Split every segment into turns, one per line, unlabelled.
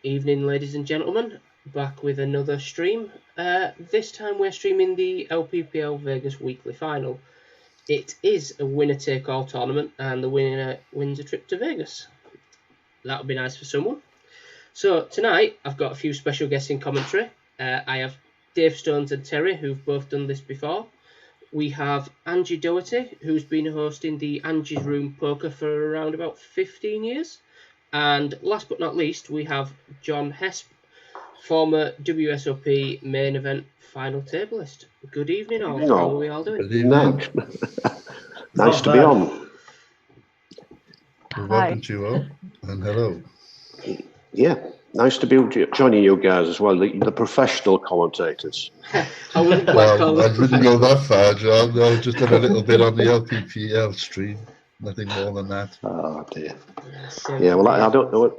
Evening, ladies and gentlemen. Back with another stream. This time we're streaming the LPPL Vegas Weekly Final. It is a winner-take-all tournament, and the winner wins a trip to Vegas. That would be nice for someone. So tonight I've got a few special guests in commentary. I have Dave Stones and Terry, who've both done this before. We have Angie Doherty, who's been hosting the Angie's Room Poker for around about 15 years. And last but not least, we have John Hesp, former WSOP main event final tableist. Good evening, all. How are we all doing?
Good evening. Nice to be on.
Well, welcome to you all, and hello.
Yeah, nice to be joining you guys as well, the professional commentators.
I wouldn't
go that far, John. No, just done a little bit on the LPPL stream. Nothing more than that.
Oh dear. Yeah, well, I don't know.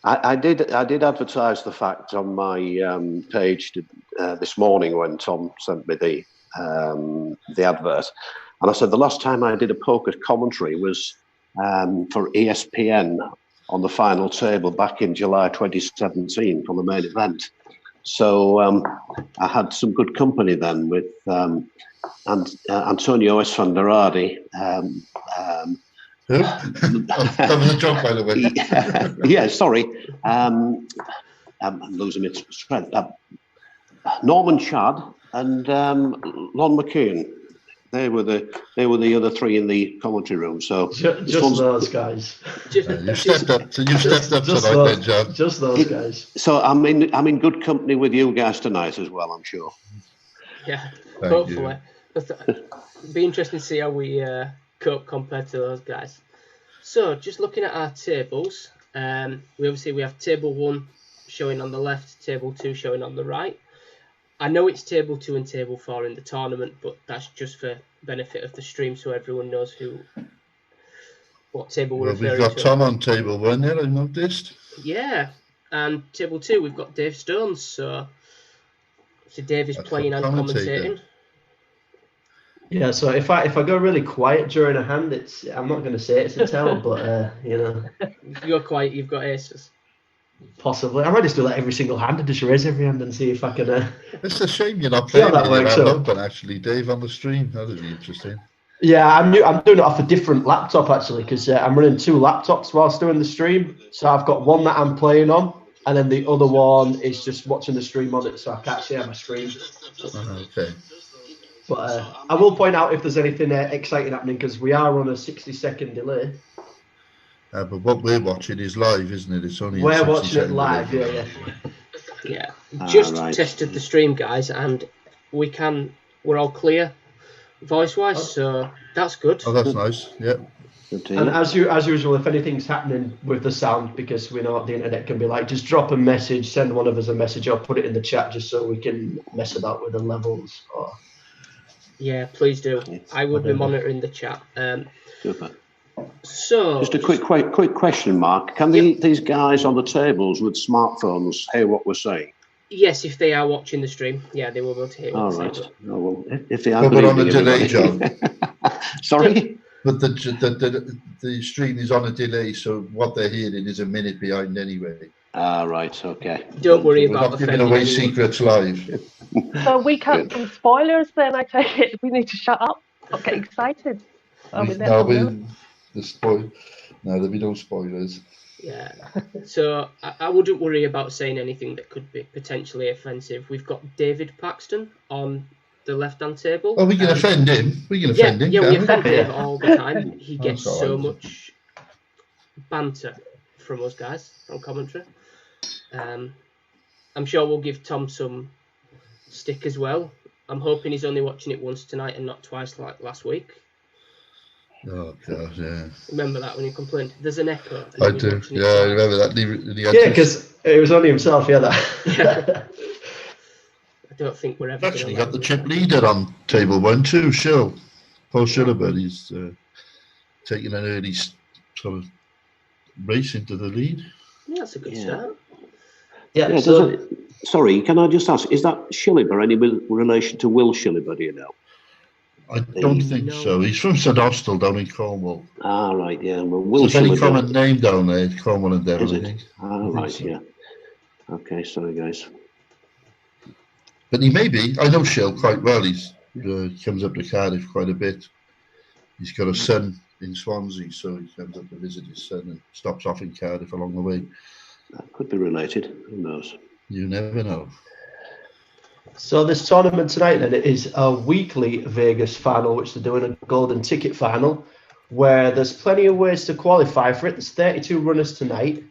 I did advertise the fact on my page this morning when Tom sent me the advert, and I said the last time I did a poker commentary was for ESPN on the final table back in July 2017 from the main event. So I had some good company then with Antonio Esfanderadi.
That was a joke, by the way.
Yeah, sorry. I'm losing its strength. Norman Chad and Lon McKeon. They were the other three in the commentary room. So
just those guys.
You've stepped up tonight, then, John.
Just those guys.
So I'm in good company with you guys tonight as well, I'm sure.
Yeah, hopefully. It'd be interesting to see how we cope compared to those guys. So just looking at our tables, we have table 1 showing on the left, table 2 showing on the right. I know it's table 2 and table 4 in the tournament, but that's just for benefit of the stream, so everyone knows what table we're referring to.
We've got Tom on table 1 there, I've noticed.
Yeah, and table 2 we've got Dave Stones, so Dave is playing and commentating.
Yeah, so if I go really quiet during a hand, I'm not going to say it's a tell, but
If you're quiet, you've got aces.
Possibly. I might just do that every single hand and just raise every hand and see if I can.
It's a shame you're not playing that open, actually, Dave, on the stream. That would be interesting.
Yeah, I'm doing it off a different laptop actually because I'm running 2 laptops whilst doing the stream. So I've got one that I'm playing on, and then the other one is just watching the stream on it, so I can't share my screen.
Okay.
But I will point out if there's anything exciting happening because we are on a 60-second delay.
But what we're watching is live, isn't it? It's only
we're watching it live,
yeah. Just tested the stream, guys, and we're all clear voice-wise, so that's good.
Oh, that's nice. Yeah.
And as usual, if anything's happening with the sound, because we know what the internet can be like, just drop a message, send one of us a message, or put it in the chat just so we can mess about with the levels.
Yeah, please do. I would be monitoring the chat.
Super.
So,
just a quick question, Mark. Can these guys on the tables with smartphones hear what we're saying?
Yes, if they are watching the stream, yeah, they will be able to hear what we're saying.
Oh, well, if they are,
but on a delay, John.
Sorry.
But the stream is on a delay, so what they're hearing is a minute behind anyway.
Right, okay.
Don't worry about
not giving away secrets live.
So we can't do spoilers then, I take it. We need to shut up. Not get excited.
There'll be no spoilers.
Yeah. So I wouldn't worry about saying anything that could be potentially offensive. We've got David Paxton on the left-hand table.
Oh, we can offend him. We can offend him.
Yeah, we offend him all the time. He gets so much banter from us guys on commentary. I'm sure we'll give Tom some stick as well. I'm hoping he's only watching it once tonight and not twice like last week.
Oh God, yeah.
Remember that when you complained? There's an echo.
I do. Yeah, I remember that.
Yeah, because it was only himself. Yeah, that.
I don't think we're ever.
Actually, got the chip leader on table 1 too. Paul Shillabud. He's taking an early sort of race into the lead.
Yeah, that's a good start.
Yeah.
Sorry, can I just ask? Is that Shillibud any relation to Will Shillibud? Do you know?
I don't think so. He's from St Austell down in Cornwall.
Ah, right, yeah. Well, Will
it's a very common name down there, Cornwall and Devon, I think.
Ah, right, yeah. Okay, sorry guys.
But he may be. I know Shell quite well. He's comes up to Cardiff quite a bit. He's got a son in Swansea, so he comes up to visit his son and stops off in Cardiff along the way.
That could be related. Who knows?
You never know.
So this tournament tonight then, it is a weekly Vegas final, which they're doing a golden ticket final, where there's plenty of ways to qualify for it. There's 32 runners tonight.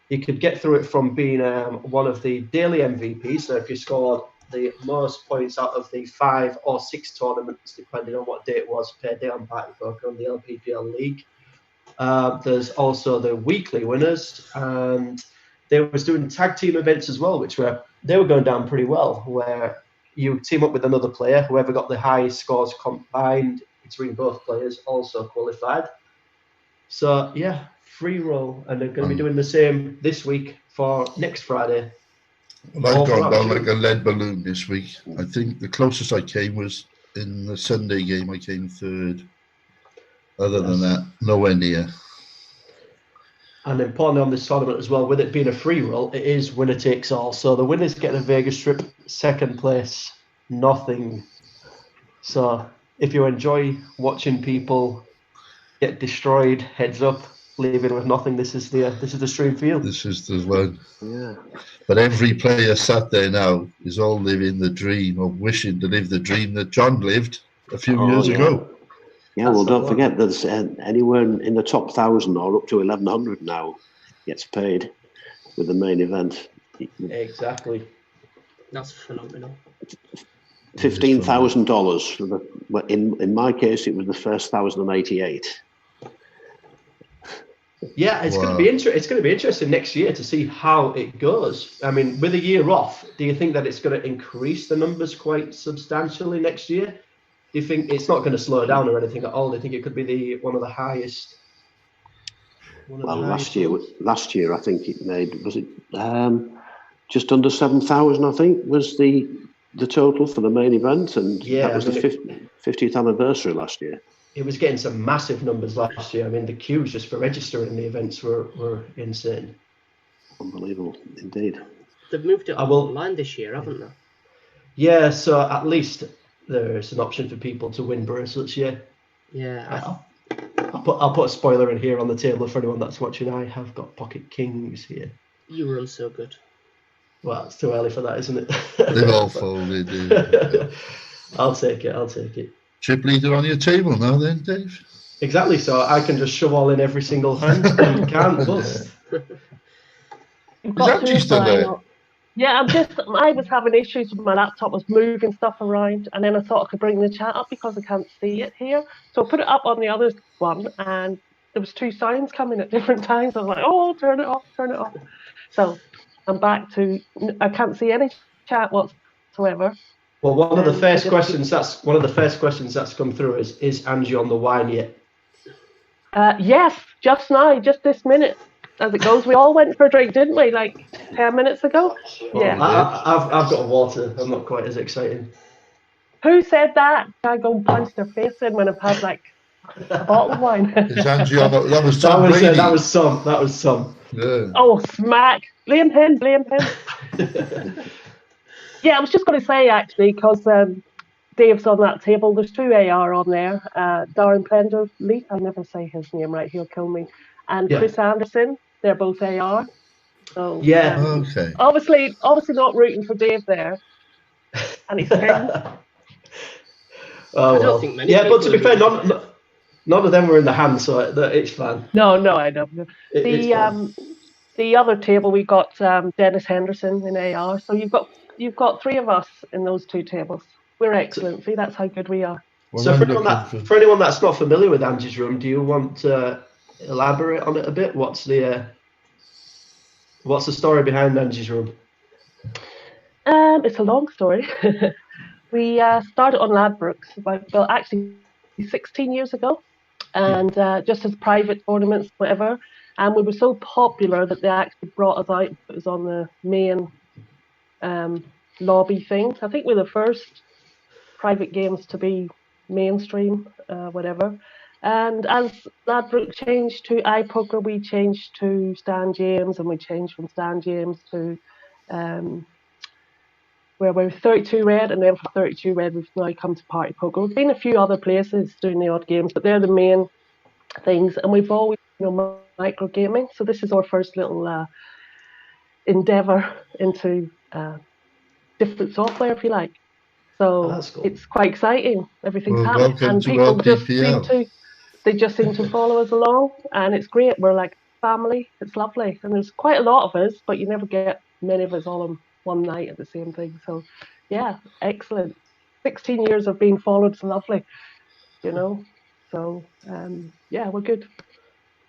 You could get through it from being one of the daily MVPs. So if you scored the most points out of the 5 or 6 tournaments, depending on what day it was, per day on Party Poker on the LPPL League. There's also the weekly winners, and they was doing tag team events as well, which they were going down pretty well, where you team up with another player. Whoever got the highest scores combined between both players also qualified. So yeah, free roll, and they're going to be doing the same this week for next Friday.
Well, I've gone down like a lead balloon this week. I think the closest I came was in the Sunday game. I came third. Other than that, nowhere near.
And importantly on this tournament as well, with it being a free roll, it is winner takes all. So the winners get a Vegas strip, second place, nothing. So if you enjoy watching people get destroyed, heads up, leaving with nothing, this is the stream for you.
This is the one.
Yeah.
But every player sat there now is all living the dream, or wishing to live the dream that John lived a few years ago.
Yeah, well, don't forget there's anywhere in the top 1,000 or up to 1,100 now gets paid with the main event.
Exactly.
That's phenomenal.
$15,000. In my case, it was the first 1,088.
Yeah, it's going to be it's going to be interesting next year to see how it goes. I mean, with a year off, do you think that it's going to increase the numbers quite substantially next year? Do you think it's not going to slow down or anything at all? Do you think it could be one of the highest?
Last year I think it made, was it just under 7,000? I think was the total for the main event, and that was the 50th anniversary last year.
It was getting some massive numbers last year. I mean, the queues just for registering the events were insane.
Unbelievable, indeed.
They've moved it online this year, haven't they?
Yeah, so at least there's an option for people to win bracelets. Yeah.
Yeah.
I'll put a spoiler in here on the table for anyone that's watching. I have got pocket kings here.
You run so good.
Well, it's too early for that, isn't it?
They've all folded.
I'll take it.
Chip leader on your table now, then, Dave.
Exactly. So I can just shove all in every single hand and can't bust.
Is Angie still there?
Yeah, I was having issues with my laptop. I was moving stuff around, and then I thought I could bring the chat up because I can't see it here. So I put it up on the other one, and there was 2 signs coming at different times. I was like, "Oh, turn it off." So I'm back to I can't see any chat whatsoever.
Well, one of the first questions that's come through is Angie on the wine yet?
Yes, just now, just this minute. As it goes, we all went for a drink, didn't we? Like 10 minutes ago. Yeah.
I've got a water. I'm not quite as excited.
Who said that? I go and punch their face in when I've had like a bottle of wine.
Is Angie on that was Tom Brady.
That was some.
Yeah.
Oh, smack! Blame him. Yeah, I was just going to say actually because Dave's on that table. There's 2 AR on there. Darren Prenderleith. I'll never say his name right. He'll kill me. And Chris Anderson, they're both AR. So
okay.
Obviously not rooting for Dave there. And he's king.
I don't think many.
Yeah, but to be fair, none of them were in the hand, so it's fine.
No, I don't. The other table we got Dennis Henderson in AR. So you've got 3 of us in those 2 tables. We're excellent. See, that's how good we are.
Well,
so for anyone that's not familiar with Angie's room, do you want to elaborate on it a bit? What's the story behind Angie's room?
It's a long story. We started on Ladbrokes actually 16 years ago, and just as private tournaments, whatever. And we were so popular that they actually brought us out. It was on the main lobby things. I think we're the first private games to be mainstream, whatever. And as Ladbroke changed to iPoker, we changed to Stan James, and we changed from Stan James to where we're 32 red, and then for 32 red we've now come to Party Poker. We've been a few other places doing the odd games, but they're the main things, and we've always micro gaming. So this is our first little endeavour into different software, if you like. So
cool.
It's quite exciting. Everything's happening,
welcome
and
to
people
LPPL.
just seem to follow us along, and it's great. We're like family. It's lovely, and there's quite a lot of us, but you never get many of us all on one night at the same thing. So yeah, excellent. 16 years of being followed is lovely, So yeah, we're good.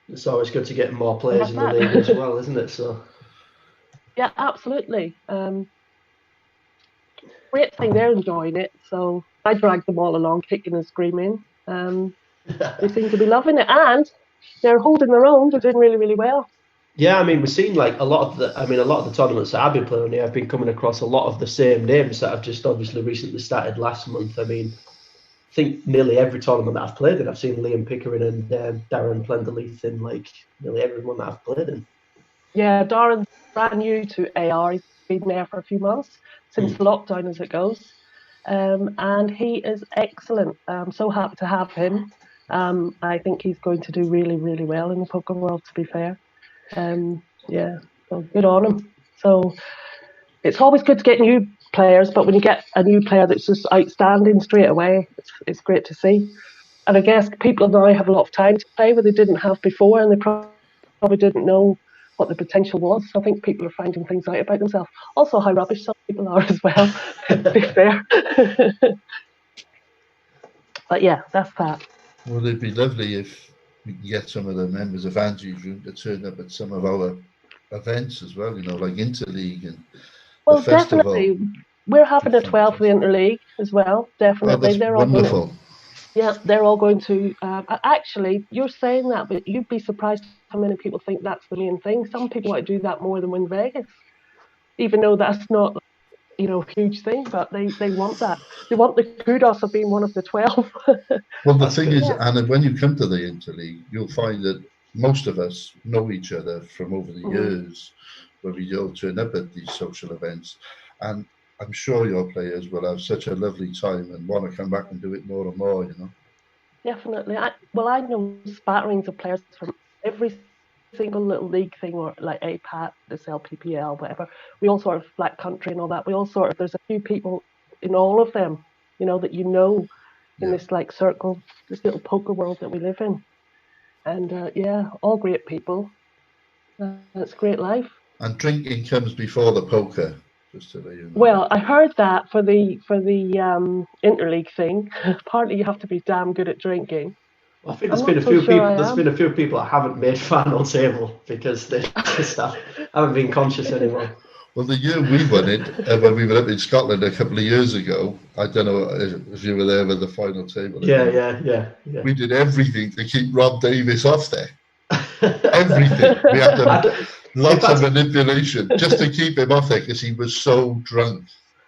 It's always good to get more players in the league as well, isn't it? So
yeah, absolutely. Great thing, they're enjoying it. So I dragged them all along, kicking and screaming. They seem to be loving it, and they're holding their own. They're doing really, really well.
Yeah, I mean, we've seen like a lot of the tournaments that I've been playing here, I've been coming across a lot of the same names that have just obviously recently started last month. I mean, I think nearly every tournament that I've played in, I've seen Liam Pickering and Darren Plenderleith in like nearly everyone that I've played in. Yeah,
Darren's brand new to AR. He's been there for a few months, since lockdown as it goes. And he is excellent. I'm so happy to have him. I think he's going to do really, really well in the poker world, to be fair. Yeah, so good on him. So it's always good to get new players, but when you get a new player that's just outstanding straight away, it's great to see. And I guess people now have a lot of time to play where they didn't have before, and they probably didn't know what the potential was. So I think people are finding things out about themselves. Also, how rubbish some people are as well, to be fair. But yeah, that's that.
Well, it'd be lovely if we can get some of the members of Angie's room to turn up at some of our events as well, like Interleague and
well,
the festival.
Definitely. We're having a 12 for the Interleague as well, definitely.
Oh, that's wonderful.
They're all going to. Actually, you're saying that, but you'd be surprised how many people think that's the main thing. Some people might do that more than win Vegas, even though that's not, a huge thing. But they want that. They want the kudos of being one of the 12.
Well, the thing is, Anna, when you come to the Interleague, you'll find that most of us know each other from over the years, where we all turn up at these social events, and I'm sure your players will have such a lovely time and want to come back and do it more and more,
Definitely. I know spatterings of players from every single little league thing, or like APAT, this LPPL, whatever. We all sort of Black Country and all that. There's a few people in all of them, that in this like circle, this little poker world that we live in. And all great people. It's a great life.
And drinking comes before the poker. Just to let you know.
Well, I heard that for the Interleague thing. Apparently, you have to be damn good at drinking.
Well, I think there's been a few people that haven't made final table because they just haven't been conscious anymore.
Well, the year we won it, when we were up in Scotland a couple of years ago, I don't know if you were there with the final table.
Yeah.
We did everything to keep Rob Davis off there. Everything. We had to. Lots of manipulation just to keep him off there because he was so drunk.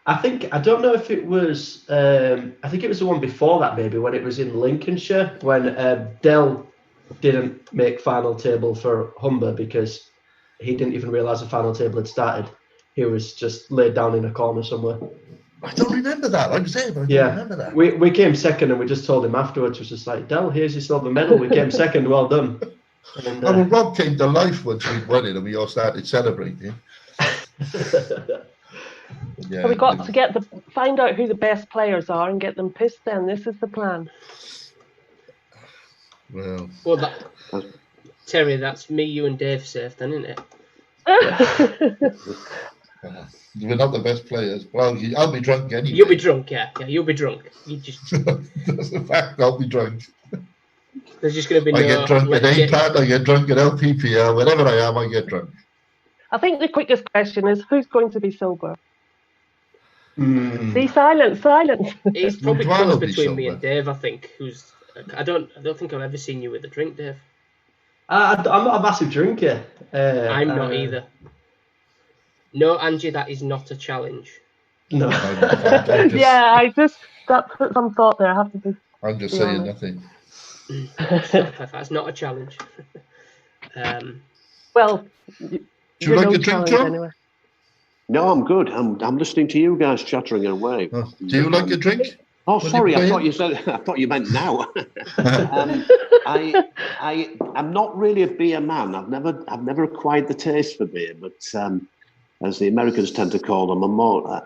I don't know if it was, I think it was the one before that maybe, when it was in Lincolnshire, when Dell didn't make final table for Humber because he didn't even realise the final table had started. He was just laid down in a corner somewhere.
I don't remember that. I was there, but I don't remember that.
We came second and we just told him afterwards, was just like, Dell, here's your silver medal. We came second, well done. And,
well, Rob came to life once we'd won it and we all started celebrating.
So we got to find out who the best players are and get them pissed then. This is the plan.
Well,
Terry, that's me, you and Dave safe then, isn't it?
We're not the best players. Well, I'll be drunk anyway.
You'll be drunk, yeah, you'll be drunk. You just...
That's a fact, I'll be drunk.
There's just going to be
I get drunk at APAT, I get drunk at LPPL, wherever I am, I get drunk.
I think the quickest question is, who's going to be sober? See, silence.
It's probably close between me and Dave, I think. I don't think I've ever seen you with a drink, Dave.
I'm not a massive drinker.
I'm not either. No, Angie, that is not a challenge.
No.
I just got put some thought there. I have to be.
I'm just saying nothing.
That's not a challenge.
Well,
do you like a drink, John?
Anyway.
No, I'm good. I'm listening to you guys chattering away.
Oh, do you like a drink?
Oh, sorry. I thought you said. I thought you meant now. I'm not really a beer man. I've never acquired the taste for beer, but as the Americans tend to call them,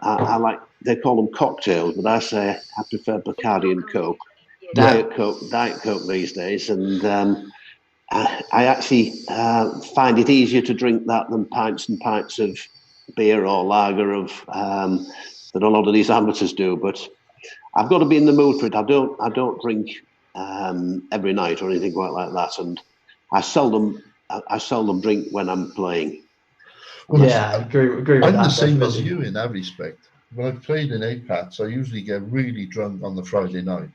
I like. They call them cocktails, but I say I prefer Bacardi and Coke, Diet Coke these days, and I actually find it easier to drink that than pints and pints of beer or lager that a lot of these amateurs do. But I've got to be in the mood for it. I don't drink every night or anything quite like that, and I seldom drink when I'm playing.
Well, I agree with that.
I'm the same
definitely.
as you in that respect. When I've played in APATs, I usually get really drunk on the Friday night,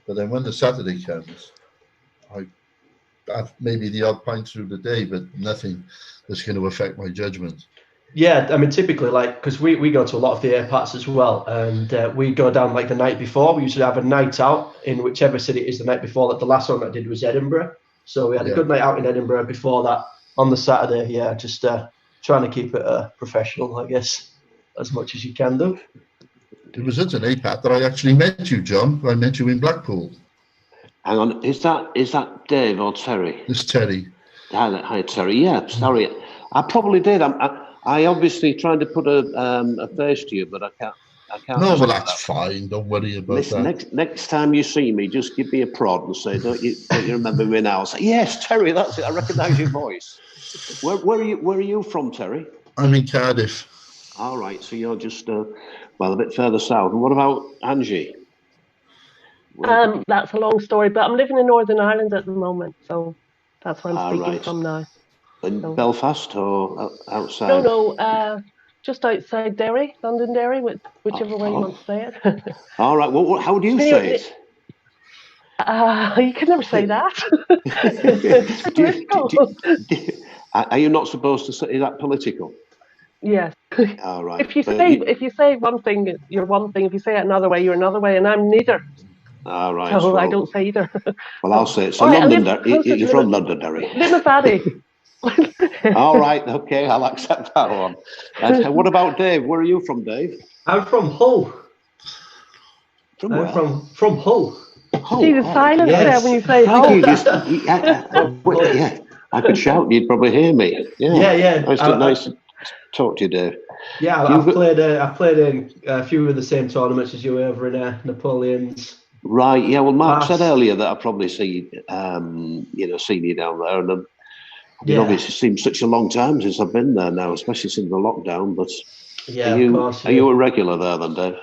but then when the Saturday comes, I have maybe the odd pint through the day, but nothing that's going to affect my judgment.
Yeah, I mean, typically, like, because we go to a lot of the airpats as well, and we go down like the night before. We usually have a night out in whichever city it is the night before. Like the last one I did was Edinburgh, so we had a good night out in Edinburgh before that on the Saturday. Yeah, just trying to keep it professional, I guess, as much as you can do.
It was at an APAT that I actually met you, John. I met you in Blackpool.
Hang on, is that Dave or Terry?
It's Terry.
Hi, Terry. Yeah, sorry, I probably did. I obviously tried to put a face to you, but I can't.
No, well, that's fine. Don't worry about that.
Next time you see me, just give me a prod and say, "Don't you remember me now?" I'll say, "Yes, Terry, that's it. I recognise your voice." Where are you from, Terry?
I'm in Cardiff.
All right, so you're just a bit further south. And what about Angie?
That's a long story, but I'm living in Northern Ireland at the moment, so that's where I'm speaking from now.
In Belfast or outside?
No, just outside Derry, London Derry, whichever way you want to say it.
All right. Well, how do you say it?
You can never say that.
Are you not supposed to say? Is that political?
Yes.
All right.
If you say one thing, you're one thing. If you say it another way, you're another way, and I'm neither.
All right.
So I don't say either.
Well, I'll say it. So you're from Londonderry.
Limavady.
All right. Okay. I'll accept that one. What about Dave? Where are you from, Dave?
I'm from Hull.
From where?
From Hull.
See the silence there when you say Hull.
Yeah, I could shout and you'd probably hear me.
Yeah.
Nice to talk to you, Dave.
Yeah, I've played in a few of the same tournaments as you over in Napoleon's.
Right. Yeah. Well, Mark said earlier that I probably seen you down there, and obviously it seems such a long time since I've been there now, especially since the lockdown. But are you a regular there then, Dave?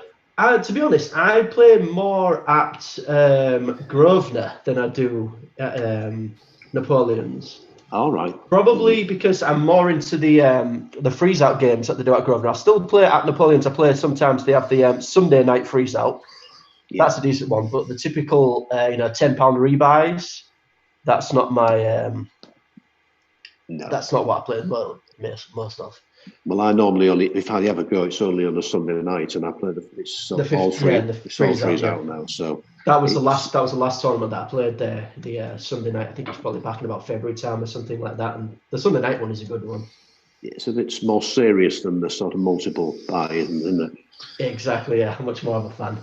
To be honest, I play more at Grosvenor than I do at Napoleon's.
All right.
Probably because I'm more into the freeze out games that they do at Grosvenor. I still play at Napoleon's. I play sometimes. They have the Sunday night freeze out. Yeah. That's a decent one. But the typical £10 rebuys, that's not my. No. That's not what I play most of.
Well, I normally only, if I ever go, it's only on a Sunday night, and I play the freeze out now. So
that was the last tournament that I played there. The Sunday night. I think it's probably back in about February time or something like that. And the Sunday night one is a good one.
Yeah, it's a bit more serious than the sort of multiple buy, isn't it?
Exactly. Yeah, I'm much more of a fan.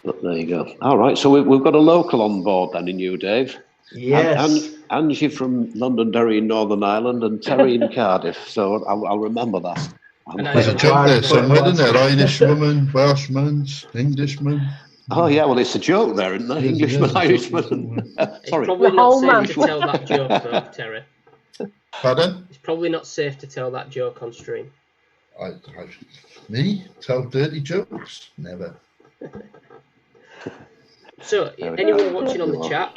But there you go. All right, so we've got a local on board then in you, Dave.
Yes.
Angie from Londonderry in Northern Ireland and Terry in Cardiff. So I'll remember that.
There's a joke there somewhere, isn't there? Irishwoman, Welshman, Englishman.
Oh, yeah, well, it's a joke there, isn't there? Englishman, Irishman.
Sorry. It's probably not safe to tell that joke, though, Terry.
Pardon?
It's probably not safe to tell that joke on stream.
Me? Tell dirty jokes? Never.
So, anyone watching on the chat,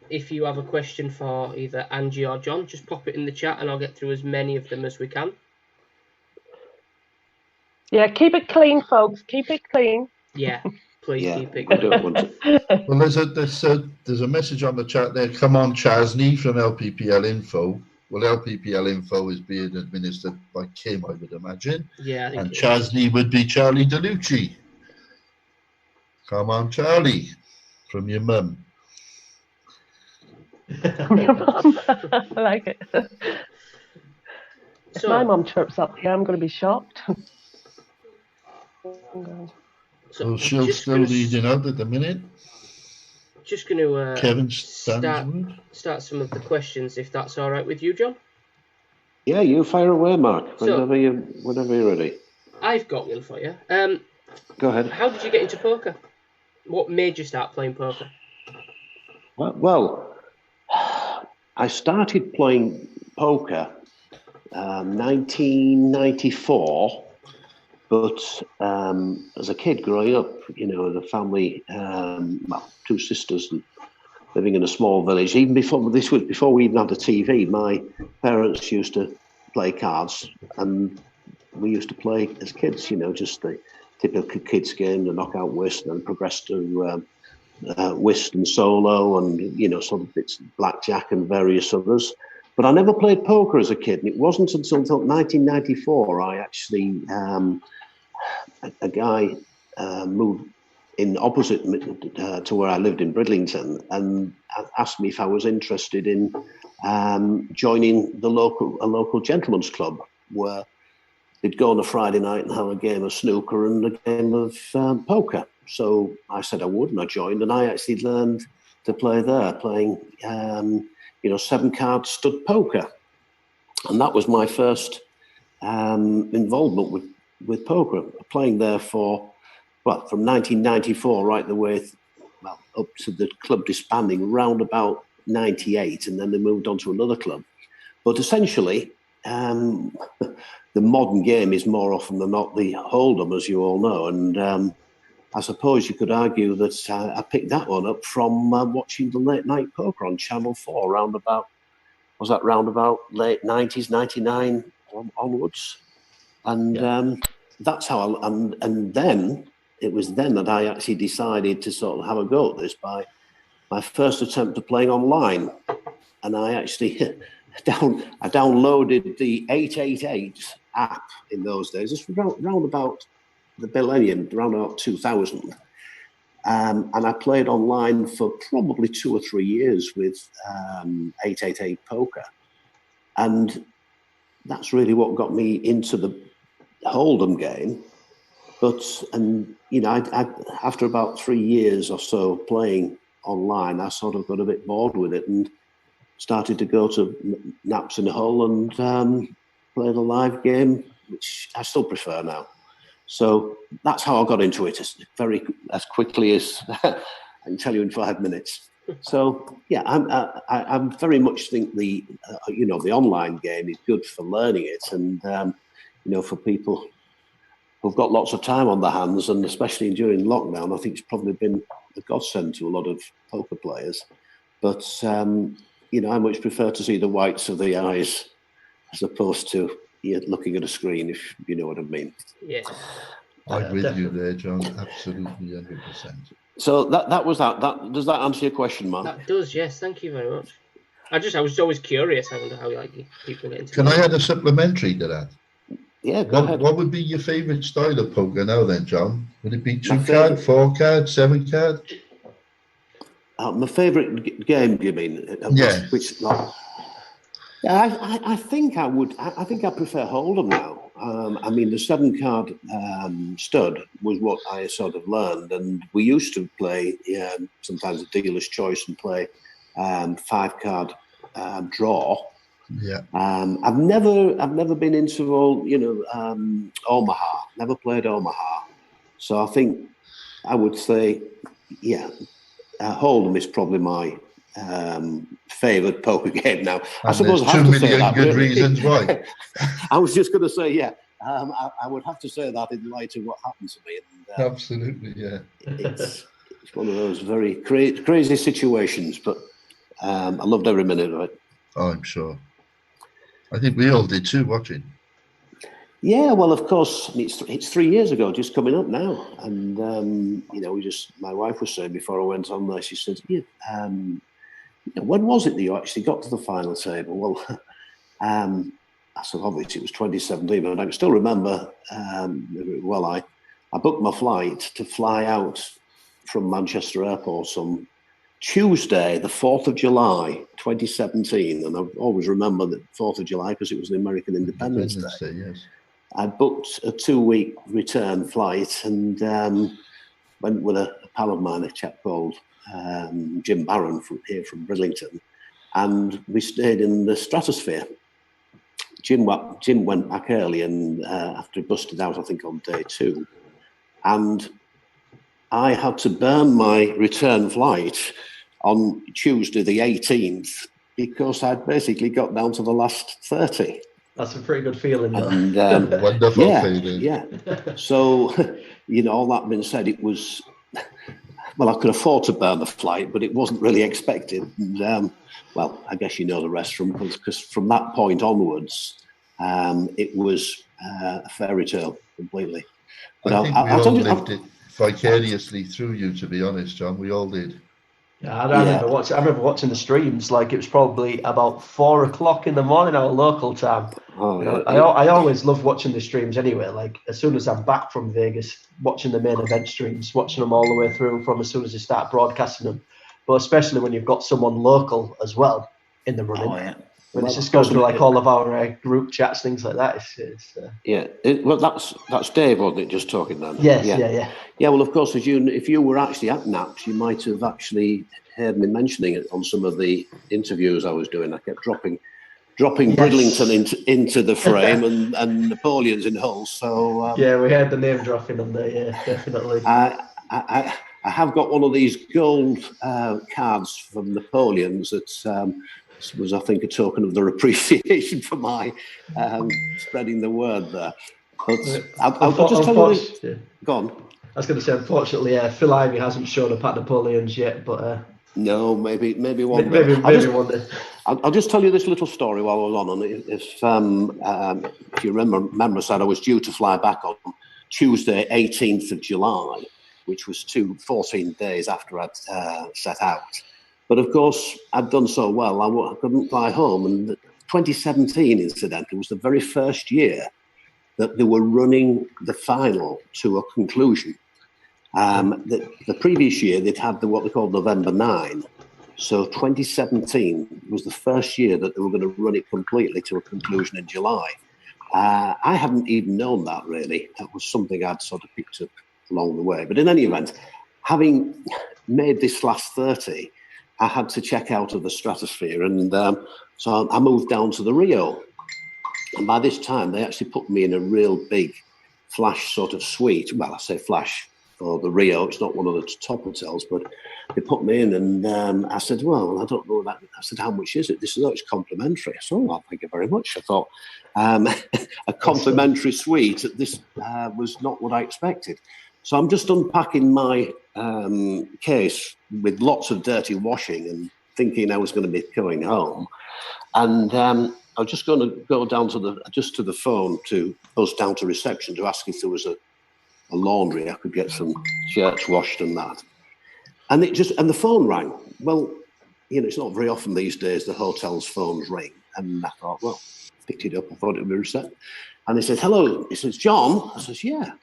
if you have a question for either Angie or John, just pop it in the chat and I'll get through as many of them as we can.
Yeah, keep it clean, folks. Keep it clean.
Yeah, please keep it clean.
Well, there's a message on the chat there. Come on, Chasney from LPPL Info. Well, LPPL Info is being administered by Kim, I would imagine.
Yeah,
and Chasney would be Charlie DeLucci. Come on, Charlie, from your mum.
From your mum. I like it. If
So-
my mum chirps up here, I'm going to be shocked.
So
Shell's
just
still
gonna
leading out at the minute.
Just going to
Kevin
start
Stanswood.
some of the questions, if that's all right with you, John.
Yeah, you fire away, Mark.
So-
Whenever you're ready.
I've got one for you.
Go ahead.
How did you get into poker? What made you start playing poker?
Well, I started playing poker 1994, but as a kid growing up, the family, two sisters living in a small village. Even before we even had a TV, my parents used to play cards, and we used to play as kids. Just the typical kids game, the knockout whist, and then progressed to whist and solo, and sort of bits of blackjack and various others. But I never played poker as a kid, and it wasn't until 1994 I actually a guy moved in opposite to where I lived in Bridlington, and asked me if I was interested in joining a local gentleman's club where they'd go on a Friday night and have a game of snooker and a game of poker. So I said I would, and I joined, and I actually learned to play there, playing 7-card stud poker, and that was my first involvement with poker. Playing there from 1994 right the way up to the club disbanding round about 98, and then they moved on to another club. But essentially, the modern game is more often than not the hold'em, as you all know, and I suppose you could argue that I picked that one up from watching the late night poker on Channel 4 round about late 90s, 99 onwards. And that's how and then it was then that I actually decided to sort of have a go at this by my first attempt at playing online. And I actually I downloaded the 888 app in those days. It's round about the millennium, around about 2000. And I played online for probably 2 or 3 years with 888 poker. And that's really what got me into the hold'em game. But I after about 3 years or so playing online, I sort of got a bit bored with it and started to go to naps in the hull and play the live game, which I still prefer now. So that's how I got into it, as quickly as I can tell you in 5 minutes. So yeah, I very much think the online game is good for learning it, and for people who've got lots of time on their hands, and especially during lockdown, I think it's probably been a godsend to a lot of poker players. But I much prefer to see the whites of the eyes as opposed to looking at a screen, if you know what I mean.
Yeah.
I'm with you there, John. Absolutely, 100%.
So that was that. Does that answer your question, Mark?
That does, yes. Thank you very much. I was always curious. I wonder how people get into.
Can I add a supplementary to that?
Yeah, go ahead.
What would be your favourite style of poker now, then, John? Would it be 2-card, 4-card, 7-card?
My favourite game, you mean?
Yeah.
I think I would. I think I prefer hold'em now. I mean, the 7-card stud was what I sort of learned, and we used to play sometimes a dealer's choice and play 5-card draw.
Yeah.
I've never been into Omaha. Never played Omaha, so I think I would say, hold'em is probably my favoured poker game now.
And
I suppose I have to say that.
Good reasons why.
I was just going to say, I would have to say that in light of what happened to me. And,
Absolutely, yeah.
It's one of those very crazy situations, but I loved every minute of it.
Oh, I'm sure. I think we all did too, watching.
Yeah, well, of course, it's 3 years ago, just coming up now, and my wife was saying before I went on there, she said, when was it that you actually got to the final table? Well, I said, obviously it was 2017, but I can still remember, I booked my flight to fly out from Manchester Airport some Tuesday, the 4th of July, 2017, and I've always remembered the 4th of July because it was the American Independence Day.
Yes.
I booked a 2-week return flight and went with a pal of mine, a chap called Jim Barron from Bridlington, and we stayed in the Stratosphere. Jim went back early and after he busted out, I think on day 2, and I had to burn my return flight on Tuesday the 18th because I'd basically got down to the last 30.
That's a pretty good feeling, though.
And,
wonderful feeling.
Yeah. So, all that being said, it was, well, I could afford to burn the flight, but it wasn't really expected. And, well, I guess you know the rest because from that point onwards, it was a fairy tale completely. But
I think we all lived it vicariously through you, to be honest, John. We all did.
Yeah, I remember watching the streams. Like, it was probably about 4 o'clock in the morning, our local time. I always love watching the streams anyway. Like, as soon as I'm back from Vegas, watching the main event streams, watching them all the way through from as soon as they start broadcasting them. But especially when you've got someone local as well in the running.
Oh, yeah.
When it just goes through like all of our group chats, things like that.
Well, that's Dave, wasn't it? Just talking then.
Yes, yeah.
Yeah, well, of course, if you were actually at NAPS, you might have actually heard me mentioning it on some of the interviews I was doing. I kept dropping Bridlington into the frame and Napoleon's in Hull. So
yeah, we had the name dropping on there. Yeah, definitely.
I have got one of these gold cards from Napoleon's that. Was, I think, a token of their appreciation for my spreading the word there. But I'll just tell you. Go on.
I was going to say, unfortunately, Phil Ivey hasn't shown up at Napoleon's yet, but
no, maybe one day.
Maybe one day.
I'll just tell you this little story while I was on. And if you remember, I said I was due to fly back on Tuesday, 18th of July, which was 14 days after I'd set out. But of course, I'd done so well, I couldn't fly home. And 2017, incidentally, was the very first year that they were running the final to a conclusion. The previous year, they'd had what they called November 9. So 2017 was the first year that they were going to run it completely to a conclusion in July. I hadn't even known that, really. That was something I'd sort of picked up along the way. But in any event, having made this last 30, I had to check out of the Stratosphere, and so I moved down to the Rio. And by this time, they actually put me in a real big flash sort of suite. Well, I say flash for the Rio. It's not one of the top hotels, but they put me in, and I said, well, I don't know that. I said, how much is it? They said, oh, it's complimentary. I said, oh, well, thank you very much. I thought a complimentary suite. This was not what I expected. So I'm just unpacking my case with lots of dirty washing and thinking I was going to be going home. And I was just going to go down to the phone to buzz down to reception to ask if there was a laundry. I could get some shirts washed and that. And the phone rang. Well, it's not very often these days the hotel's phones ring. And I thought, well, picked it up. I thought it would be reception. And he said, hello. He says, John? I says, yeah.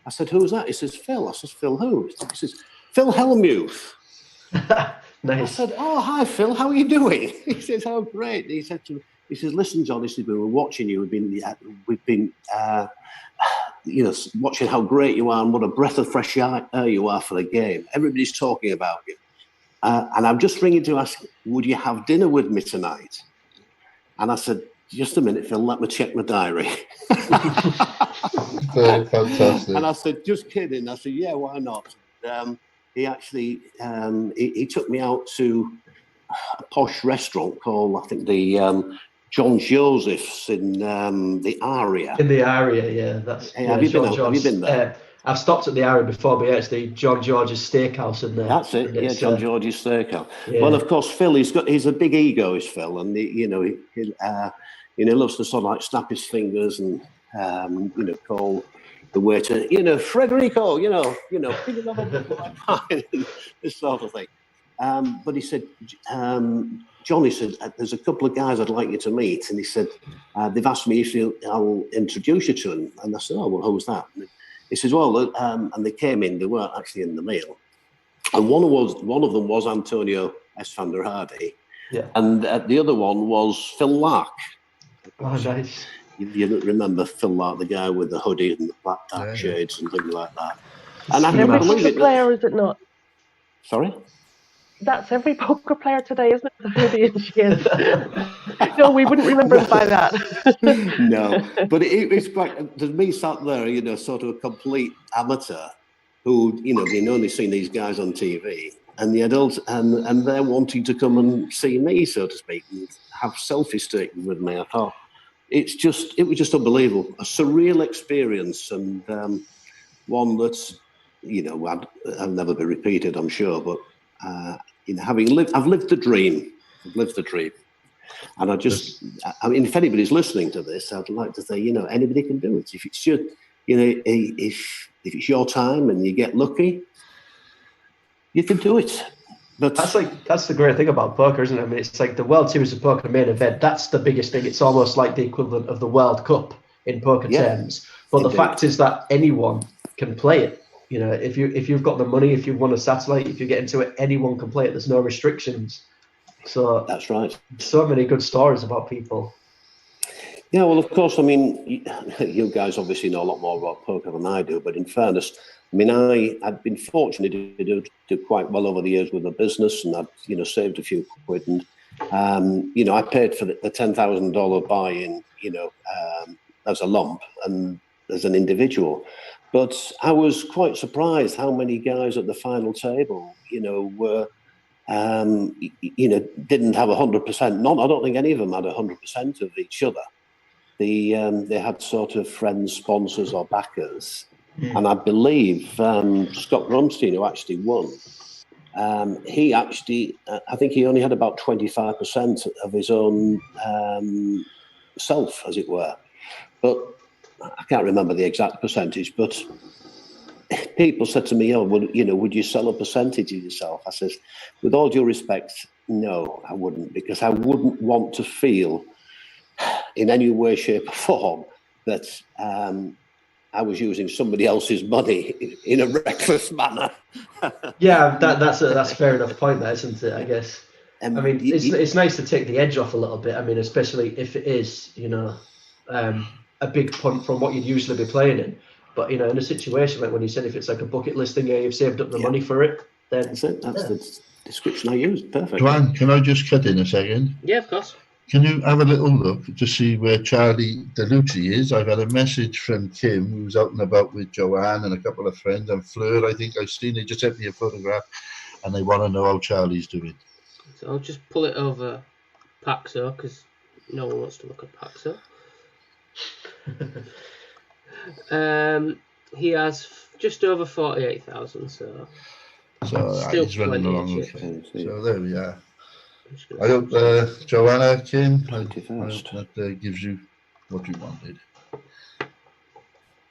I said, who's that? He says, Phil. I says, Phil who? He says, Phil Hellmuth.
Nice.
I said, oh, hi, Phil. How are you doing? He says, oh, great. He said to me, he says, listen, John, he said, we were watching you. We've been watching how great you are and what a breath of fresh air you are for the game. Everybody's talking about you. And I'm just ringing to ask, would you have dinner with me tonight? And I said, just a minute, Phil, let me check my diary.
Fantastic.
And I said, just kidding. I said, yeah, why not? He actually, he took me out to a posh restaurant called, I think, the John Joseph's in the Aria.
In the Aria, yeah.
Have you been there?
I've stopped at the Aria before, but yeah, it's the John George's Steakhouse in there.
That's it, yeah, John George's Steakhouse. Yeah. Well, of course, Phil, he's a big ego, is Phil, and he loves to sort of like snap his fingers and call the waiter, Frederico, this sort of thing. But he said, Johnny said, there's a couple of guys I'd like you to meet. And he said, they've asked me if I'll introduce you to them. And I said, oh, well, who's that? And he says, well, and they came in, they weren't actually in the meal. And one of them was Antonio S. van der Hardy.
Yeah.
And the other one was Phil Lark.
Oh, nice.
You remember Phil Lark, the guy with the hoodie and the black dark shades and things like that. And I
Every
can believe
poker
it.
player, is it not?
Sorry?
That's every poker player today, isn't it? The hoodie and shades. No, we wouldn't remember him by that.
No, but it's quite, there's me sat there, you know, sort of a complete amateur who, you know, they'd only seen these guys on TV, and the adults, and they're wanting to come and see me, so to speak, and have selfies taken with me. I thought it was just unbelievable, a surreal experience, and one that's, you know, I'll never be repeated, I'm sure, but you know, I've lived the dream. And I mean, if anybody's listening to this, I'd like to say, you know, anybody can do it. If it's your, you know, if it's your time and you get lucky, you can do it. But
that's the great thing about poker, isn't it? I mean, it's like the World Series of Poker main event. That's the biggest thing. It's almost like the equivalent of the World Cup in poker terms. But the fact is that anyone can play it. You know, if you've got the money, if you want a satellite, if you get into it, anyone can play it. There's no restrictions. So
that's right.
So many good stories about people.
Yeah, well, of course, I mean, you guys obviously know a lot more about poker than I do, but in fairness, I mean, I'd been fortunate to do quite well over the years with the business, and I'd, you know, saved a few quid, and, you know, I paid for the $10,000 buy-in, you know, as a lump and as an individual. But I was quite surprised how many guys at the final table, you know, were, you know, didn't have 100%. I don't think any of them had 100% of each other. They had sort of friends, sponsors, or backers. And I believe Scott Bromstein, who actually won, he actually, I think he only had about 25% of his own self, as it were. But I can't remember the exact percentage, but people said to me, "Oh, well, you know, would you sell a percentage of yourself?" I says, with all due respect, no, I wouldn't, because I wouldn't want to feel in any way, shape, or form that I was using somebody else's money in a reckless manner.
Yeah, that's a fair enough point, there, isn't it? I guess. I mean, it's nice to take the edge off a little bit. I mean, especially if it is, you know, a big punt from what you'd usually be playing in. But, you know, in a situation like when you said if it's like a bucket list thing, you've saved up the money for it, then
that's it. That's the description I used. Perfect.
Joanne, can I just cut in a second?
Yeah, of course.
Can you have a little look to see where Charlie DeLucci is? I've had a message from Kim, who's out and about with Joanne and a couple of friends, and Fleur, I think I've seen. They just sent me a photograph, and they want to know how Charlie's doing.
So I'll just pull it over Paxo, because no one wants to look at Paxo. He has just over 48,000, so still
he's running
plenty
along
of chips.
okay. So there we are. I hope Joanna, Kim, I hope that gives you what you wanted.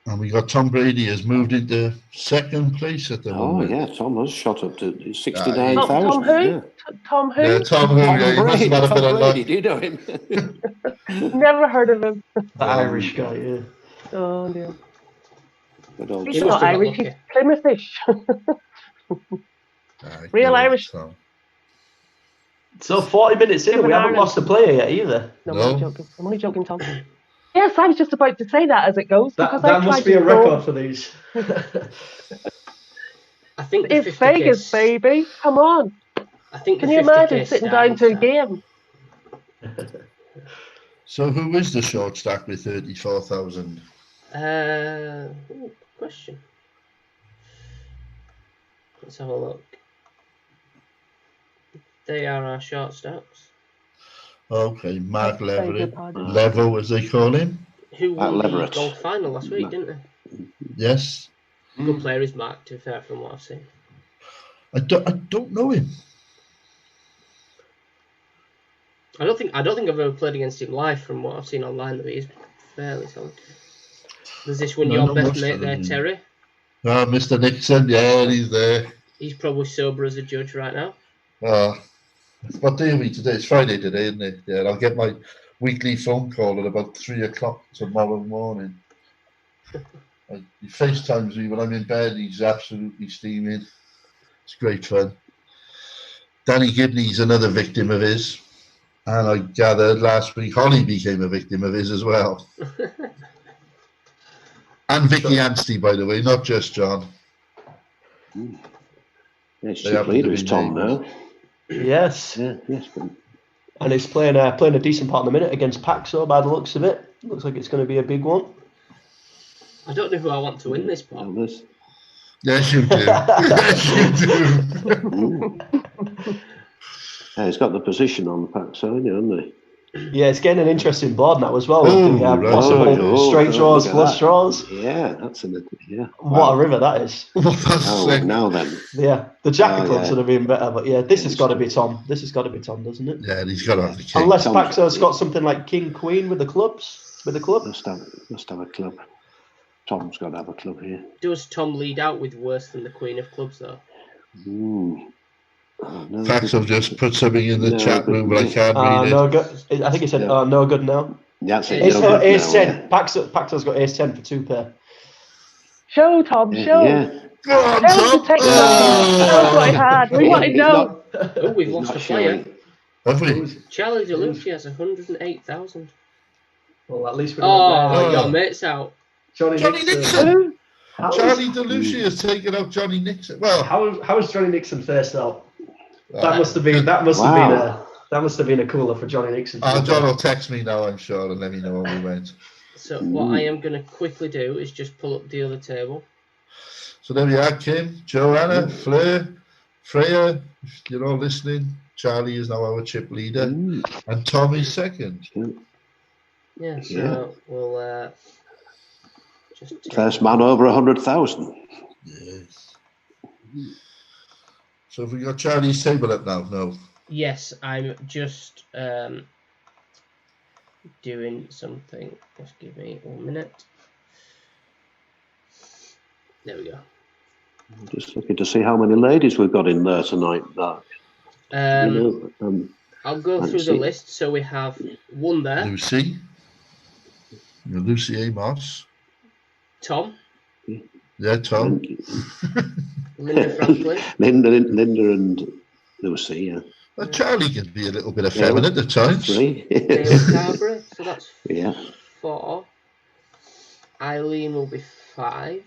And we got Tom Brady has moved into second place at the moment.
Oh yeah, Tom has shot up to 69,000.
Tom who?
Yeah.
Tom who?
Yeah, Tom who? Yeah, he must have had a bit of luck.
Do you know him?
Never heard of him.
The Irish guy, yeah.
Oh dear.
He's
not Irish, he's Plymouthish. Real Irish.
So 40 minutes in, we haven't lost a player yet either.
No, I'm only joking, Tom. Yes, I was just about to say that as it goes.
That must be a record for these.
I think
it's Vegas, baby. Come on.
I think.
Can you imagine sitting down to a game?
So who is the short stack with 34,000?
Question. Let's have a look. They are our short stacks.
Okay, Mark Levo, as they call him.
Who won the golf final last week, didn't they?
Yes.
Good player is Mark, to be fair, from what I've seen.
I don't know him.
I don't think I've ever played against him live. From what I've seen online, that he's fairly solid. Does this one your best mate there, Terry?
Ah, Mr. Nixon, yeah, he's there.
He's probably sober as a judge right now.
What day are we today? It's Friday today, isn't it? Yeah, I'll get my weekly phone call at about 3 o'clock tomorrow morning. He FaceTimes me when I'm in bed. He's absolutely steaming. It's great fun. Danny Gibney's another victim of his. And I gathered last week Holly became a victim of his as well. And Vicky Anstey, by the way, not just John.
Yeah, chip leader is Tom now.
Yes.
Yeah, yes.
And he's playing a decent part in the minute against Paxo by the looks of it. Looks like it's going to be a big one.
I don't know who I want to win this pot.
Yes, you do. Yes, you do.
Yeah, he's got the position on Paxo, hasn't he?
Yeah, it's getting an interesting board now as well. Straight draws, flush draws.
Yeah, that's an
What a river that is.
Now then.
Yeah, the Jacker clubs would have been better, but yeah, this has got to be Tom. This has got to be Tom, doesn't it?
Yeah, he's got to have the king.
Unless Paxo's got something like King Queen with the clubs, with the club.
Must have a club. Tom's got to have a club here.
Does Tom lead out with worse than the Queen of Clubs though?
No,
Paxo just put something in the chat room, but I can't read it.
No good. I think he said no good now.
Yeah, that's it.
Ace 10. Paxo's got Ace 10 for 2 pair.
Show, Tom, show.
Yeah.
Go on, Tom.
That's what I had. We want to know.
Oh, we've lost a player.
Have we?
Charlie DeLucia has 108,000.
Well, at least we
your mate's out.
Johnny Nixon. Charlie DeLucia has taken out Johnny Nixon. Well,
how is Johnny Nixon first out? That must have been a cooler for Johnny Nixon.
John will text me now, I'm sure, and let me know when we went.
So what I am going to quickly do is just pull up the other table.
So there we are, Kim, Joanna, Fleur, Freya, if you're all listening. Charlie is now our chip leader, and Tom is second.
Yeah, so we'll just...
First man over 100,000.
Yes. So have we got Charlie's table up now? No.
Yes, I'm just doing something. Just give me 1 minute. There we go.
I'm just looking to see how many ladies we've got in there tonight, Mark.
I'll go through the list. So we have one there.
Lucy Amos.
Tom.
Yeah, Tom.
Linda Franklin.
Linda and Lucy, yeah.
Well, Charlie can be a little bit effeminate at times.
Dale Carberry, so that's 4. Eileen will be 5.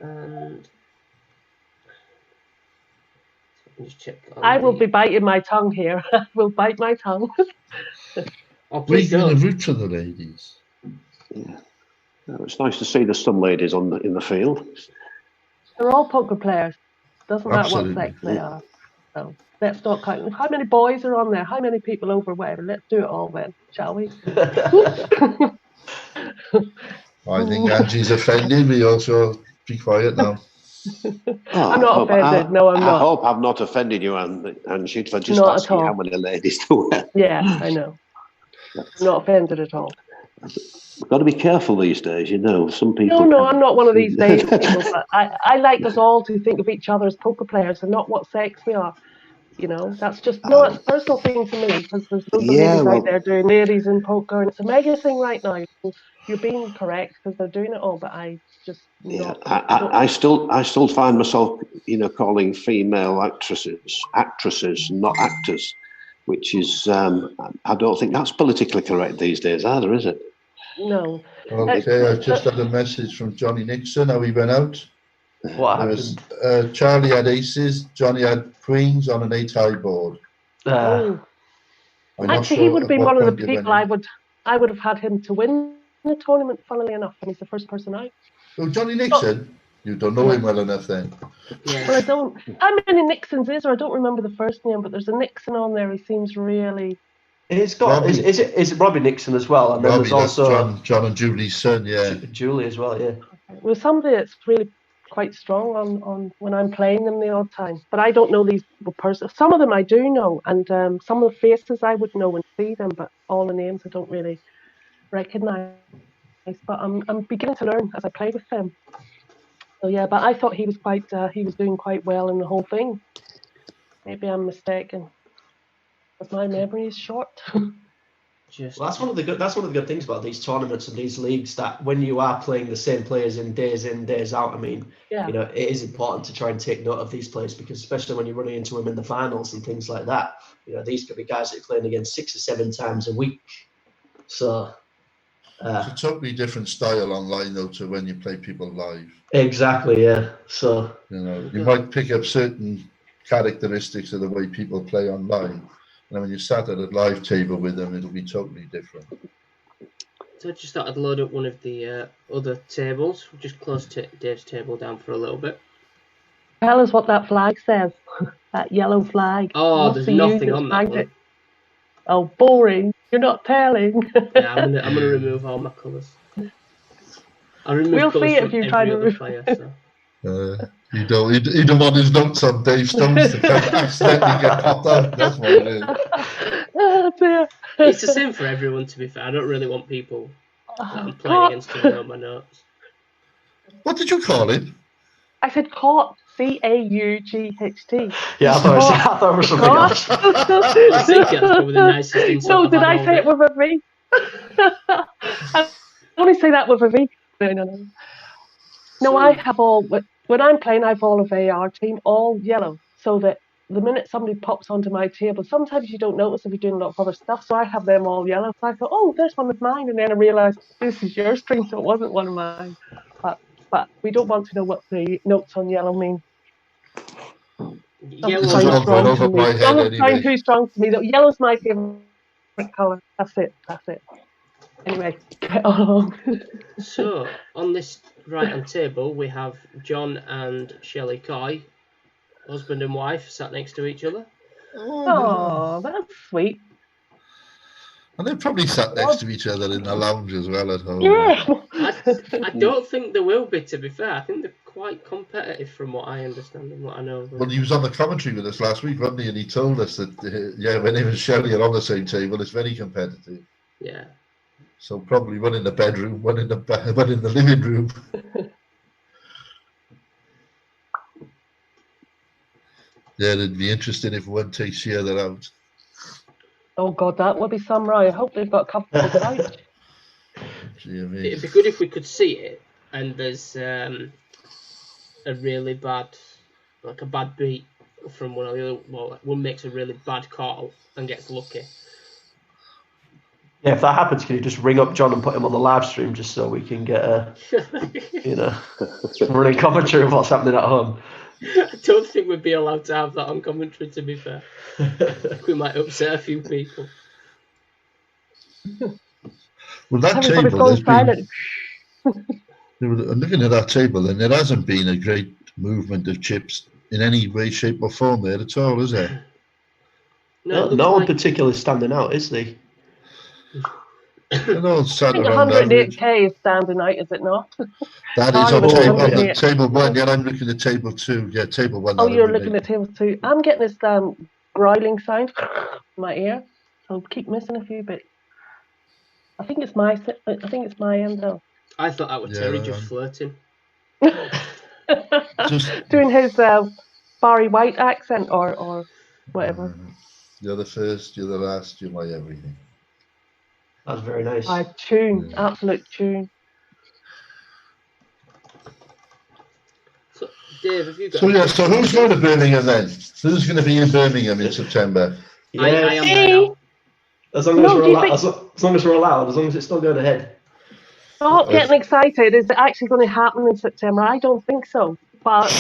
And just check.
I will be biting my tongue here. I will bite my tongue.
We're
going to root for the ladies.
Yeah. It's nice to see there's some ladies in the field.
They're all poker players. Doesn't matter what sex they are. So let's not count. How many boys are on there? How many people over whatever? Let's do it all then, shall we?
I think Angie's offended. We also be quiet now.
I'm not offended. No, I'm not.
I hope I've not offended you, Angie, for just asking how many ladies there were.
Yeah, I know. I'm not offended at all.
We've got to be careful these days, some people...
No, I'm not one of these days people, but I like us all to think of each other as poker players and not what sex we are. That's just it's a personal thing to me, because there's loads of ladies out there doing ladies in poker, and it's a mega thing right now. You're being correct because they're doing it all, but I just...
I still find myself, calling female actresses, not actors, which is, I don't think that's politically correct these days either, is it?
No.
Okay, I've just had a message from Johnny Nixon. How he went out.
What happened?
Charlie had aces. Johnny had queens on an 8-high board.
Actually, he would have been one of the people I would have had him to win the tournament, funnily enough, and he's the first person out.
Oh, Johnny Nixon? You don't know him well enough then.
Yeah.
Well, I don't. How many Nixons is there? I don't remember the first name, but there's a Nixon on there. He seems really...
It's got. Is it Robbie Nixon as well? And then
Robbie,
there's also
John and Julie's son. Yeah,
Julie as well. Yeah.
Well, somebody that's really quite strong on when I'm playing them the odd time. But I don't know these persons. Some of them I do know, and some of the faces I would know and see them, but all the names I don't really recognise. But I'm beginning to learn as I play with them. So yeah, but I thought he was doing quite well in the whole thing. Maybe I'm mistaken. But my memory is short.
Just
Well, that's one of the good things about these tournaments and these leagues, that when you are playing the same players in, days out, I mean,
Yeah.
you know, it is important to try and take note of these players, because especially when you're running into them in the finals and things like that, you know, these could be guys that you're playing against 6 or 7 times a week. So
It's a totally different style online, though, to when you play people live.
exactly, yeah. So
You know, you might pick up certain characteristics of the way people play online, and when you sat at a live table with them, it'll be totally different.
So I just thought I'd load up one of the other tables. Just close Dave's table down for a little bit.
Tell us what that flag says. That yellow flag.
Oh,
What's
there's
the
nothing
unit
on that
behind
one.
it? Oh, boring. You're not telling.
Yeah, I'm gonna remove all my colours. I'll remove
We'll
colours
see if
from
you try
every
to
other player. So.
You don't want his notes on Dave Stones to come accidentally get popped out. That's what it is.
Oh, dear.
It's the same for everyone, to be fair. I don't really want people that I'm playing against to know my notes.
What did you call it?
I said caught. CAUGHT.
yeah, I thought it was something else.
I think that's probably the nicest insult
No,
I've
did
had
I
all
say
day.
it with a V? I only say that with a V. No. No, I have all. When I'm playing, I've all of AR team, all yellow, so that the minute somebody pops onto my table, sometimes you don't notice if you're doing a lot of other stuff. So I have them all yellow. So I thought, oh, there's one of mine, and then I realised this is your stream, so it wasn't one of mine. But we don't want to know what the notes on yellow mean.
Yellow
This is all going over my head anyway.
Too strong to me. Yellow's my favourite colour. That's it. Anyway, get on.
So, on this right-hand table, we have John and Shelley Coy, husband and wife, sat next to each other.
Oh, that's sweet.
And they probably sat next to each other in the lounge as well at home.
Yeah.
I don't think they will be, to be fair. I think they're quite competitive from what I understand and what I know of them.
Well, he was on the commentary with us last week, wasn't he? And he told us that, when him and Shelley are on the same table, it's very competitive.
Yeah.
So probably one in the bedroom, one in the living room. Yeah, it'd be interesting if one takes the other out.
Oh God, that would be some right. I hope they've got a couple of couch.
It'd be good if we could see it, and there's a really bad beat from one of the other. Well, one makes a really bad call and gets lucky.
Yeah, if that happens, can you just ring up John and put him on the live stream just so we can get a, running commentary of what's happening at home?
I don't think we'd be allowed to have that on commentary, to be fair. We might upset a few people.
Well, that
Everybody's
table,
going silent.
looking at that table, and there hasn't been a great movement of chips in any way, shape, or form there at all, is there?
No one particularly standing out, is there?
They're all sat
I think
around average.
108k is standing out, is it not?
That is
Oh,
on table 1. Yeah, I'm looking at table 2. Yeah, table 1.
Oh, you're looking at table 2. I'm getting this growling sound in my ear, so keep missing a few bits. I think it's my end though.
I thought that was Terry just flirting.
Doing his Barry White accent or whatever.
You're the first, you're the last, you're my everything.
That's very nice.
Tune, absolute tune.
So, Dave, have you got?
So who's going to Birmingham then? Who's going to be in Birmingham in September?
Yeah,
I am there now.
As long as we're allowed, as long as it's still going ahead.
Not getting excited. Is it actually going to happen in September? I don't think so. But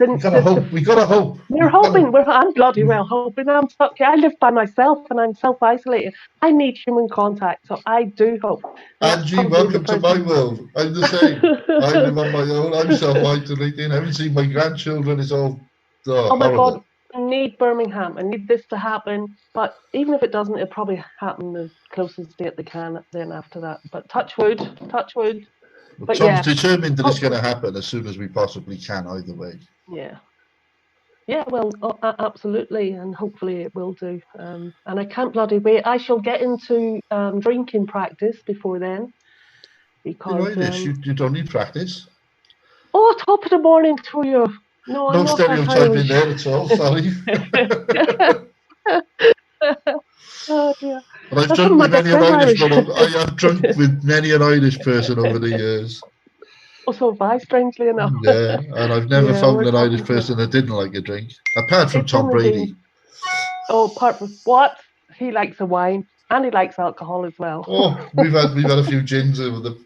We gotta hope.
We're hoping. I'm bloody well hoping. I'm stuck here. I live by myself and I'm self-isolated. I need human contact, so I do hope.
Angie, welcome to my world. I'm the same. I live on my own. I'm self-isolating. I haven't seen my grandchildren. It's all
oh my
horrible.
God. I need Birmingham. I need this to happen. But even if it doesn't, it'll probably happen the closest date they can then after that. But touch wood.
But Tom's determined that it's going to happen as soon as we possibly can, either way.
Yeah, well, absolutely, and hopefully it will do. And I can't bloody wait. I shall get into drinking practice before then. Because
you don't need practice.
Oh, top of the morning to you. No
stereotyping there at all, sorry.
Oh dear.
And I've
That's
drunk
something
with
like
many
a
an Irish
Irish.
one. I have drunk with many an Irish person over the years.
Also, have I, strangely enough.
Yeah, and I've never
Yeah,
found
we're
an Irish
talking
person that didn't like a drink, apart from
It's
Tom
only been-
Brady.
Oh, apart from what? He likes a wine and he likes alcohol as well.
Oh, we've had a few gins over the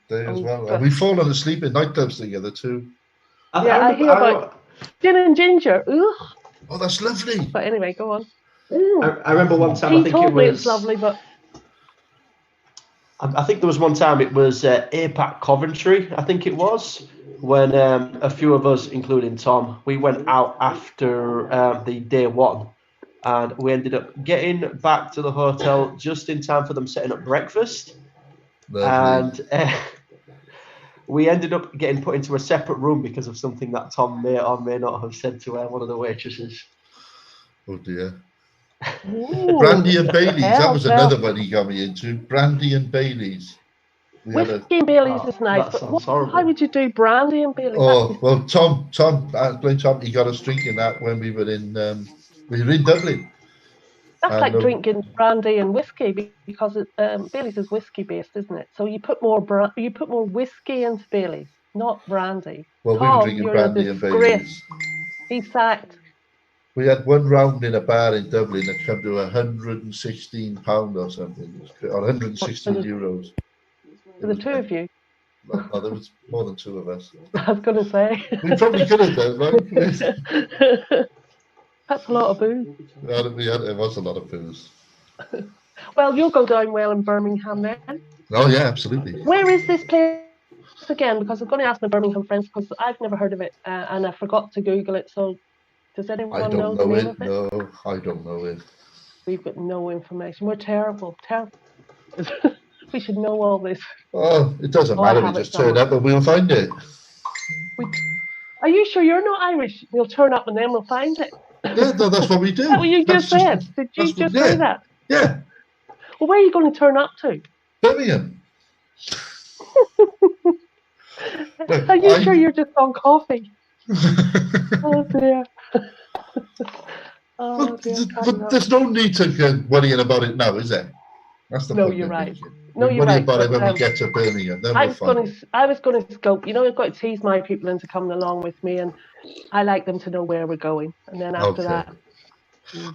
day as well, and we've fallen asleep in nightclubs together too.
I hear about gin and ginger. Ugh.
Oh, that's lovely.
But anyway, go on.
I remember one time.
He
I think
told
it
me
was
it's lovely, but
I think there was one time it was APAC Coventry, I think it was, when a few of us, including Tom, we went out after the day one, and we ended up getting back to the hotel just in time for them setting up breakfast.
Lovely.
And we ended up getting put into a separate room because of something that Tom may or may not have said to one of the waitresses.
Oh dear.
ooh,
Brandy and Baileys. That was
tell.
another one he got me into. Brandy and Baileys.
Whiskey and Baileys is nice,
that
but
sounds horrible.
how would you do brandy and Baileys?
Oh well, Tom, he got us drinking that when we were in Dublin.
That's like drinking brandy and whiskey because Baileys is whiskey based, isn't it? So you put more whiskey into Baileys, not brandy.
Well, we were drinking brandy and Baileys.
He's sacked.
We had one round in a bar in Dublin that came to £116 or something, or 116 euros.
For the two of you?
No, there was more than two of us.
I was going to say.
We probably could have done, right?
That's a lot of booze.
It was a lot of booze.
Well, you'll go down well in Birmingham then.
Oh, yeah, absolutely.
Where is this place again? Because I'm going to ask my Birmingham friends because I've never heard of it and I forgot to Google it. So does anyone know the name of it?
No, I don't know it.
We've got no information. We're terrible. We should know all this.
Oh, it doesn't matter. We just turn up and we'll find it.
Are you sure you're not Irish? We'll turn up and then we'll find it.
Yeah, no, that's what we do.
Is that what you just said? Did you just say that?
Yeah.
Well, where are you going to turn up to?
Birmingham.
Are you sure you're just on coffee? Oh dear. Oh, dear.
But there's no need to get worrying about it now, is there? That's the point.
You're right.
We'll worry about it when we get to Birmingham. Then I was
going to scope. I've got to tease my people into coming along with me, and I like them to know where we're going. And then after that,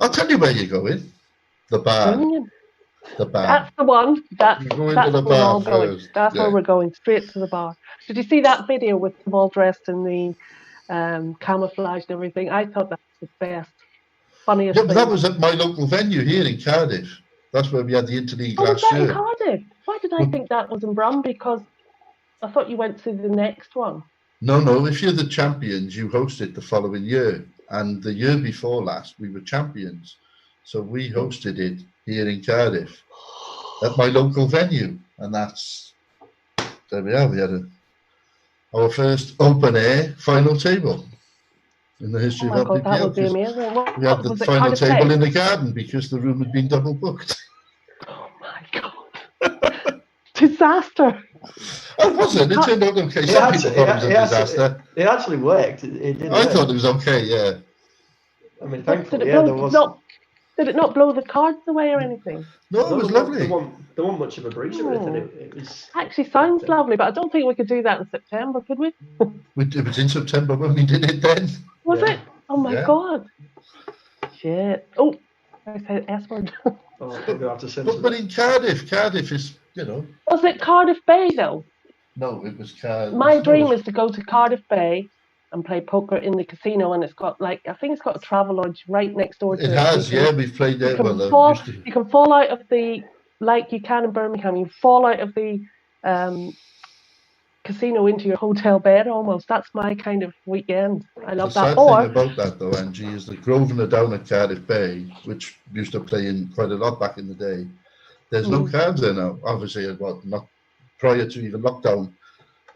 I'll tell you where you're going. The bar.
Birmingham.
The bar.
That's the one. That's
where
we're all going. That's where we're going, straight to the bar. Did you see that video with them all dressed in the camouflage and everything? I thought that was the best, funniest thing.
But that was at my local venue here in Cardiff. That's where we had the interleague last year.
In Cardiff? Why did I think that was in Brum? Because I thought you went to the next one.
No. If you're the champions, you host it the following year. And the year before last, we were champions. So we hosted it here in Cardiff at my local venue. And there we are. We had our first open air final table in the history of LPPL.
That would be amazing.
We had the final table in the garden because the room had been double booked.
Oh my God. Disaster.
It wasn't. It turned out okay. Some people thought it was a disaster.
It actually worked.
I thought it was okay, yeah.
I mean, thankfully, there was...
Did it not blow the cards away or anything?
No, it was lovely.
There wasn't much of a breeze or anything. It was...
Actually sounds lovely, but I don't think we could do that in September, could we?
It was in September when we did it then.
Was it? Oh my God. Shit. Oh, I said S word.
But in Cardiff is,
Was it Cardiff Bay though?
No, it was Cardiff.
My dream is to go to Cardiff Bay and play poker in the casino, and it's got I think it's got a travel lodge right next door to it.
It has, we've played there.
You can fall out of the, like you can in Birmingham, you fall out of the casino into your hotel bed almost. That's my kind of weekend. I love that.
The sad thing about that though, Angie, is that Grosvenor down at Cardiff Bay, which used to play in quite a lot back in the day, there's no cards there now. Obviously, not prior to even lockdown.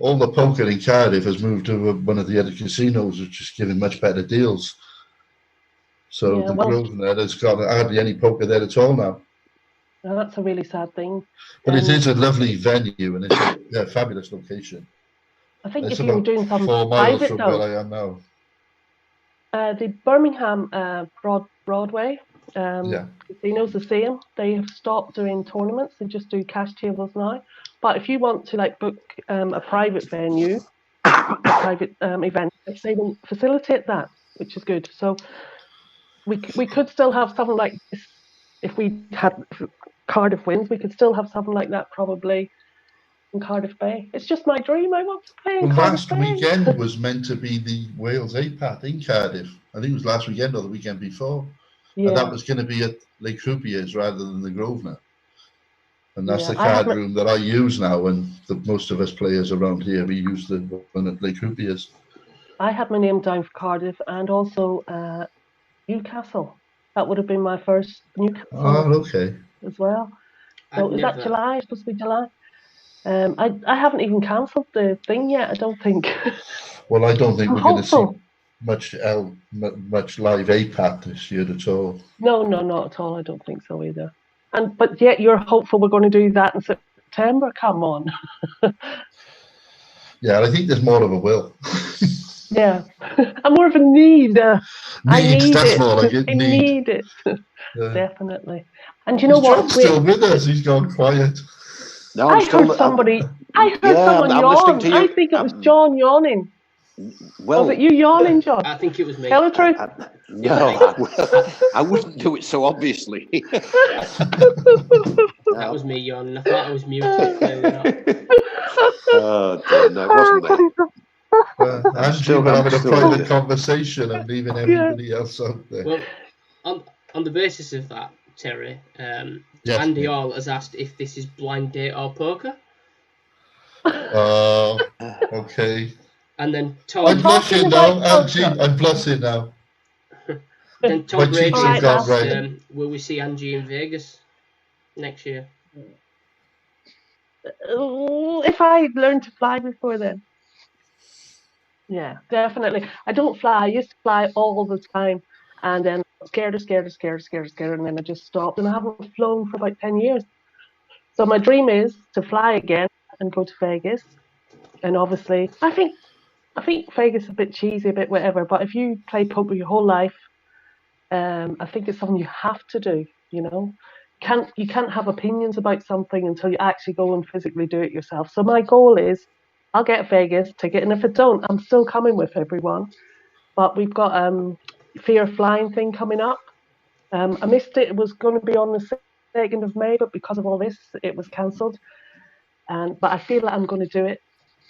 All the poker in Cardiff has moved to one of the other casinos, which is giving much better deals. So the Grosvenor has got hardly any poker there at all now.
Well, that's a really sad thing.
But it is a lovely venue and it's a fabulous location.
I think if you were doing something private,
4 miles from where I am now.
The Birmingham Broadway, Casino's the same. They have stopped doing tournaments. They just do cash tables now. But if you want to like book a private venue, a private event, they will facilitate that, which is good. So we could still have something like this if Cardiff wins. We could still have something like that probably in Cardiff Bay. It's just my dream. I want to play in Cardiff Bay.
Last weekend was meant to be the Wales APAT in Cardiff. I think it was last weekend or the weekend before.
Yeah.
And that was going to be at Lake Croupier's rather than the Grosvenor. And that's the card room that I use now. And most of us players around here, we use the one at Lake Croupier's.
I had my name down for Cardiff and also Newcastle. That would have been my first Newcastle.
Oh, okay.
As well. So is that July? It's supposed to be July. I haven't even cancelled the thing yet. I don't think.
Well, I don't think we're going to see much live APAT this year at all.
No, not at all. I don't think so either. But yet you're hopeful we're going to do that in September. Come on.
Yeah, I think there's more of a will.
Yeah, I'm more of a need. I need
that's
it.
More like it.
I need it.
Yeah.
Definitely. And you know what?
John's still with us. He's gone quiet.
No,
I heard someone yawn. I think it was John yawning.
Well,
was it you yawning, John?
I think it was me.
Tell the truth.
No, I wouldn't do it so obviously.
That was me yawning. I thought I was muted.
Oh, dear, no, it wasn't me.
Angie, we're having a private conversation and leaving everybody else out there.
Well, on the basis of that, Terry, Andy All has asked if this is blind date or poker.
Okay.
And then Tom.
I'm blushing now, Angie. I'm blushing now.
Then Tom Brady asked, will we see Angie in Vegas next year?
If I learn to fly before then. Yeah, definitely. I don't fly. I used to fly all the time, and then scared, and then I just stopped, and I haven't flown for about 10 years. So my dream is to fly again and go to Vegas. And obviously, I think Vegas is a bit cheesy, a bit whatever. But if you play poker your whole life, I think it's something you have to do. You know, you can't have opinions about something until you actually go and physically do it yourself. So my goal is, I'll get a Vegas ticket, and if I don't, I'm still coming with everyone. But we've got Fear of Flying thing coming up. I missed it. It was going to be on the 2nd of May, but because of all this, it was cancelled. But I feel like I'm going to do it.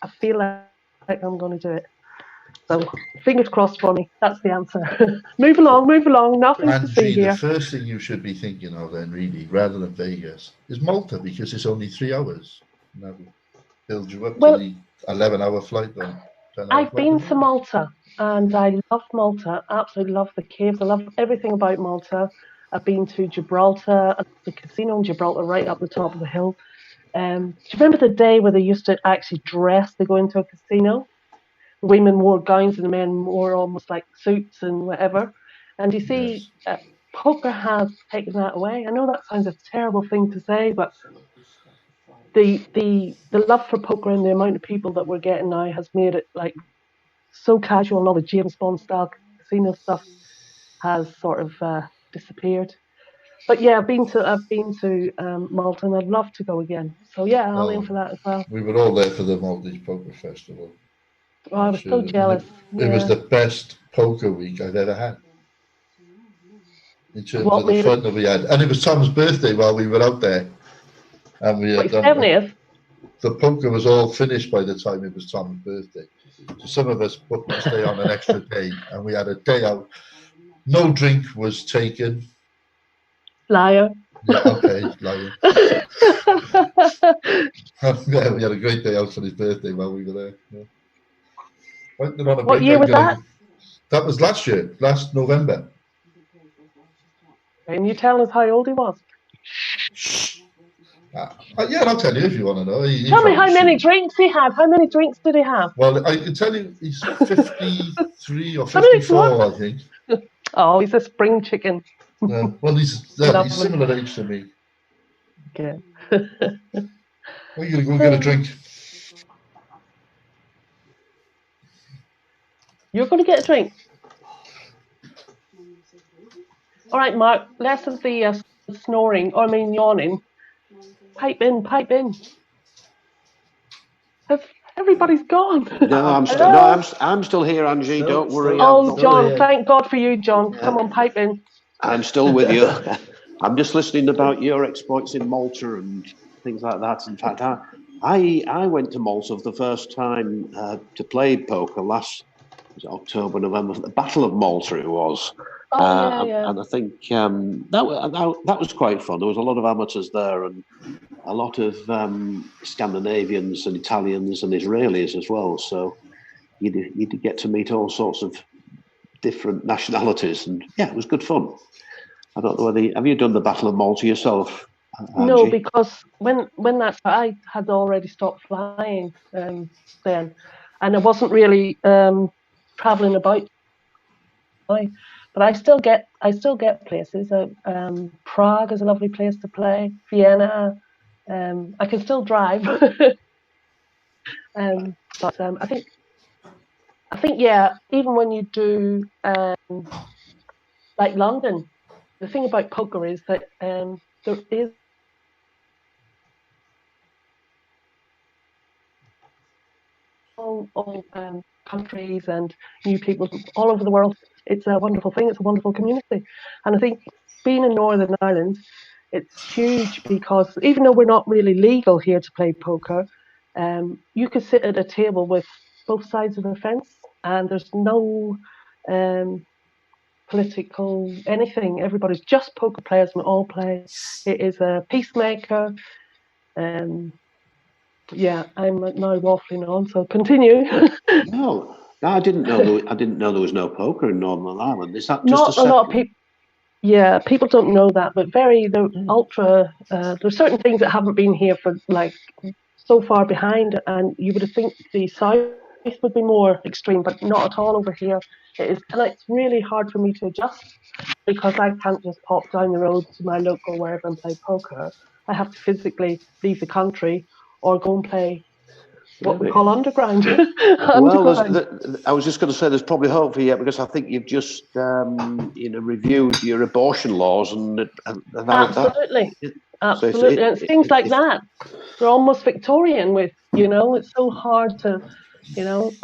I feel like I'm going to do it. So fingers crossed for me. That's the answer. Move along. Nothing to see here.
The first thing you should be thinking of then, really, rather than Vegas, is Malta, because it's only 3 hours. And that will build you up to the 11-hour flight.
I've been to Malta, and I love Malta. Absolutely love the caves. I love everything about Malta. I've been to Gibraltar, the casino in Gibraltar, right up the top of the hill. Do you remember the day where they used to actually dress to go into a casino? The women wore gowns and the men wore almost like suits and whatever. And you see, poker has taken that away. I know that sounds a terrible thing to say, but the love for poker and the amount of people that we're getting now has made it like so casual, and all the James Bond style casino stuff has sort of disappeared. But yeah, I've been to Malta, and I'd love to go again. So yeah, I'll aim for that as well.
We were all there for the Maltese Poker Festival.
Oh, I was so jealous.
It was the best poker week I've ever had. In terms of the fun that we had. And it was Tom's birthday while we were out there. And we had
70th.
The poker was all finished by the time it was Tom's birthday. So some of us booked to stay on an extra day, and we had a day out. No drink was taken.
Liar.
Yeah, okay, liar. Yeah, we had a great day out for his birthday while we were there. Yeah.
What year was that?
That was last November.
Can you tell us how old he was?
Yeah, I'll tell you if you want to know.
Tell me how many drinks he had. How many drinks did he have?
Well, I can tell you he's 53 or 54, I think.
Oh, he's a spring chicken.
Well, he's similar age to me.
Okay.
We're going to go get a drink.
You're going to get a drink? All right, Mark, less of the snoring, or I mean yawning. Pipe in, pipe in. Everybody's gone.
No,
Hello?
I'm still here, Angie. Don't worry.
Oh,
Still
John,
here.
thank God for you, John. Come on, pipe in.
I'm still with you. I'm just listening about your exploits in Malta and things like that. In fact, I went to Malta for the first time to play poker last October, November. The Battle of Malta it was.
Oh, yeah.
And I think that was quite fun. There was a lot of amateurs there and a lot of Scandinavians and Italians and Israelis as well. So you did get to meet all sorts of different nationalities, and yeah, it was good fun. I don't know whether have you done the Battle of Malta yourself, Angie?
No, because when I had already stopped flying then, and I wasn't really traveling about. But I still get places. Prague is a lovely place to play. Vienna. I can still drive. But I think yeah. Even when you do like London, the thing about poker is that there is all countries and new people all over the world. It's a wonderful thing. It's a wonderful community, and I think being in Northern Ireland, it's huge because even though we're not really legal here to play poker, you could sit at a table with both sides of the fence, and there's no political anything. Everybody's just poker players and all play. It is a peacemaker. Yeah, I'm now waffling on, so continue.
No, I didn't know. I didn't know there was no poker in Northern Ireland. Is that just
not a lot of people? Yeah, people don't know that, but they're ultra. There's certain things that haven't been here for like so far behind, and you would think the south would be more extreme, but not at all over here. It is, and it's really hard for me to adjust because I can't just pop down the road to my local wherever and play poker. I have to physically leave the country or go and play what we call underground.
Well, I was just going to say there's probably hope for you because I think you've just reviewed your abortion laws and
absolutely.
So
and things like that. They're almost Victorian with, it's so hard to,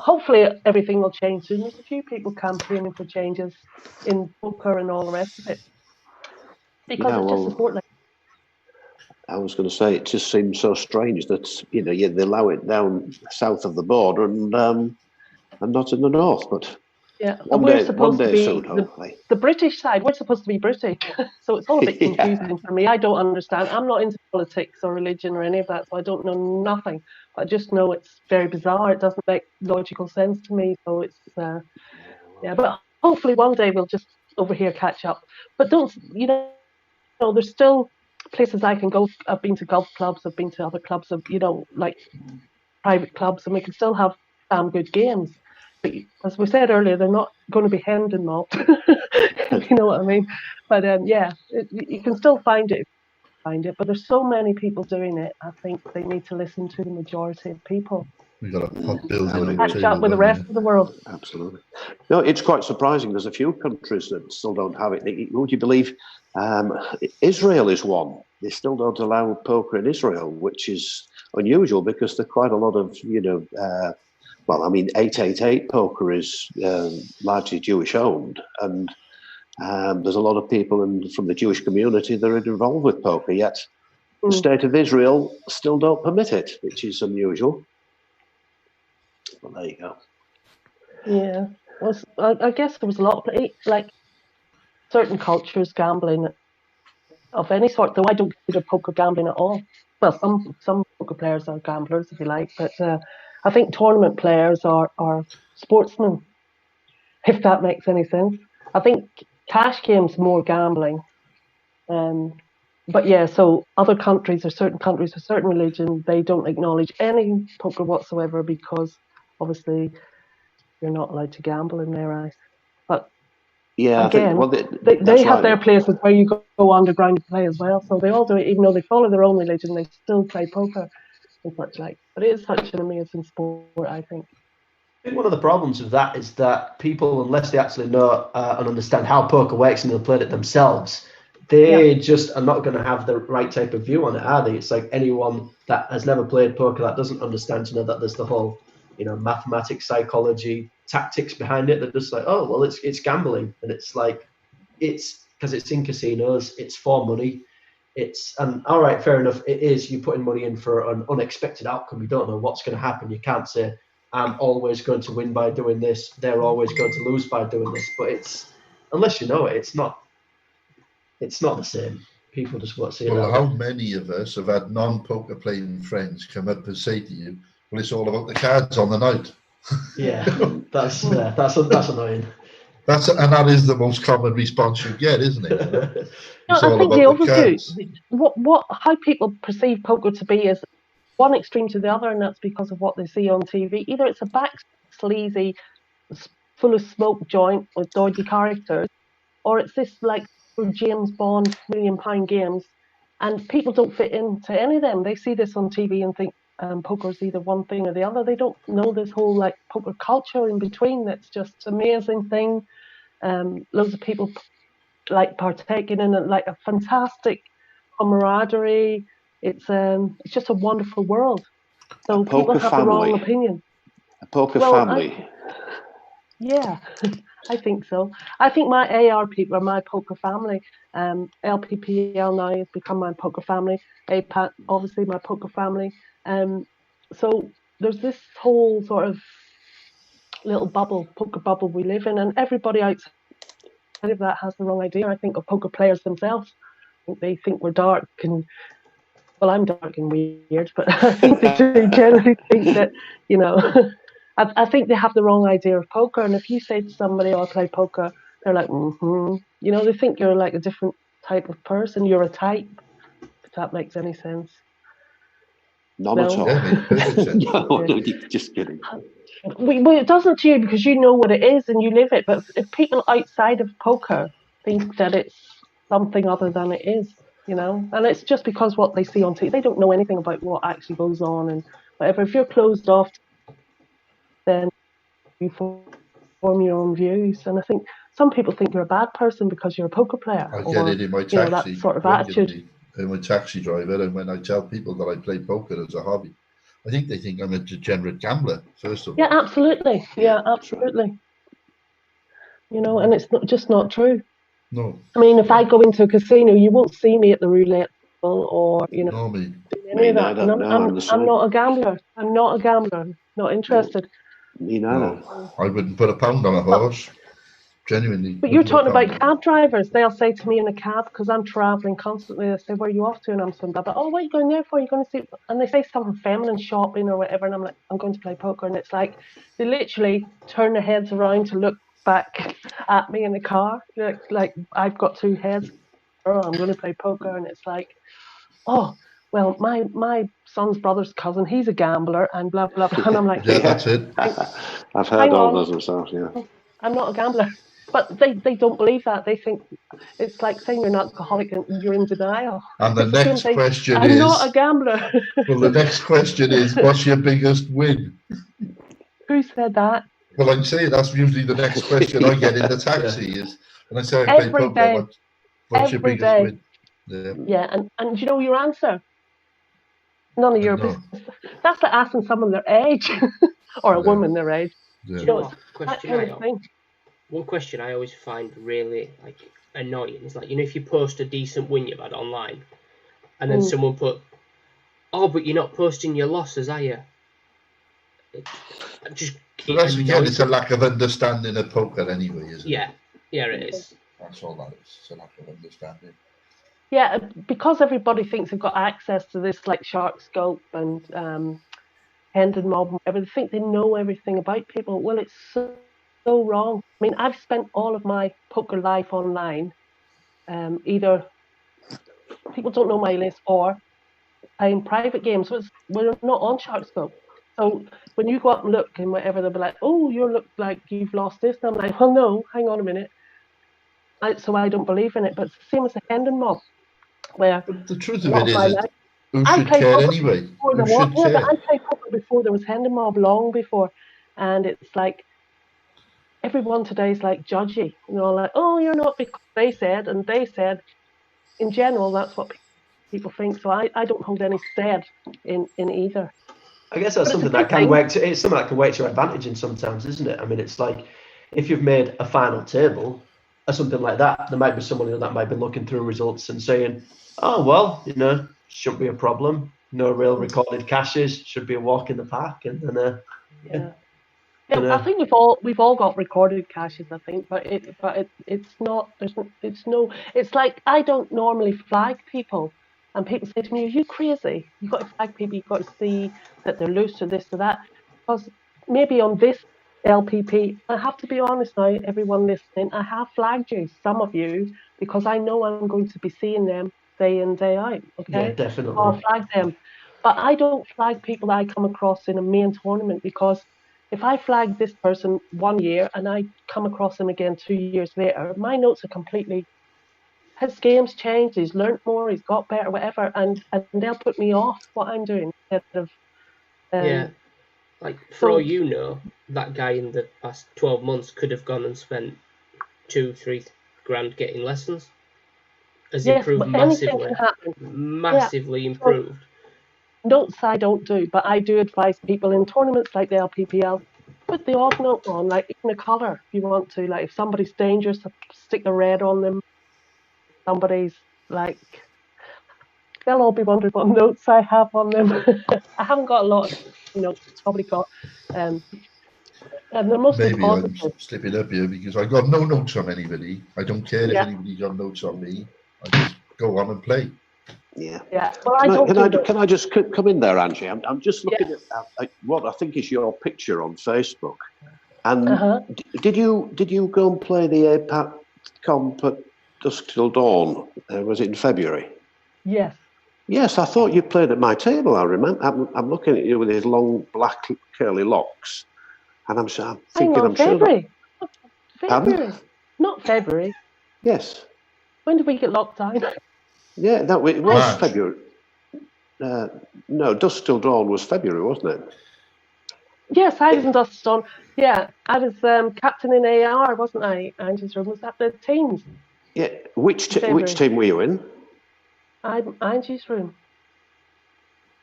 hopefully everything will change soon. There's a few people campaigning for changes in poker and all the rest of it because it's just important.
I was going to say it just seems so strange that they allow it down south of the border and not in the north. But
yeah,
one
we're
day,
supposed to be
soon, hopefully.
The British side. We're supposed to be British, so it's all a bit confusing for me. I don't understand. I'm not into politics or religion or any of that, so I don't know nothing. I just know it's very bizarre. It doesn't make logical sense to me. So it's but hopefully one day we'll just over here catch up. But don't there's still places I can go. I've been to golf clubs. I've been to other clubs of like private clubs, and we can still have damn good games. But as we said earlier, they're not going to be hand and malt. If you know what I mean. But you can still find it. But there's so many people doing it. I think they need to listen to the majority of people.
We've got a pot building
catch up with the rest of the world.
Absolutely. No, it's quite surprising. There's a few countries that still don't have it. Would you believe Israel is one? They still don't allow poker in Israel, which is unusual because there are quite a lot of 888 poker is largely Jewish owned, and there's a lot of people from the Jewish community that are involved with poker. Yet the state of Israel still don't permit it, which is unusual. Well, there you go.
Yeah, well, I guess there was a lot of like certain cultures gambling of any sort. Though I don't consider poker gambling at all. Well, some poker players are gamblers, if you like, but I think tournament players are sportsmen, if that makes any sense. I think cash games more gambling. But yeah, so other countries or certain countries with certain religion, they don't acknowledge any poker whatsoever because obviously you're not allowed to gamble in their eyes. But
yeah,
again, they have their places where you go underground to play as well. So they all do it, even though they follow their own religion, they still play poker and such like. But it is such an amazing sport, I think.
think one of the problems with that is that people, unless they actually know and understand how poker works and they've played it themselves, they just are not going to have the right type of view on it, are they? It's like anyone that has never played poker that doesn't understand, that there's the whole, mathematics, psychology, tactics behind it. They're just like, oh, well, it's gambling. And it's like, it's because it's in casinos, it's for money. And all right, fair enough. It is, you're putting money in for an unexpected outcome. You don't know what's going to happen. You can't say, I'm always going to win by doing this. They're always going to lose by doing this. But unless you know it, it's not the same. People just won't see it.
Well, how many of us have had non-poker playing friends come up and say to you, well, it's all about the cards on the night.
Yeah, that's annoying.
And that is the most common response you get, isn't it?
No, I think the overview, how people perceive poker to be is one extreme to the other, and that's because of what they see on TV. Either it's a back sleazy, full of smoke joint with dodgy characters, or it's this like James Bond £1 million games, and people don't fit into any of them. They see this on TV and think poker is either one thing or the other. They don't know this whole like poker culture in between. That's just an amazing thing. Loads of people like partaking in it, like a fantastic camaraderie. It's just a wonderful world. So people have the wrong opinion.
A poker family.
Yeah, I think so. I think my AR people are my poker family. LPPL now has become my poker family. APAT, obviously, my poker family. So there's this whole sort of little bubble, poker bubble we live in, and everybody outside of that has the wrong idea, I think, of poker players themselves. I think they think we're dark and, well, I'm dark and weird, but I think they do generally think that, I think they have the wrong idea of poker. And if you say to somebody, oh, I play poker, they're like, they think you're like a different type of person. You're a type, if that makes any sense.
None at all. No, just kidding.
Well, it doesn't to you because you know what it is and you live it. But if people outside of poker think that it's something other than it is, and it's just because what they see on TV, they don't know anything about what actually goes on and whatever. If you're closed off, then you form your own views. And I think some people think you're a bad person because you're a poker player.
I get it in my taxi.
That sort of attitude.
I'm a taxi driver, and when I tell people that I play poker as a hobby, I think they think I'm a degenerate gambler, first of all.
Yeah, absolutely. Yeah, absolutely. And it's not true.
No.
I mean, if I go into a casino, you won't see me at the roulette table or,
No, me.
any of that. I'm not a gambler. I'm not a gambler. Not interested.
Me neither.
No, I wouldn't put £1 on a horse. Genuinely.
But you're talking about cab drivers. They'll say to me in a cab, because I'm travelling constantly, they say, where are you off to? And I'm saying, but oh, what are you going there for? Are you going to see? And they say something feminine, shopping or whatever. And I'm like, I'm going to play poker. And it's like, they literally turn their heads around to look back at me in the car. Like I've got two heads. Oh, I'm going to play poker. And it's like, oh, well, my son's brother's cousin, he's a gambler and blah, blah, blah. And I'm like,
yeah, that's it.
I've heard all those myself, yeah.
I'm not a gambler. But they don't believe that. They think it's like saying you're an alcoholic and you're in denial.
And the next question
is... I'm not a gambler.
Well, the next question is, what's your biggest win?
Who said that?
Well, I'm saying that's usually the next question I get in the taxi is, and I say I play poker, what's your biggest win?
Yeah, and you know your answer? None of your business. That's like asking someone their age or a woman their age.
Yeah.
You know, that kind of thing.
One question I always find really annoying is if you post a decent win you've had online, and then someone put, "Oh, but you're not posting your losses, are you?"
That's again, it's a lack of understanding of poker anyway, isn't it?
Yeah, it is.
That's all that is. It's a lack of understanding.
Yeah, because everybody thinks they've got access to this Shark Scope and Hendon Mob, and whatever. They think they know everything about people. Well, it's so wrong. I mean, I've spent all of my poker life online. Either people don't know my list or playing private games. So we're not on Shark Scope. So when you go up and look and whatever, they'll be like, "Oh, you look like you've lost this." And I'm like, "Well, no, hang on a minute." So I don't believe in it. But it's the same as the Hendon Mob, where
but the truth of it is, who should care anyway?
I played poker before there was Hendon Mob, long before. and it's like everyone today is like judgy, like, oh, you're not because they said, and they said. In general, that's what people think. So I don't hold any stead in either.
I guess that's something that can work. It's something that can work to your advantage in sometimes, isn't it? I mean, it's like if you've made a final table or something like that, there might be someone that might be looking through results and saying, "Oh well, shouldn't be a problem. No real recorded caches. Should be a walk in the park." And then
I think we've all got recorded caches. I think, but it's not. It's like I don't normally flag people. And people say to me, "Are you crazy? You've got to flag people. You've got to see that they're loose or this or that." Because maybe on this LPP, I have to be honest now, everyone listening, I have flagged you, some of you, because I know I'm going to be seeing them day in, day out. Okay,
yeah, definitely.
I'll flag them, but I don't flag people that I come across in a main tournament, because if I flag this person 1 year and I come across them again 2 years later, my notes are completely. His game's changed, he's learnt more, he's got better, whatever, and they'll put me off what I'm doing instead of.
Like, for all you know, that guy in the past 12 months could have gone and spent 2-3 grand getting lessons. Has improved massively. Massively improved.
Notes I don't do, but I do advise people in tournaments like the LPPL, put the odd note on, like even a colour if you want to. Like if somebody's dangerous, stick the red on them. Somebody's like, they'll all be wondering what notes I have on them. I haven't got a lot of notes. Probably got, and they're mostly
maybe
positive.
I'm slipping up here because I've got no notes on anybody. I don't care if anybody's got notes on me. I just go on and play.
Yeah.
Well,
can I just come in there, Angie? I'm just looking at what I think is your picture on Facebook. And did you go and play the APAT comp at Dusk Till Dawn? Was it in February?
Yes.
Yes, I thought you played at my table. I remember. I'm looking at you with these long black curly locks, and I'm thinking,
February.
Sure. February.
Not February.
Yes.
When did we get locked down?
Yeah, it was February. No, Dusk Till Dawn was February, wasn't it?
Yes, I was in Dusk Till Dawn. Yeah, I was captain in AR, wasn't I? Angie's room. Was that the teams?
Yeah. Which team were you in?
I'm Angie's room.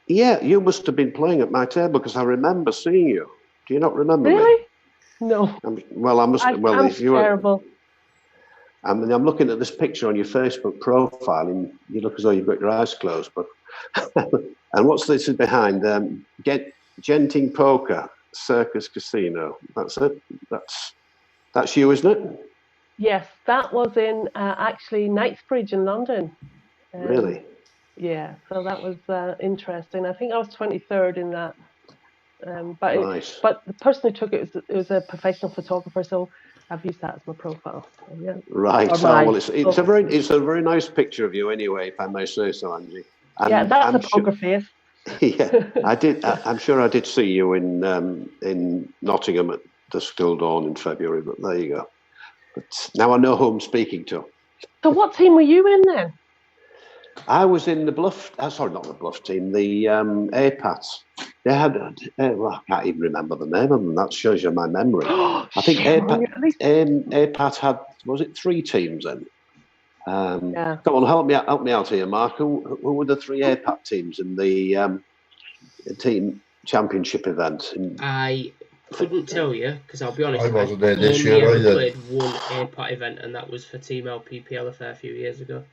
Yeah, you must have been playing at my table because I remember seeing you. Do you not remember me?
Really? No.
I must.
I'm terrible.
I'm looking at this picture on your Facebook profile, and you look as though you've got your eyes closed. But and what's this behind? Genting Poker Circus Casino. That's it. That's you, isn't it?
Yes, that was in actually Knightsbridge in London.
Really?
Yeah. So that was interesting. I think I was 23rd in that. But the person who took it was a professional photographer, so I've used that as my profile. So, yeah.
Right. Well, it's a very nice picture of you anyway, if I may say so, Angie.
And that's a poker face.
Yeah, I did. I'm sure I did see you in Nottingham at Dusk Till Dawn in February. But there you go. But now I know who I'm speaking to.
So what team were you in then?
I was in the Bluff. Sorry, not the Bluff team. The APATs. They had. I can't even remember the name of them. That shows you my memory. I think APAT had. Was it 3 teams then? Come on, help me out here, Mark. Who were the 3 APAT teams in the team championship event?
I couldn't tell you because I'll be honest.
I wasn't there this year either.
I played one APAT event, and that was for Team LPPL a fair few years ago.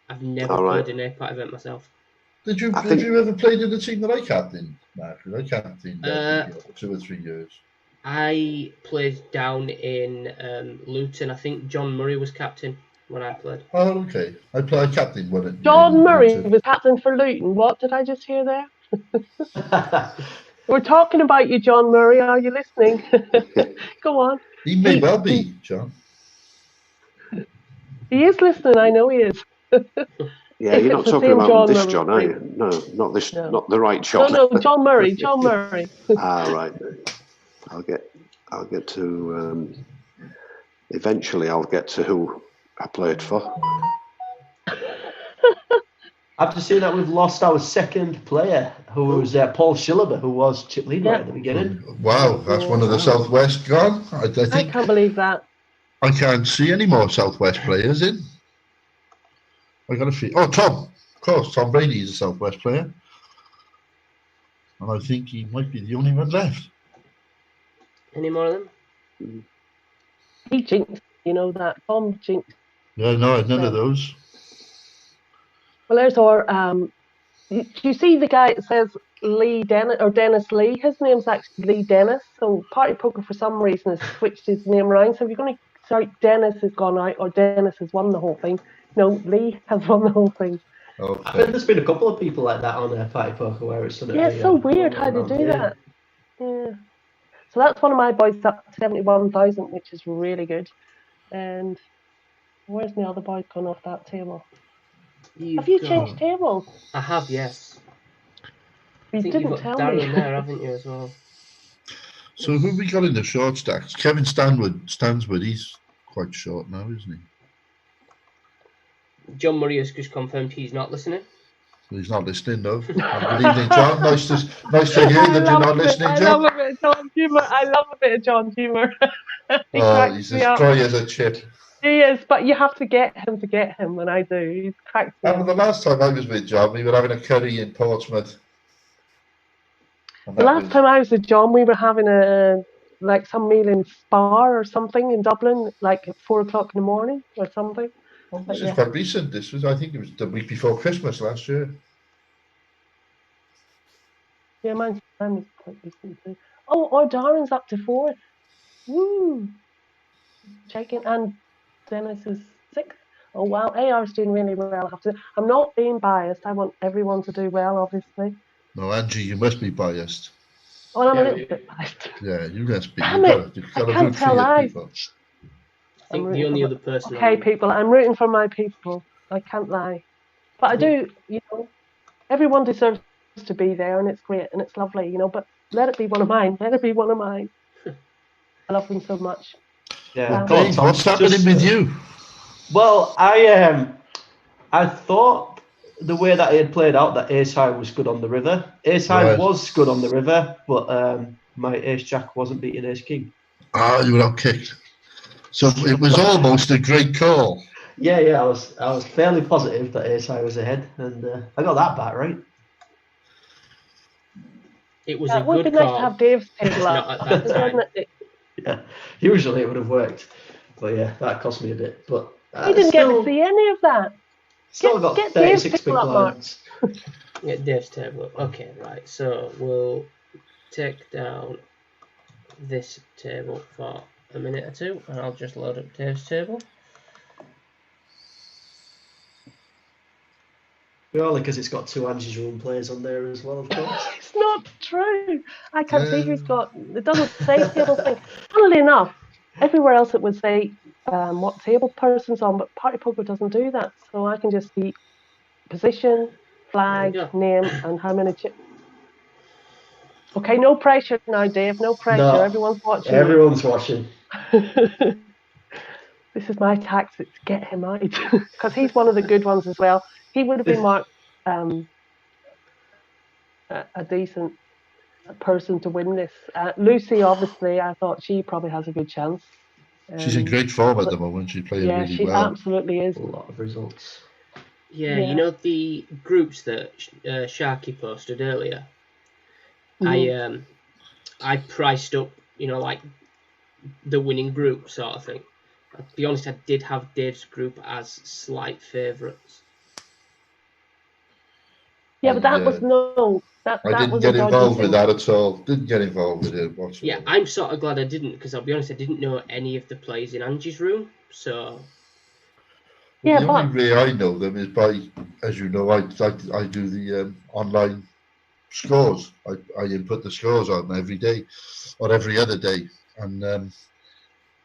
I've never played an APAT event myself.
Did you ever play in the team that I captained, Mark? I captained for 2 or 3 years.
I played down in Luton. I think John Murray was captain when I played.
Oh, okay. I captained one at
John Murray was captain for Luton. What did I just hear there? We're talking about you, John Murray. Are you listening? Go on.
He may well be, John.
He is listening. I know he is.
Yeah, you're not talking about this John, are you? No, not this. No. Not the right John.
No, John Murray. John Murray.
Right. I'll get to. Eventually, I'll get to who I played for.
I've just seen that we've lost our second player, who was Paul Shilliber, who was chip lead right at the beginning.
Wow, that's one of the Southwest gone. I think
can't believe that.
I can't see any more Southwest players in. I got a few. Oh, Tom. Of course, Tom Brady is a Southwest player. And I think he might be the only one left.
Any more of them?
He jinxed, you know that. Tom jinxed.
Yeah, no, none of those.
Well, there's our. Do you see the guy that says Lee Dennis or Dennis Lee? His name's actually Lee Dennis. So Party Poker, for some reason, has switched his name around. So if you're going to start, Dennis has gone out or Dennis has won the whole thing. No, Lee has won the whole thing.
Okay.
I think there's been a couple of people like that on Party Poker where it's sort of
it's so weird how they do that. Yeah. So that's one of my boys up to 71,000, which is really good. And where's my other boy gone off that table? Have you changed tables?
I have, yes.
You didn't tell me.
Darren there, haven't you, as well?
So who we got in the short stacks? Kevin Stanswood, he's quite short now, isn't he?
John Murray has just confirmed he's not listening.
He's not listening, though. Good evening, John. Nice to hear that you're not listening, John.
I love a bit of John's humour. I love a bit of John's humour.
He's as dry as a chip.
He is, but you have to get him when I do. He's cracked me.
The last time I was with John, we were having a curry in Portsmouth.
The last time I was with John, we were having some meal in Spar or something in Dublin, like at 4 o'clock in the morning or something.
Well, this is quite recent. I think it was the week before Christmas last year.
Yeah, mine was quite recent too. Oh, Darren's up to 4th. Woo! Checking, and Dennis is 6th. Oh wow, AR's doing really well. I'm not being biased. I want everyone to do well, obviously.
No, Angie, you must be biased.
Oh, I'm a little bit biased.
Yeah, you must be.
You've got to can't tell lies.
I think the only other person.
Okay, people, I'm rooting for my people. I can't lie. But I do, everyone deserves to be there, and it's great, and it's lovely, but let it be one of mine. Let it be one of mine. I love them so much.
Yeah.
Dave, what's happening with you?
Well, I thought the way that it had played out, that Ace High was good on the river. Ace High was good on the river, but my Ace Jack wasn't beating Ace King.
You were outkicked. So it was almost a great call.
Yeah, I was fairly positive that Ace High was ahead, and I got that back right.
It was a good call.
It would be nice to have Dave's table up.
Not at that time.
Yeah, usually it would have worked, but yeah, that cost me a bit. But
you didn't get to see any of that.
Still got 36 big blinds.
Yeah, Dave's table. Okay, right. So we'll take down this table for a minute or two, and I'll just load up Dave's table.
Purely because it's got 2 Angie's Room players on there as well, of course.
It's not true. I can't see who's got. It doesn't say table thing. Funnily enough, everywhere else it would say what table person's on, but Party Poker doesn't do that. So I can just see position, flag, name, and how many chips. Okay, no pressure now, Dave. No pressure.
No,
everyone's watching.
Everyone's watching.
This is my tactic to get him out because he's one of the good ones as well. He would have been marked a decent person to win this. Lucy, obviously, I thought she probably has a good chance.
She's in great form at the moment. She's playing really well.
Yeah, she absolutely is.
A lot of results.
Yeah, you know the groups that Sharky posted earlier? I priced up, like the winning group sort of thing. I'll be honest, I did have Dave's group as slight favourites.
Yeah, but that was
I didn't get involved with that at all. Didn't get involved with it whatsoever.
Yeah, I'm sort of glad I didn't, because I'll be honest, I didn't know any of the players in Angie's room, so...
Well, the only way I know them is by, as you know, I do the online scores. I input the scores on every day or every other day, and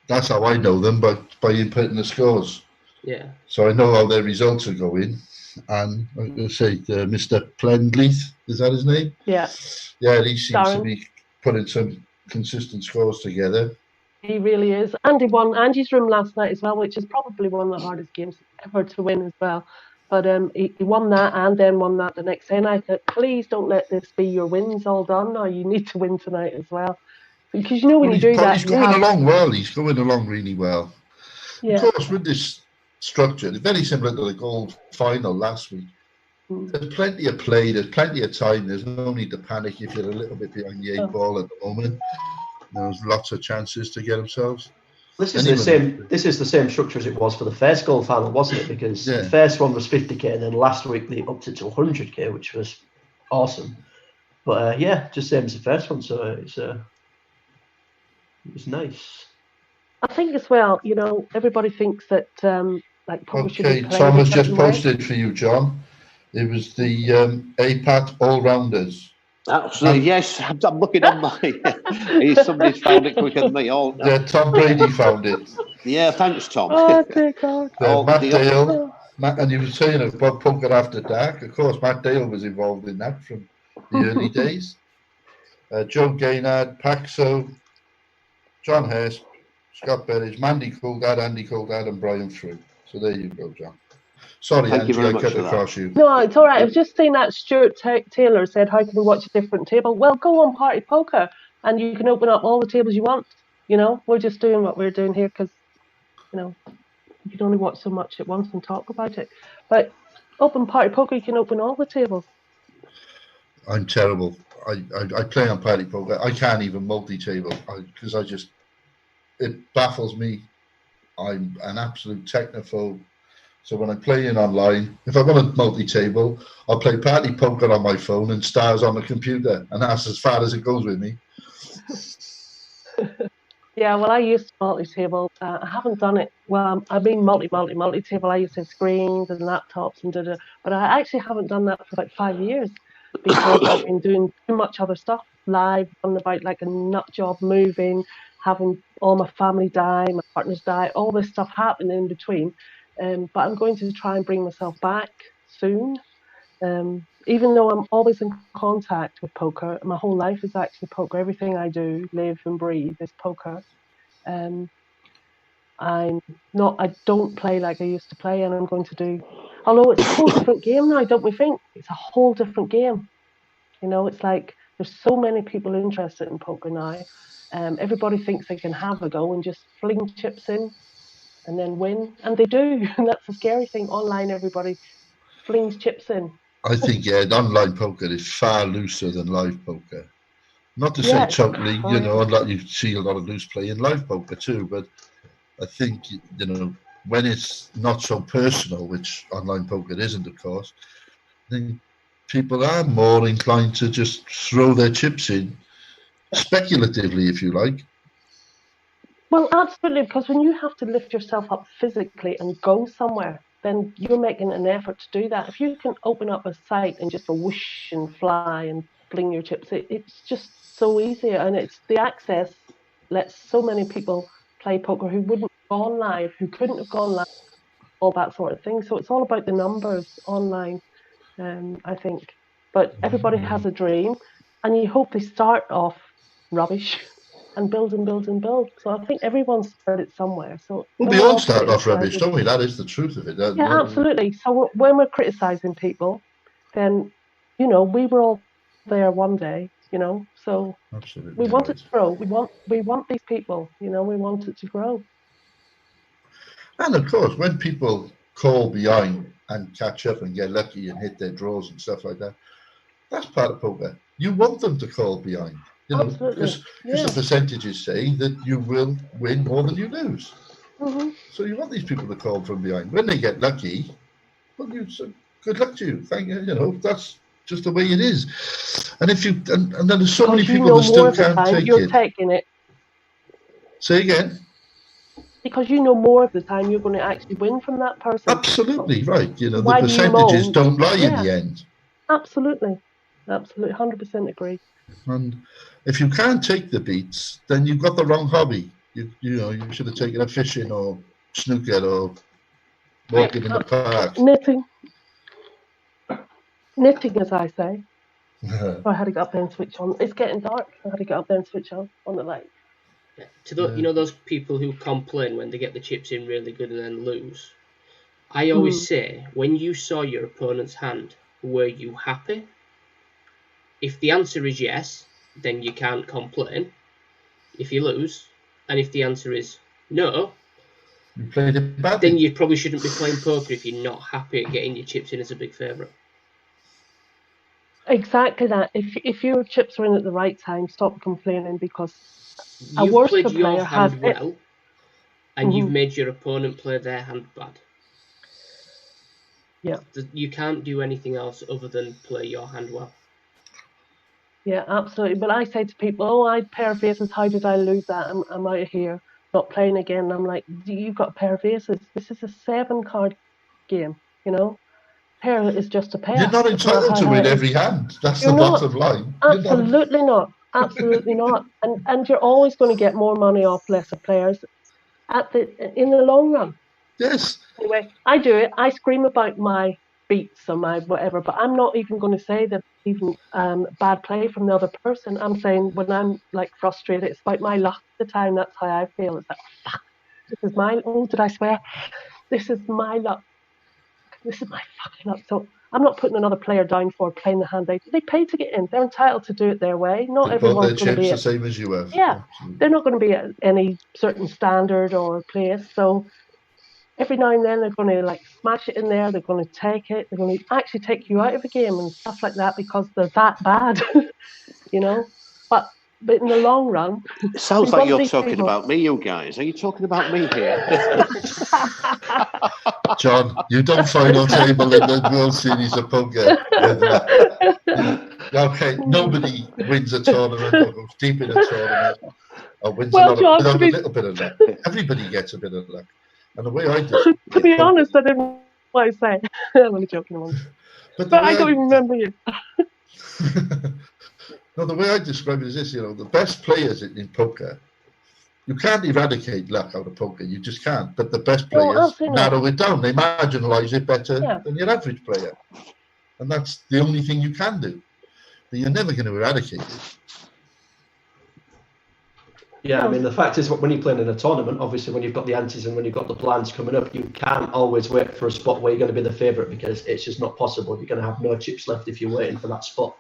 that's how I know them, by inputting the scores.
Yeah.
So I know how their results are going. And I will say, Mr. Plendleith, is that his name?
Yeah.
Yeah, he seems to be putting some consistent scores together.
He really is. And he won Angie's room last night as well, which is probably one of the hardest games ever to win as well. But he won that and then won that the next day. And I thought, please don't let this be your wins all done. No, you need to win tonight as well. Because you know when you do that,
he's going along well. He's going along really well. Yeah. Of course, with this structure, it's very similar to the gold final last week. There's plenty of play. There's plenty of time. There's no need to panic if you're a little bit behind the 8 ball at the moment. There's lots of chances to get themselves.
This is the same structure as it was for the first gold final, wasn't it? Because the first one was 50k, and then last week they upped it to 100k, which was awesome. But just same as the first one, so it was nice.
I think as well, everybody thinks that like poker should be played.
Tom has just posted for you, John. It was the APAT all-rounders.
Absolutely, yes. I'm looking on mine. Somebody's found it quicker than me.
Yeah, Tom Brady found it.
Yeah, thanks, Tom.
Oh, dear God.
Matt Dale, and he was saying about Poker After Dark. Of course, Matt Dale was involved in that from the early days. Joe Gaynard, Paxo, John Hesp, Scott Berridge, Mandy Coulthard, Andy Coulthard, and Brian Frew. So there you go, John. Sorry,
Thank
Angie,
you very
I
much
cut
for
across you.
No, it's all right. I was just saying that Stuart Taylor said, how can we watch a different table? Well, go on Party Poker and you can open up all the tables you want. We're just doing what we're doing here because, you can only watch so much at once and talk about it. But open Party Poker, you can open all the tables.
I'm terrible. I play on Party Poker. I can't even multi-table because it baffles me. I'm an absolute technophobe. So when I'm playing online, if I want a multi-table, I'll play Party Poker on my phone and Stars on the computer, and that's as far as it goes with me.
Yeah, well, I used multi-table. I haven't done it. Well, I mean multi-table. I used to have screens and laptops and but I actually haven't done that for like 5 years because I've been doing too much other stuff live, on about like a nut job, moving, having all my family die, my partners die, all this stuff happening in between. But I'm going to try and bring myself back soon. Even though I'm always in contact with poker, my whole life is actually poker. Everything I do, live and breathe, is poker. I don't play like I used to play, and I'm going to do. Although it's a whole different game now, don't we think? It's a whole different game. It's like there's so many people interested in poker now. Everybody thinks they can have a go and just fling chips in and then win, and they do. And that's the scary thing. Online, everybody flings chips in.
I think online poker is far looser than live poker. Not to say totally, you see a lot of loose play in live poker too, but I think when it's not so personal, which online poker isn't, of course, then people are more inclined to just throw their chips in speculatively, if you like.
Well, absolutely, because when you have to lift yourself up physically and go somewhere, then you're making an effort to do that. If you can open up a site and just go whoosh and fly and fling your chips, it's just so easy. And it's the access lets so many people play poker who wouldn't have gone live, who couldn't have gone live, all that sort of thing. So it's all about the numbers online, I think. But everybody has a dream, and you hope they start off rubbish and build and build and build. So I think everyone started somewhere. So
we all start off rubbish, don't we? That is the truth of it.
Yeah, absolutely. So when we're criticising people, then we were all there one day. So
absolutely
we want it to grow. We want these people. We want it to grow.
And of course, when people call behind and catch up and get lucky and hit their draws and stuff like that, that's part of poker. You want them to call behind. Because the percentages say that you will win more than you lose.
Mm-hmm.
So you want these people to call from behind. When they get lucky, well, good luck to you. Thank you. That's just the way it is. And if you and then there's so many people that still can't take
you're
it.
Taking it.
Say again.
Because more of the time you're going to actually win from that person.
Absolutely right. The percentages don't lie in the end.
Absolutely, 100% agree.
And if you can't take the beats, then you've got the wrong hobby. You should have taken up fishing or snooker or walking in the park.
Knitting, as I say. I had to get up there and switch on. It's getting dark. I had to get up there and switch on the light.
To those people who complain when they get the chips in really good and then lose. I always say, when you saw your opponent's hand, were you happy? If the answer is yes, then you can't complain if you lose. And if the answer is no,
You played it badly.
then you probably shouldn't be playing poker if you're not happy at getting your chips in as a big favourite.
Exactly that. If your chips are in at the right time, stop complaining, because
You've played your hand well, and you've made your opponent play their hand bad.
Yeah.
You can't do anything else other than play your hand well.
Yeah, absolutely. But I say to people, oh, I had a pair of aces. How did I lose that? I'm out of here, not playing again. And I'm like, you've got a pair of aces. This is a 7-card game, you know? Pair is just a pair.
You're not entitled to win every hand. That's the bottom line.
Absolutely not. Absolutely not. And you're always going to get more money off lesser players in the long run.
Yes.
Anyway, I do it. I scream about my beats or my whatever, but I'm not even going to say that even bad play from the other person. I'm saying when I'm like frustrated, it's about my luck at the time. That's how I feel. It's like, fuck, this is my, oh, did I swear? This is my luck. This is my fucking luck. So I'm not putting another player down for playing the hand they paid to get in. They're entitled to do it their way. Not everyone's going to be
the same as you have.
Yeah, absolutely. They're not going to be at any certain standard or place. So every now and then they're going to like smash it in there. They're going to take it. They're going to actually take you out of a game and stuff like that because they're that bad, you know. But in the long run,
it sounds like you're talking about me, you guys. Are you talking about me here?
John, you've done final table in the World Series of Poker. Okay, nobody wins a tournament or goes deep in a tournament or wins a little bit of luck. Everybody gets a bit of luck. And the way I do
to be honest, I didn't know what I say. I'm only joking. But I don't even remember you.
No, the way I describe it is this, you know, the best players in poker, you can't eradicate luck out of poker. You just can't. But the best players narrow it down. They marginalise it better than your average player. And that's the only thing you can do. But you're never going to eradicate it.
Yeah, I mean, the fact is, when you're playing in a tournament, obviously when you've got the antes and when you've got the blinds coming up, you can't always wait for a spot where you're going to be the favourite because it's just not possible. You're going to have no chips left if you're waiting for that spot.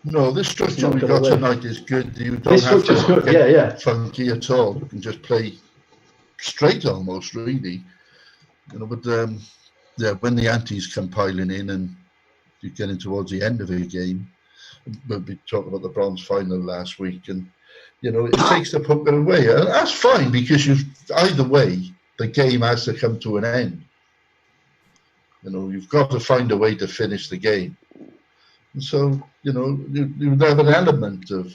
No, this structure we got tonight is good. You don't have to get funky at all. You can just play straight almost, really. You know, but when the antes come piling in and you're getting towards the end of the game, we'll be talking about the bronze final last week, and you know, it takes the poker away. And that's fine because either way, the game has to come to an end. You know, you've got to find a way to finish the game. And so, you know, you have an element of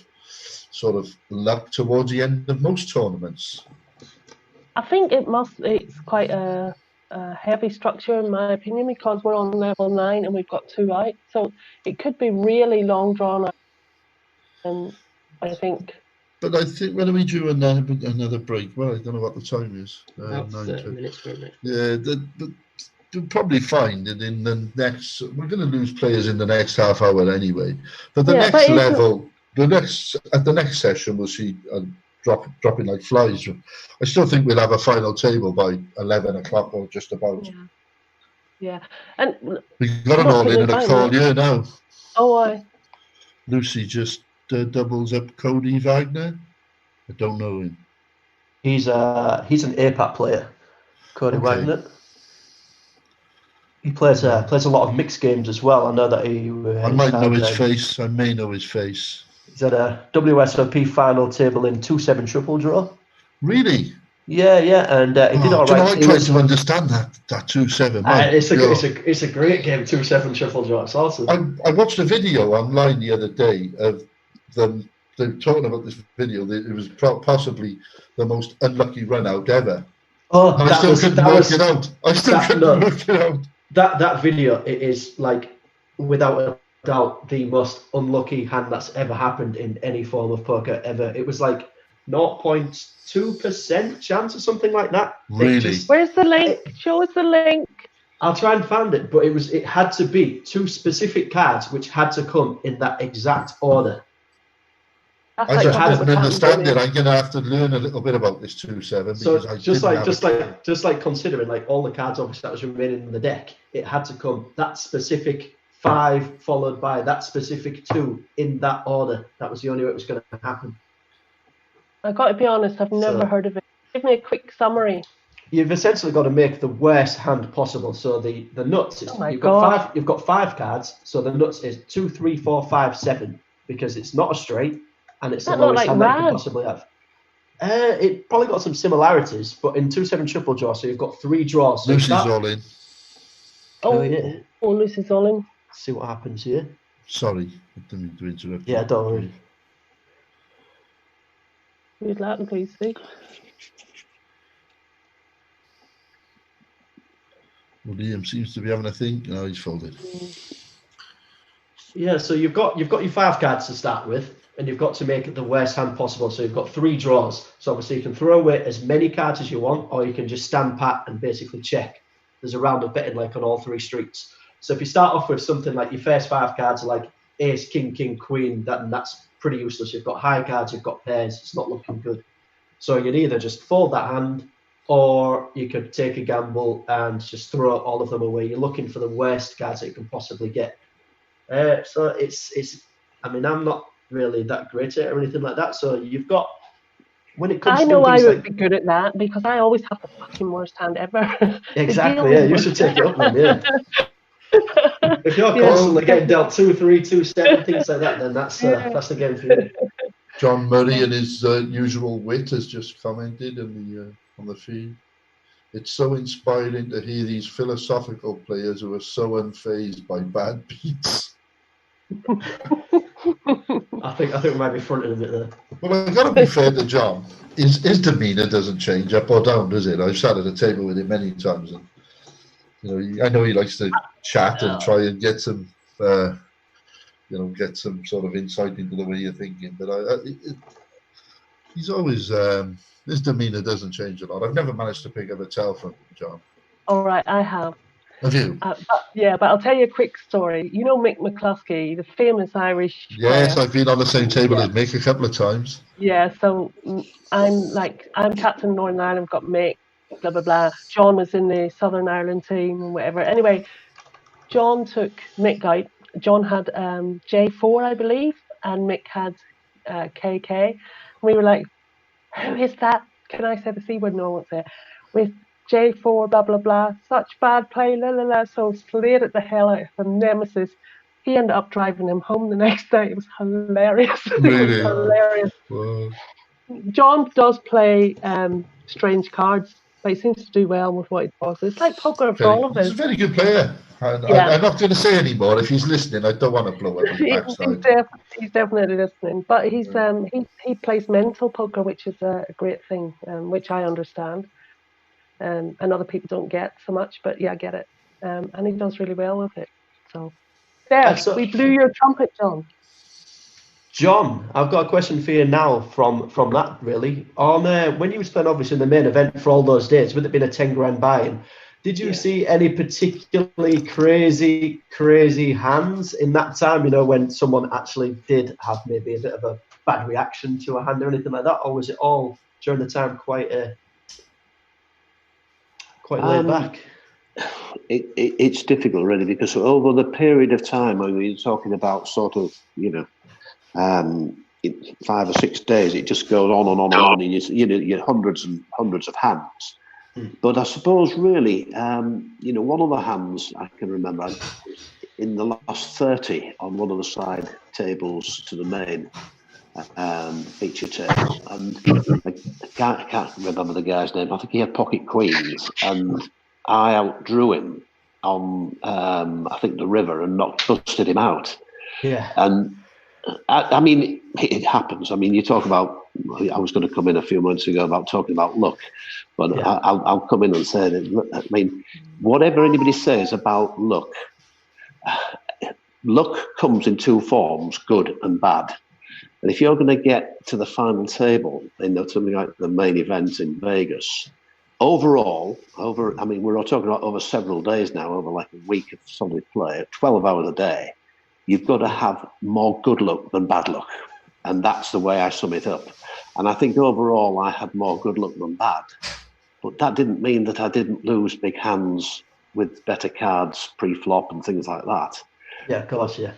sort of luck towards the end of most tournaments.
I think it's quite a heavy structure in my opinion because we're on level 9 and we've got 2 out. So it could be really long drawn out. And I think...
But I think, when are we due another break? Well, I don't know what the time is.
About 30 minutes for a minute.
Yeah, you'll probably find that in the next, we're going to lose players in the next half hour anyway. But the next level, at the next session, we'll see dropping like flies. I still think we'll have a final table by 11 o'clock or just about.
Yeah. And
we've got an all-in and a call here now.
Oh,
Lucy just doubles up Cody Wagner. I don't know him.
He's an APAC player, Cody Wagner. He plays a lot of mixed games as well. I know that he.
I might know his face. I may know his face.
He's at a WSOP final table in 2-7 triple draw.
Really?
Yeah, and he did all right.
I tried to understand that 2-7.
It's a great game, 2-7 triple draw. It's awesome.
I watched a video online the other day of them talking about this video. It was possibly the most unlucky run out ever.
Oh,
I still couldn't work it out.
That video, it is like, without a doubt, the most unlucky hand that's ever happened in any form of poker ever. It was like 0.2% chance or something like that.
Really?
Where's the link? Show us the link.
I'll try and find it, but it had to be 2 specific cards which had to come in that exact order.
That's
I
like
just
talking
didn't
about
understand it.
Captain
I'm going to have to learn a little bit about this 2-7
So
because I
just
didn't
like
have
just like considering like all the cards obviously that was remaining in the deck, it had to come that specific 5 followed by that specific 2 in that order. That was the only way it was going to happen.
I've got to be honest, I've never heard of it. Give me a quick summary.
You've essentially got to make the worst hand possible. So the nuts is
Oh my
you've
God.
got 5 cards. So the nuts is 2, 3, 4, 5, 7 because it's not a straight and it's
Is
the
that not
lowest
like
hand that you can
Rad?
possibly have. It probably got some similarities, but in 2-7 triple draw, so you've got 3 draws. So
Lucy's all in.
Oh yeah.
Oh, Lucy's all in.
See what happens here.
Sorry, I didn't mean to interrupt you.
Yeah, don't worry.
Good luck, Lucy.
Well, Liam seems to be having a think. No, he's folded.
Yeah, so you've got your 5 cards to start with, and you've got to make it the worst hand possible. So you've got 3 draws. So obviously you can throw away as many cards as you want, or you can just stand pat and basically check. There's a round of betting like on all 3 streets. So if you start off with something like your first 5 cards are like ace, king, king, queen, that's pretty useless. You've got high cards, you've got pairs. It's not looking good. So you'd either just fold that hand, or you could take a gamble and just throw all of them away. You're looking for the worst cards that you can possibly get. So it's. I mean, I'm not really that great at it or anything like that. So you've got when it comes.
I
to
know I
things
would
like,
be good at that because I always have the fucking worst hand ever.
exactly. Yeah, you should take it up then. Yeah. If you're constantly getting dealt 2, 3, 2, 7 things like that, then that's the game for you.
John Murray, in his usual wit, has just commented on the feed. It's so inspiring to hear these philosophical players who are so unfazed by bad beats.
I think we might be fronting a bit there.
Well, I've got to be fair to John. His demeanour doesn't change up or down, does it? I've sat at a table with him many times, and I know he likes to chat and try and get some, get some sort of insight into the way you're thinking. But he's always his demeanour doesn't change a lot. I've never managed to pick up a tell from John.
All right, I have.
Have you?
But I'll tell you a quick story. You know Mick McCluskey, the famous Irish
Yes,
player?
I've been on the same table as Mick a couple of times.
Yeah, so I'm captain Northern Ireland, got Mick, blah, blah, blah. John was in the Southern Ireland team and whatever. Anyway, John took Mick out. John had J4, I believe, and Mick had KK. And we were like, who is that? Can I say the C word? No, I won't say it. With J4, blah, blah, blah. Such bad play, la, la, la. So slayed it the hell out of him, nemesis. He ended up driving him home the next day. It was hilarious.
Really?
It was hilarious.
Wow.
John does play strange cards, but he seems to do well with what he does. It's like poker for all of us.
He's a very good player. And
Yeah.
I'm not going to say any more. If he's listening, I don't want to blow up his backside.
He's definitely listening. But he plays mental poker, which is a great thing, which I understand. And other people don't get so much, but yeah, I get it. And he does really well with it. So we blew your trumpet, John.
John, I've got a question for you now from that really. On when you was playing obviously in the main event for all those days, with it being a 10 grand buy-in, did you see any particularly crazy hands in that time, when someone actually did have maybe a bit of a bad reaction to a hand or anything like that? Or was it all during the time quite laid back?
It's difficult really, because over the period of time when you're talking about sort of 5 or 6 days, it just goes on and on and on, and you hundreds and hundreds of hands. But I suppose really, one of the hands I can remember in the last 30 on one of the side tables to the main feature table, and I can't remember the guy's name. I think he had pocket queens, and I outdrew him on I think the river and busted him out. Yeah, and I mean it happens. I mean, you talk about. I was going to come in a few months ago about talking about luck, but yeah. I'll come in and say that. I mean, whatever anybody says about luck, luck comes in 2 forms: good and bad. And if you're going to get to the final table in something like the main event in Vegas, overall, I mean, we're all talking about over several days now, over like a week of solid play, 12 hours a day, you've got to have more good luck than bad luck. And that's the way I sum it up. And I think overall I had more good luck than bad. But that didn't mean that I didn't lose big hands with better cards pre-flop and things like that.
Yeah, of course, yeah.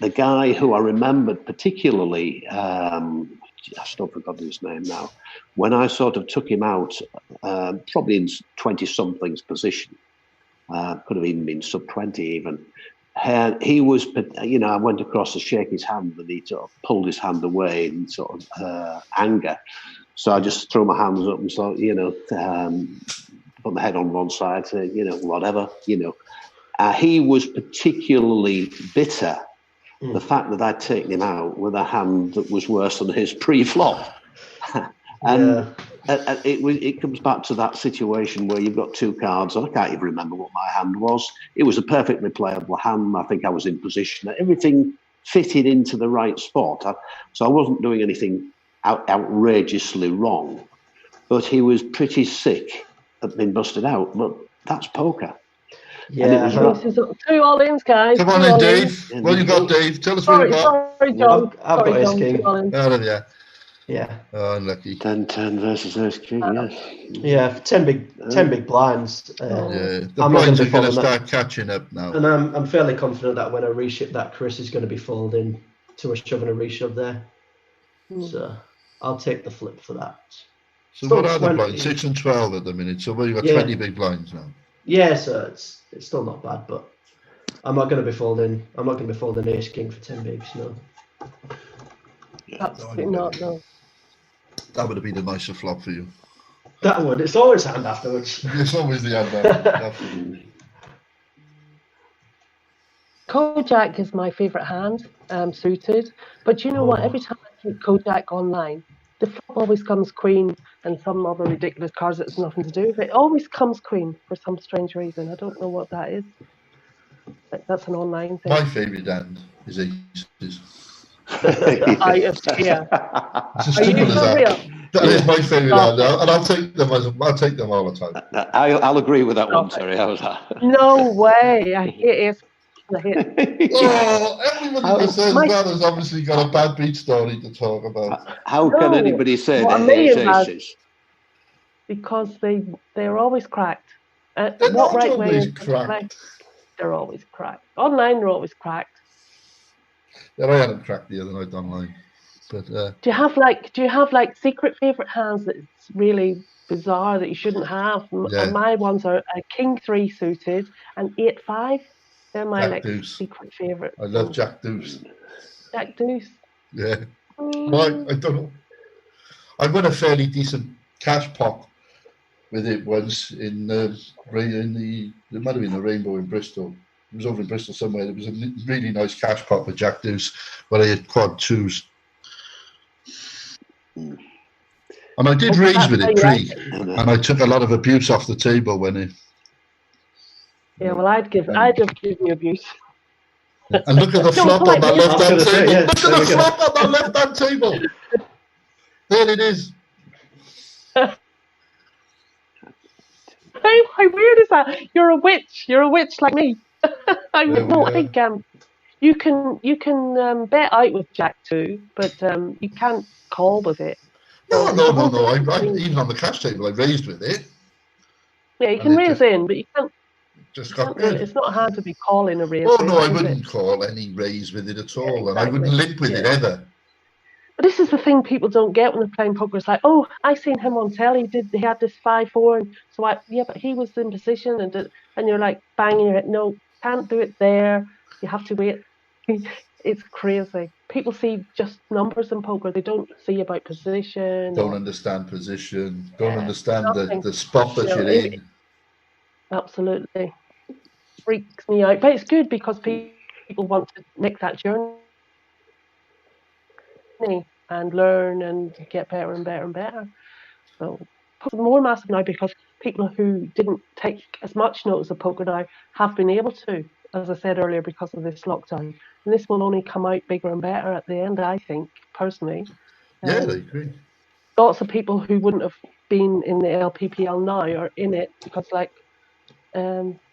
The guy who I remembered particularly, I still forgot his name now, when I sort of took him out, probably in 20-something's position, could have even been sub-20 even, he was, I went across to shake his hand and he sort of pulled his hand away in sort of anger. So I just threw my hands up and sort of, put my head on one side, say, whatever, he was particularly bitter. The fact that I'd taken him out with a hand that was worse than his pre-flop. And it comes back to that situation where you've got two cards, and I can't even remember what my hand was. It was a perfectly playable hand. I think I was in position. Everything fitted into the right spot. So I wasn't doing anything outrageously wrong. But he was pretty sick at being busted out. But that's poker.
Yeah,
two all-ins, guys.
Come on in, Dave. What you got, Dave? Tell us what you got.
Sorry, John.
I've got Ace King.
Yeah. Oh, unlucky.
10-10 versus Ace King, yes.
Yeah, 10 big blinds.
The blinds are going to start catching up now.
And I'm fairly confident that when I reship that, Chris is going to be folding to a shove and a reshove there. So I'll take the flip for that.
So what are the blinds? 6 and 12 at the minute. So we've got 20 big blinds now.
Yeah, so it's still not bad, but I'm not going to be folding. I'm not going to be folding Ace King for 10 bigs, no.
Absolutely not, no.
That would have been a nicer flop for you.
That would. It's always hand afterwards.
It's always the hand afterwards.
Kojak is my favourite hand, suited. But you know what? Every time I take Kojak online, the flop always comes queen and some other ridiculous cards that's nothing to do with it. It always comes queen for some strange reason. I don't know what that is. But that's an online thing.
My favourite hand is aces.
Yeah.
It's as simple as that. That is my favourite hand, and I'll take them all the time.
I'll agree with that one, Terry. How's that?
No way. I hate it.
Everybody that says that has obviously got a bad beat story to talk about.
How can anybody say they hate aces?
Because they're always cracked.
They're
what
not
right
always
way
cracked.
They're always cracked. Online, they're always cracked.
Yeah, I had them cracked the other night online. But
do you have like secret favourite hands that's really bizarre that you shouldn't have?
Yeah.
My ones are a King 3 suited and 8-5. They're my secret favourite.
I love Jack Deuce.
Jack Deuce.
Yeah. Why? I don't know. I won a fairly decent cash pot with it once in the it might have been the Rainbow in Bristol. It was over in Bristol somewhere. It was a really nice cash pot with Jack Deuce, where I had quad twos. And I did raise with it pre, and I took a lot of abuse off the table when it.
Yeah, well, I'd have given you abuse.
And look at the flop on that left-hand table. Look at the flop on that left-hand table. There it is.
How weird is that? You're a witch. You're a witch like me. I think you can bet out with Jack 2, but you can't call with it.
No. Even on the cash table, I raised with it.
Yeah, you can raise in, but you can't.
Just got good.
It's not hard to be calling a raise.
Oh no, I wouldn't call any raise with it at all, and I wouldn't limp with it ever.
But this is the thing people don't get when they're playing poker. It's like, oh, I seen him on telly. He had this 5-4, and so but he was in position, and you're like banging your head. No, can't do it there. You have to wait. It's crazy. People see just numbers in poker. They don't see about position.
Don't understand position. Don't understand the spot that you're in.
Absolutely. Freaks me out. But it's good because people want to make that journey and learn and get better and better and better. So it's more massive now because people who didn't take as much notice of poker now have been able to, as I said earlier, because of this lockdown. And this will only come out bigger and better at the end, I think, personally.
Yeah, I agree.
Lots of people who wouldn't have been in the LPPL now are in it because,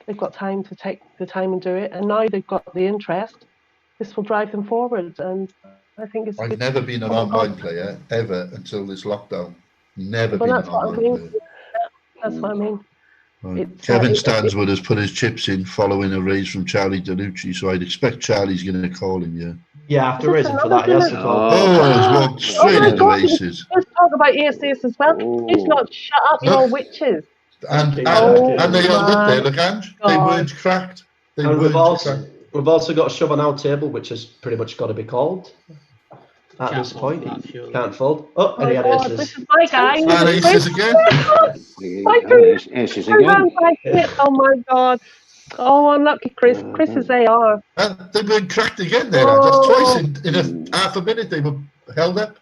they've got time to take the time and do it. And now they've got the interest. This will drive them forward. And I think it's.
I've never been an online player ever until this lockdown. Never
Well,
been
that's
an
what I
online
mean.
player.
That's what I mean.
Right.
It's,
Kevin
it-
Stanswood has put his chips in following a raise from Charlie DeLucci, so I'd expect Charlie's going to call him, yeah.
Yeah, after
Is this
raising for
another
that, he has to
dinner?
call.
Oh, he's walked
Oh
straight
my
into
God!
aces.
Let's talk about aces as well. It's not shut up, you
Look.
witches.
And they are, look there, look, Ange, they
God.
weren't cracked. They
And
weren't cracked.
we've also got a shove on our table, which has pretty much got to be called. At
Can't
this
fold
point,
that, surely.
can't fold. Oh,
Oh
and he
my
had
God,
aces.
this is my guy.
And aces again.
Aces again.
Oh my God. Oh, unlucky Chris. Chris is AR.
And they weren't cracked again there. That's twice in a half a minute they were held up.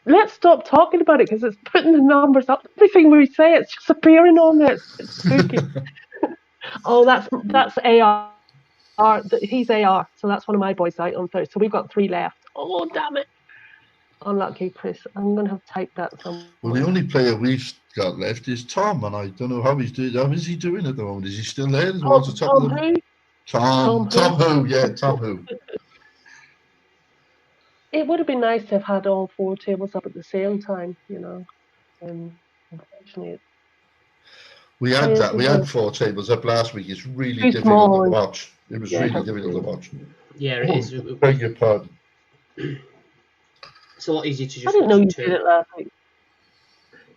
Let's stop talking about it because it's putting the numbers up. Everything we say, it's just appearing on there. It's spooky. Oh, that's AR. He's AR, so that's one of my boys out on Thursday. So we've got 3 left. Oh, damn it. Unlucky, Chris. I'm going to have to type that somewhere.
Well, the only player we've got left is Tom, and I don't know how he's doing. How is he doing at the moment? Is he still there?
Tom who?
Tom who? Yeah, Tom who?
It would have been nice to have had all 4 tables up at the same time, you know. Unfortunately,
We had that. We had 4 tables up last week. It's really
Too
difficult
small.
to watch. It was really difficult to watch.
Yeah, it is.
Beg your pardon.
It's a lot easier to just
I didn't know
watch
you
it
did it last week.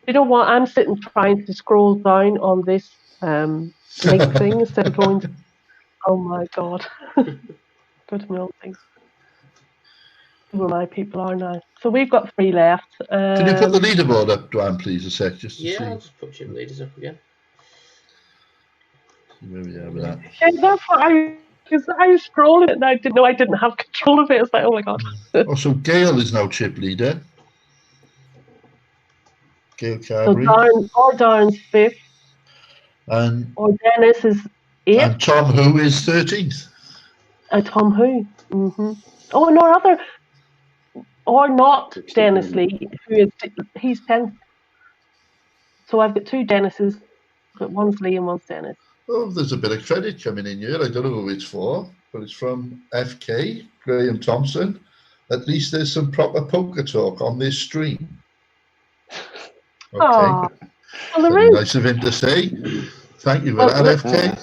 You know what? I'm sitting trying to scroll down on this link thing instead of going to. Oh my God. Go to my own thing. Where my people are now. So we've got 3 left.
Can you put the leaderboard up, Duane, please, a sec, just to see
I'll just put chip leaders up again.
where we are with that.
Yeah, that's what because I was scrolling it and I didn't know I didn't have control of it. It's like, oh my God.
Also, Gail is now chip leader. Gail
So
Carberry.
Darren's 5th.
And
Dennis is 8th.
And Tom who is 13th.
Tom who? Mm-hmm. Oh, no other. Or not Dennis Lee, he's 10th. So I've got 2 Dennises, but one's Lee and one's Dennis.
Oh, there's a bit of credit coming in here. I don't know who it's for, but it's from FK, Graham Thompson. At least there's some proper poker talk on this stream. Okay.
Well, there is.
Nice of him to say. Thank you for that, FK.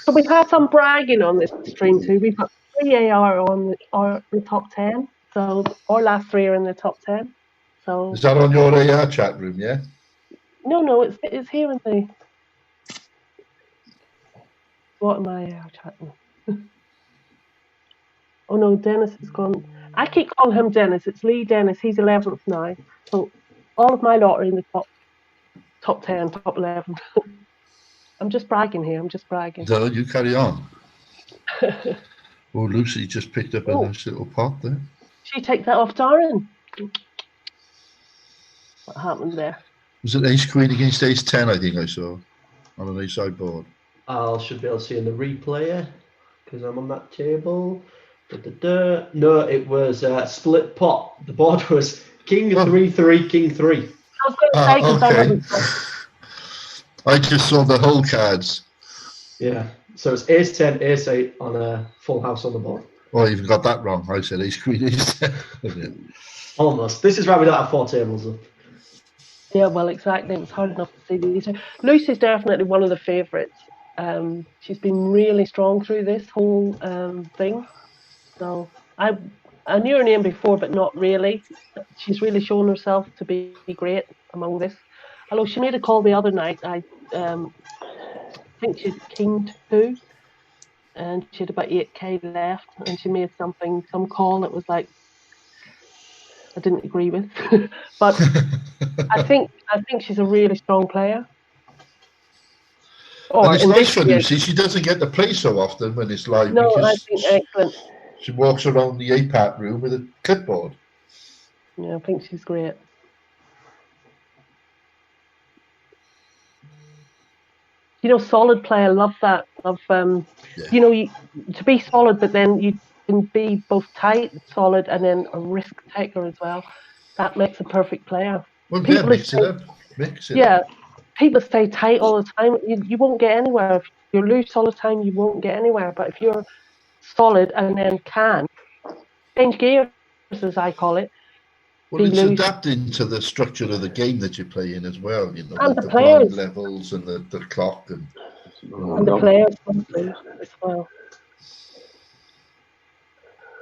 So we've had some bragging on this stream too. We've got 3 AR on the top 10. So our last 3 are in the top 10. So
is that on your AR chat room? Yeah.
No, it's here in the. What am I chatting? Oh no, Dennis has gone. I keep calling him Dennis. It's Lee Dennis. He's 11th now. So all of my lot are in the top 10, top 11. I'm just bragging here. I'm just bragging.
No, you carry on. Oh, Lucy just picked up a nice little pot there.
She takes that off Darren. What happened there?
Was it ace queen against ace 10? I think I saw on an ace side board.
I should be able to see in the replayer because I'm on that table. No, it was split pot. The board was king 3-3, king 3.
I was going to say because I haven't.
I just saw the whole cards.
Yeah, so it's ace 10, ace 8 on a full house on the board.
Oh, you've got that wrong. I said ace queen, ace 10.
Almost. This is why we don't have 4 tables up.
Yeah, well, exactly. It was hard enough to see these. Lucy's definitely one of the favourites. She's been really strong through this whole thing. So I knew her name before, but not really. She's really shown herself to be great among this. Although she made a call the other night. I think she's king 2, and she had about 8k left, and she made some call that was like I didn't agree with, but I think she's a really strong player.
And it's nice for Lucy. She doesn't get to play so often when it's live.
No, I think excellent.
She walks around the APAT room with a clipboard.
Yeah, I think she's great. You know, solid player. Love that. You know, to be solid, but then you can be both tight, solid, and then a risk taker as well. That makes a perfect player.
Well, mix it up.
People stay tight all the time. You won't get anywhere. If you're loose all the time, you won't get anywhere. But if you're solid and then change gears, as I call it.
Well, it's adapting to the structure of the game that you're playing as well. You know,
and
the
players.
blind levels and the clock and
the players as well.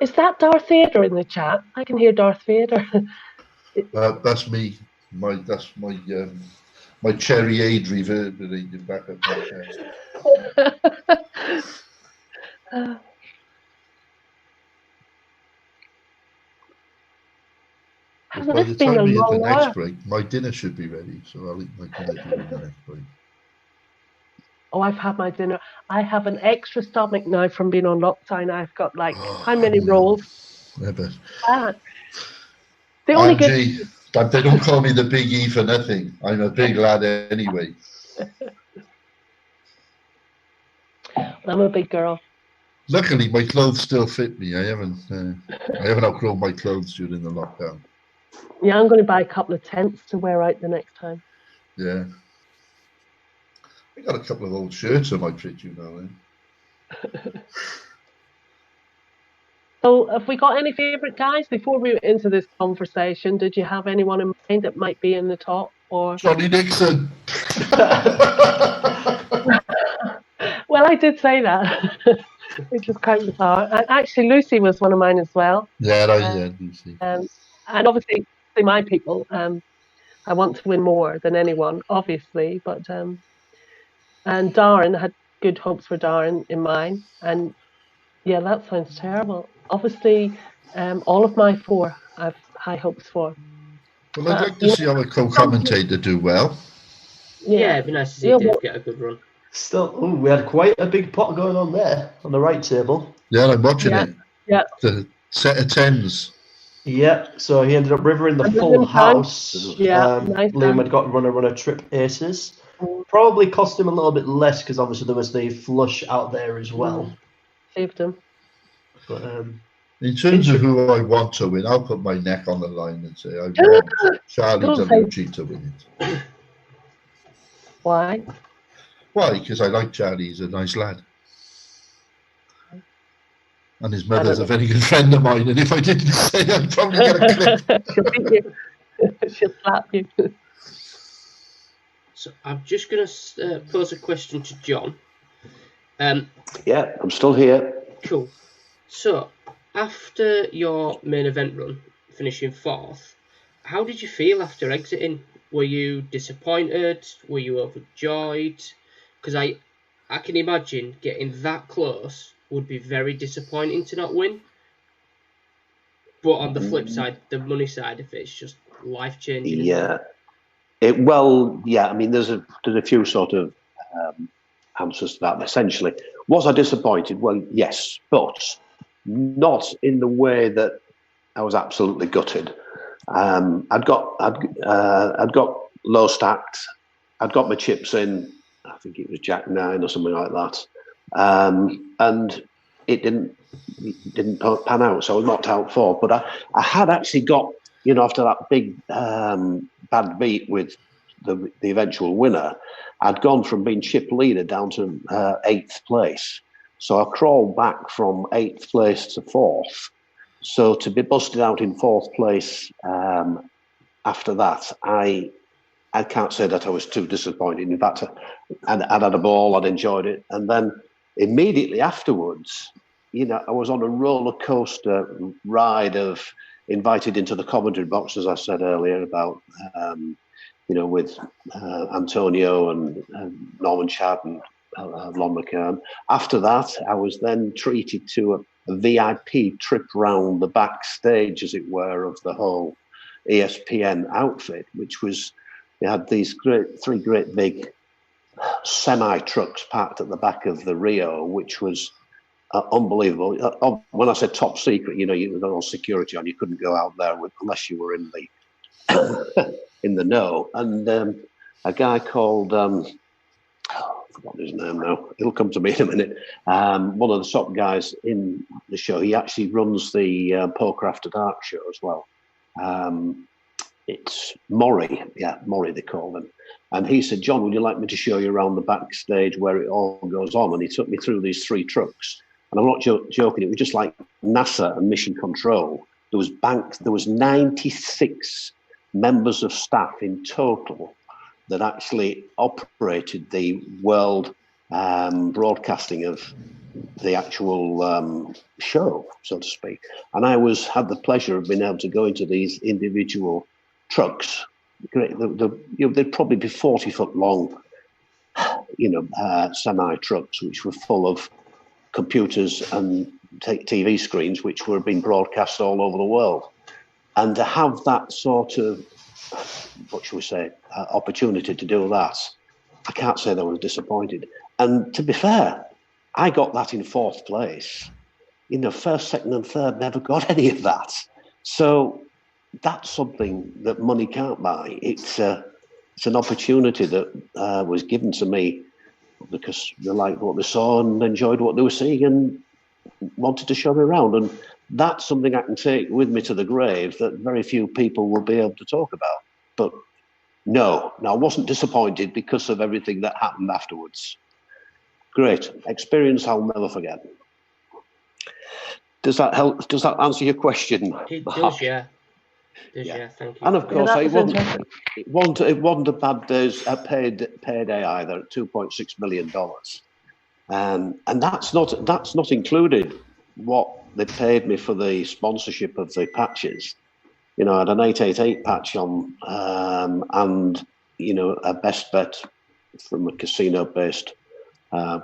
Is that Darth Vader in the chat? I can hear Darth Vader.
That's me. That's my cherry aid reverberating back at my chest. By the time we hit the next break, my dinner should be ready, so I'll eat my dinner during the next break.
Oh, I've had my dinner. I have an extra stomach now from being on lockdown. I've got how many rolls?
The
only
Angie, they don't call me the Big E for nothing. I'm a big lad anyway.
I'm a big girl.
Luckily, my clothes still fit me. I haven't outgrown my clothes during the lockdown.
Yeah, I'm going to buy a couple of tents to wear out the next time.
Yeah. I got a couple of old shirts I might fit you now then.
So, have we got any favourite guys before we went into this conversation? Did you have anyone in mind that might be in the top? Or
Johnny Nixon.
Well, I did say that, which is kind of hard. Actually, Lucy was one of mine as well.
Yeah, Lucy.
And obviously, my people. I want to win more than anyone, obviously, but and Darren, I had good hopes for Darren in mine, and yeah, that sounds terrible. Obviously, all of my 4 I've high hopes for.
Well, I'd like to see our co-commentator do well.
Yeah, it'd be nice to see Dave get a good run.
Still, we had quite a big pot going on there on the right table.
Yeah, I'm watching it.
Yeah.
The set of 10s.
Yeah, so he ended up rivering the full house.
Yeah, nice.
Liam had got runner trip aces. Probably cost him a little bit less because obviously there was the flush out there as well.
Saved him.
But,
in terms of who I want to win, I'll put my neck on the line and say I want Charlie Delucci to win it.
Why?
Why? Because I like Charlie. He's a nice lad. And his mother's a very good friend of mine. And if I didn't say, I'd probably get a clip.
She'll beat you. She'll slap you.
So I'm just going to pose a question to John.
Yeah, I'm still here.
Cool. So, after your main event run, finishing 4th, how did you feel after exiting? Were you disappointed? Were you overjoyed? Because I can imagine getting that close would be very disappointing to not win. But on the flip side, the money side of it, it's just life-changing.
Yeah. I mean, there's a few sort of answers to that. Essentially, was I disappointed? Well, yes, but not in the way that I was absolutely gutted. I'd got low stacked. I'd got my chips in. I think it was Jack 9 or something like that, and it didn't pan out. So I was knocked out 4. But I had actually got, after that big bad beat with the eventual winner, I'd gone from being chip leader down to 8th place. So I crawled back from 8th place to 4th. So to be busted out in 4th place after that, I can't say that I was too disappointed. In fact, I'd had a ball, I'd enjoyed it. And then immediately afterwards, I was on a roller coaster ride of invited into the commentary box, as I said earlier, about, with Antonio and Norman Chad and Lon McKern. After that, I was then treated to a VIP trip round the backstage, as it were, of the whole ESPN outfit, which was, they had these 3 great big semi-trucks parked at the back of the Rio, which was unbelievable. When I said top secret, you had all security on. You couldn't go out there unless you were in the in the know. And a guy called I've forgotten his name now. It'll come to me in a minute. One of the top guys in the show. He actually runs the Poker After Dark show as well. It's Maury. Yeah, Maury they call him. And he said, "John, would you like me to show you around the backstage where it all goes on?" And he took me through these 3 trucks. and I'm not joking, it was just like NASA and Mission Control. There was 96 members of staff in total that actually operated the world broadcasting of the actual show, so to speak. And I had the pleasure of being able to go into these individual trucks. They'd probably be 40-foot long, semi trucks, which were full of computers and TV screens, which were being broadcast all over the world. And to have that sort of, opportunity to do that, I can't say that I was disappointed. And to be fair, I got that in 4th place. First, second, and third never got any of that. So that's something that money can't buy. It's an opportunity that was given to me because they liked what they saw and enjoyed what they were seeing and wanted to show me around. And that's something I can take with me to the grave that very few people will be able to talk about. But no, I wasn't disappointed because of everything that happened afterwards. Great experience I'll never forget. Does that help? Does that answer your question?
It does, yeah. Yeah, thank you.
And of course, it wasn't a bad payday either at $2.6 million, and that's not included what they paid me for the sponsorship of the patches. I had an 888 patch on, and a best bet from a casino-based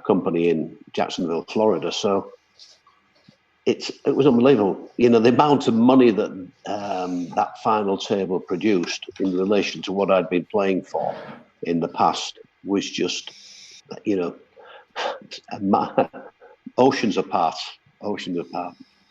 company in Jacksonville, Florida. So it was unbelievable. The amount of money that that final table produced in relation to what I'd been playing for in the past was just, oceans apart.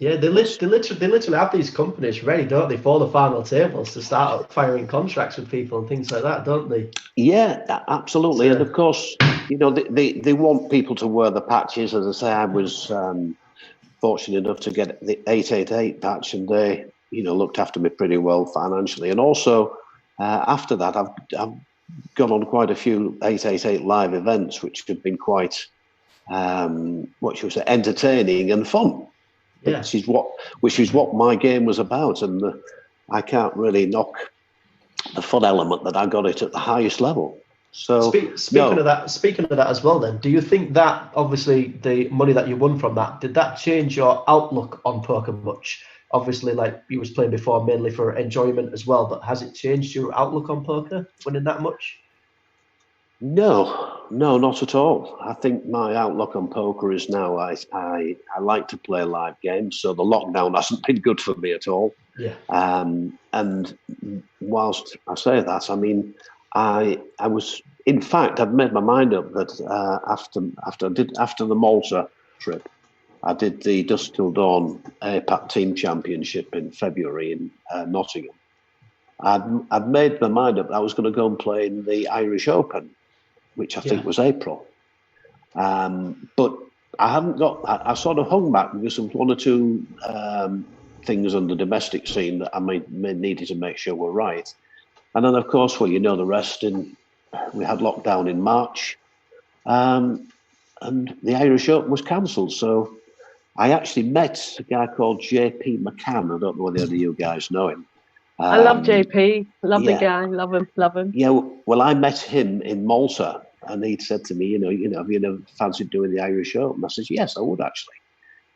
Yeah, they literally have these companies ready, don't they, for the final tables to start firing contracts with people and things like that, don't they?
Yeah, absolutely. And of course, they want people to wear the patches. As I say, I was fortunate enough to get the 888 patch, and they, looked after me pretty well financially. And also, after that, I've gone on quite a few 888 live events, which have been quite, entertaining and fun. Yeah. Which is what my game was about, and I can't really knock the fun element that I got it at the highest level. So
speaking of that as well, then, do you think that obviously the money that you won from that, did that change your outlook on poker much? Obviously, like you was playing before, mainly for enjoyment as well, but has it changed your outlook on poker winning that much?
No, not at all. I think my outlook on poker is now I like to play live games, so the lockdown hasn't been good for me at all.
Yeah.
And whilst I say that, I mean, I was, in fact, I'd made my mind up that after the Malta trip, I did the Dusk Till Dawn APAC Team Championship in February in Nottingham. I'd made my mind up that I was going to go and play in the Irish Open, which I think was April. But I haven't got, I sort of hung back because of one or two things on the domestic scene that I needed to make sure were right. And then, of course, well, the rest, we had lockdown in March, and the Irish Open was cancelled. So I actually met a guy called JP McCann. I don't know whether you guys know him.
I love JP. Lovely guy. Love him.
Yeah, well, I met him in Malta, and he'd said to me, have you never fancied doing the Irish Open? I said, yes, I would actually,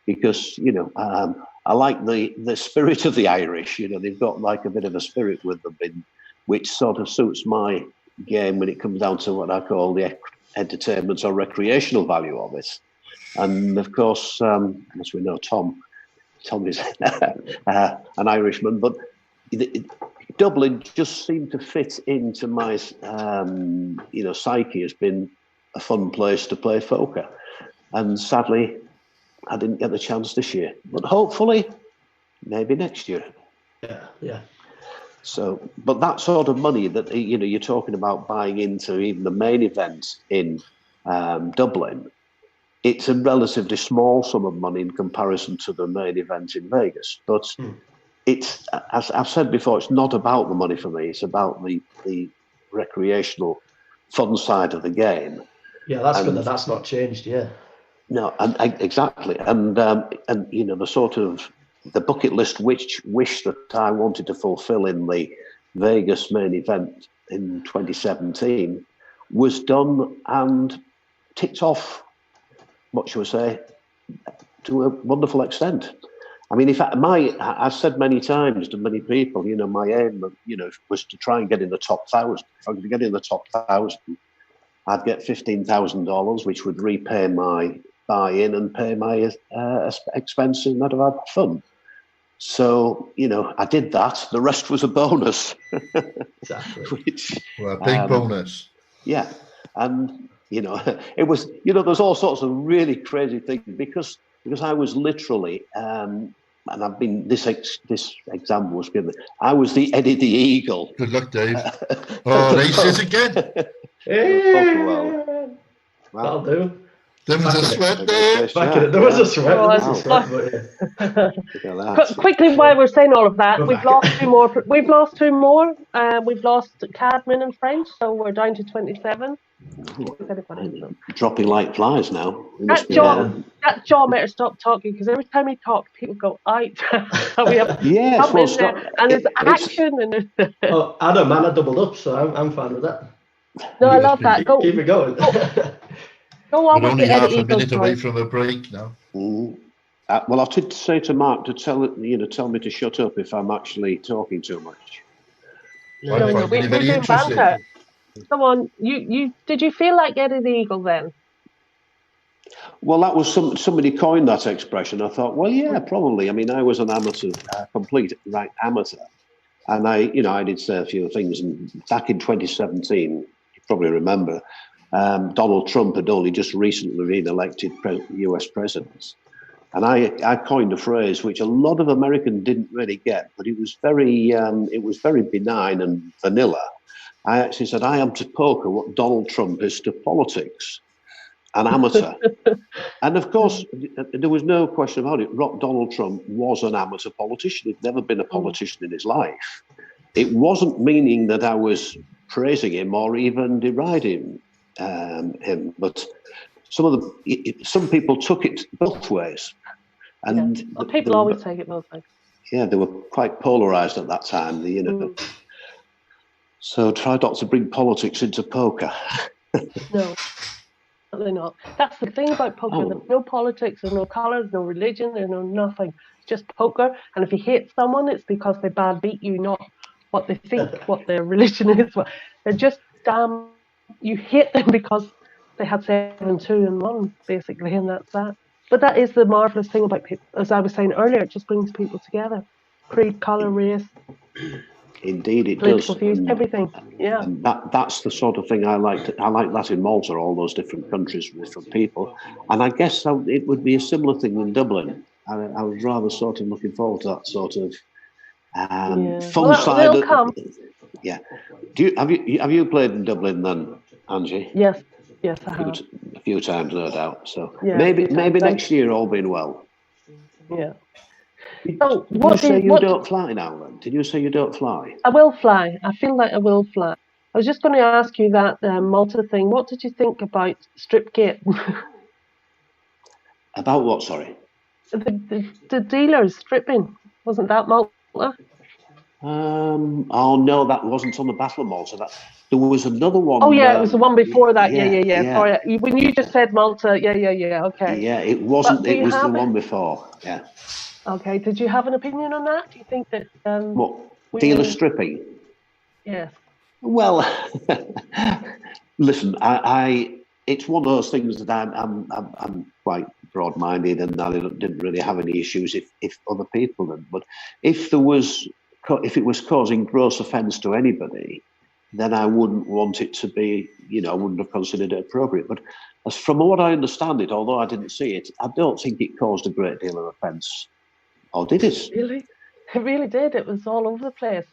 because I like the spirit of the Irish. They've got like a bit of a spirit with them, which sort of suits my game when it comes down to what I call the entertainment or recreational value of it. And of course, as we know, Tom is an Irishman, but Dublin just seemed to fit into my, psyche as being a fun place to play poker. And sadly, I didn't get the chance this year. But hopefully, maybe next year.
Yeah.
So, but that sort of money that, you're talking about buying into even the main event in Dublin, it's a relatively small sum of money in comparison to the main event in Vegas. But it's, as I've said before, it's not about the money for me. It's about the recreational fun side of the game.
Yeah, that's good that that's not changed, yeah.
No, exactly, and you know, the sort of the bucket list wish that I wanted to fulfil in the Vegas main event in 2017 was done and ticked off. What shall we say? To a wonderful extent. I mean, I've said many times to many people, you know, my aim, you know, was to try and get in the top 1,000. If I could get in the top 1,000, I'd get $15,000, which would repay my buy-in and pay my expenses, and I'd have had fun. So, you know, I did that. The rest was a bonus.
Exactly.
Well, a big bonus.
Yeah. And, you know, it was, you know, there's all sorts of really crazy things because I was literally, and I've been, this example was given, I was the Eddie the Eagle.
Good luck, Dave. Oh, there he says again.
Well,
that'll do.
There was a sweat there.
There was a sweat.
But Quickly, while we're saying all of that, we've lost two more. We've lost two more. We've lost Cadman and French, so we're down to 27.
Dropping like flies now.
That John better stop talking because every time he talks, people go out. We have and there's action and there's.
Oh, Adam, man, I doubled up, so I'm fine with that.
No, I love that. Go,
keep it going.
Go on.
We're only half a minute
story.
away from a break now.
Well, I've to say to Mark to tell me to shut up if I'm actually talking too much.
No, we're doing banter. Come on, did you feel like Eddie the Eagle then?
Well, that was somebody coined that expression. I thought, well, yeah, probably. I mean, I was an amateur, complete amateur, and I did say a few things. And back in 2017, you probably remember, Donald Trump had only just recently been elected U.S. president, and I coined a phrase which a lot of Americans didn't really get, but it was very benign and vanilla. I actually said, I am to poker what Donald Trump is to politics, an amateur. And of course, there was no question about it. Donald Trump was an amateur politician. He'd never been a politician in his life. It wasn't meaning that I was praising him or even deriding him, but some people took it both ways. And
well, people always take it both ways.
Yeah, they were quite polarised at that time, you know. So try not to bring politics into poker.
No, certainly not. That's the thing about poker. There's no politics, there's no colours, no religion, there's no nothing. It's just poker. And if you hate someone, it's because they bad beat you, not what they think, what their religion is. They're just you hate them because they had 7-2-1, basically, and that's that. But that is the marvellous thing about people. As I was saying earlier, it just brings people together. Creed, colour, race.
Indeed, it
political
does.
Views, everything. Yeah.
And that's the sort of thing I like. I like that in Malta, all those different countries, different people. And I guess it would be a similar thing in Dublin. I was rather sort of looking forward to that sort of fun side. Yeah. Have you played in Dublin then, Angie?
Yes, I have.
A few times, no doubt. So
yeah,
maybe next year, all being well.
Yeah.
So did you say you don't fly now then? Did you say you don't fly?
I will fly. I feel like I will fly. I was just going to ask you that Malta thing. What did you think about Stripgate?
About what, sorry?
The dealers stripping. Wasn't that Malta?
Oh no, that wasn't on the Battle of Malta. There was another one.
Oh yeah, it was the one before that. Yeah.
Sorry,
when you just said Malta, yeah. Okay.
Yeah, it wasn't. It was the one before. Yeah.
Okay. Did you have an opinion on that? Do you think that
what dealer stripping?
Yes.
Well, listen, I it's one of those things that I'm quite broad-minded, and I didn't really have any issues if other people did. But if it was causing gross offence to anybody, then I wouldn't want it to be. I wouldn't have considered it appropriate. But as from what I understand it, although I didn't see it, I don't think it caused a great deal of offence. Or did it?
Really? It really did. It was all over the place.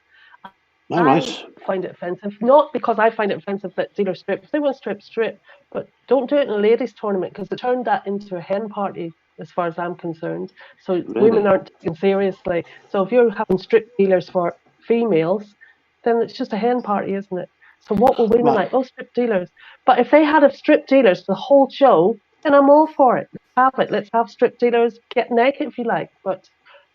All right.
I find it offensive. Not because I find it offensive that dealers strip. If they want to strip. But don't do it in a ladies' tournament because they turned that into a hen party, as far as I'm concerned. So
Really?
Women aren't taken seriously. So if you're having strip dealers for females, then it's just a hen party, isn't it? So what were women like? Oh, strip dealers. But if they had a strip dealers the whole show, And I'm all for it. Have it. Let's have strip dealers get naked if you like, but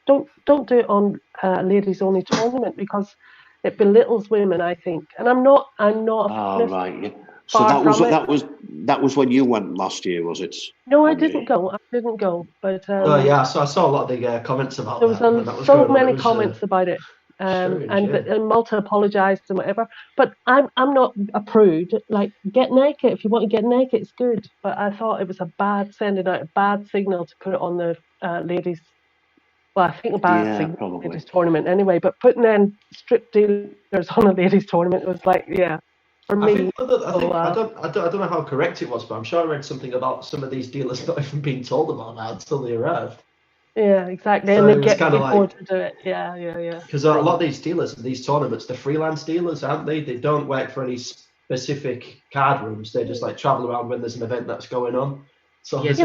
don't do it on ladies only tournament because it belittles women. I think, and I'm not.
Oh, right. Yeah. So
Far
that was
from it.
that was when you went last year, was it?
No, I
Angie?
didn't go. But
Oh yeah, so I saw a lot of the comments about
there was
that when that was
so
going on.
many
It was,
comments about it.
strange,
And Malta apologised and whatever. But I'm not a prude. Like, get naked. If you want to get naked, it's good. But I thought it was sending out a bad signal to put it on the ladies. Well, I think a bad signal
probably.
ladies tournament anyway. But putting in strip dealers on a ladies tournament was like, yeah, for me.
I don't know how correct it was, but I'm sure I read something about some of these dealers not even being told about that until they arrived.
Yeah, exactly.
So
and they get
paid
for to do it. Yeah.
Because a lot of these dealers, these tournaments, they're freelance dealers, aren't they? They don't work for any specific card rooms. They just like travel around when there's an event that's going on. So
but you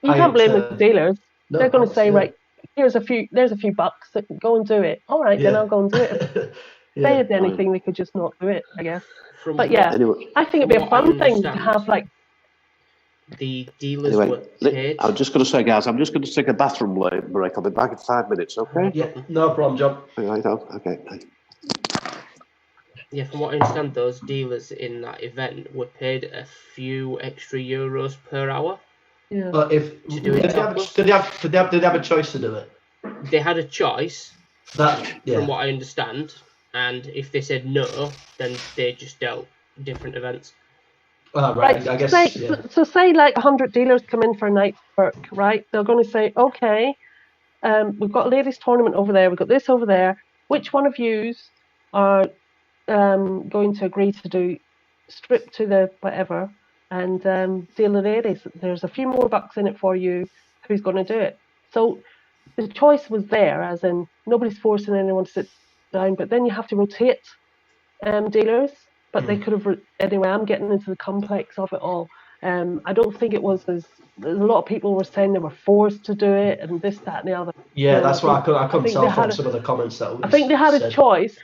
can't blame the dealers.
No,
they're going to say, right, there's a few bucks, that go and do it. All right, then I'll go and do it. If they had anything, they could just not do it, I guess. Anyway, I think it'd be a fun thing to have, like,
the dealers were paid.
I'm just going to say, guys, I'm just going to take a bathroom break. I'll be back in 5 minutes, okay?
Yeah, no problem, John.
Right, okay.
Yeah, from what I understand, those dealers in that event were paid a few extra euros per hour.
Yeah.
But did they have a choice to do it?
They had a choice. From what I understand, and if they said no, then they just dealt different events.
Right. I guess.
So say like 100 dealers come in for a night's work, right? They're going to say, okay, we've got a ladies' tournament over there, we've got this over there. Which one of yous are going to agree to do strip to the whatever and deal the ladies? There's a few more bucks in it for you. Who's going to do it? So the choice was there, as in nobody's forcing anyone to sit down, but then you have to rotate dealers. But they could have anyway. I'm getting into the complex of it all. I don't think it was as a lot of people were saying they were forced to do it and this, that, and the other.
Yeah, that's what I couldn't tell from some of the comments that.
I think they had a choice.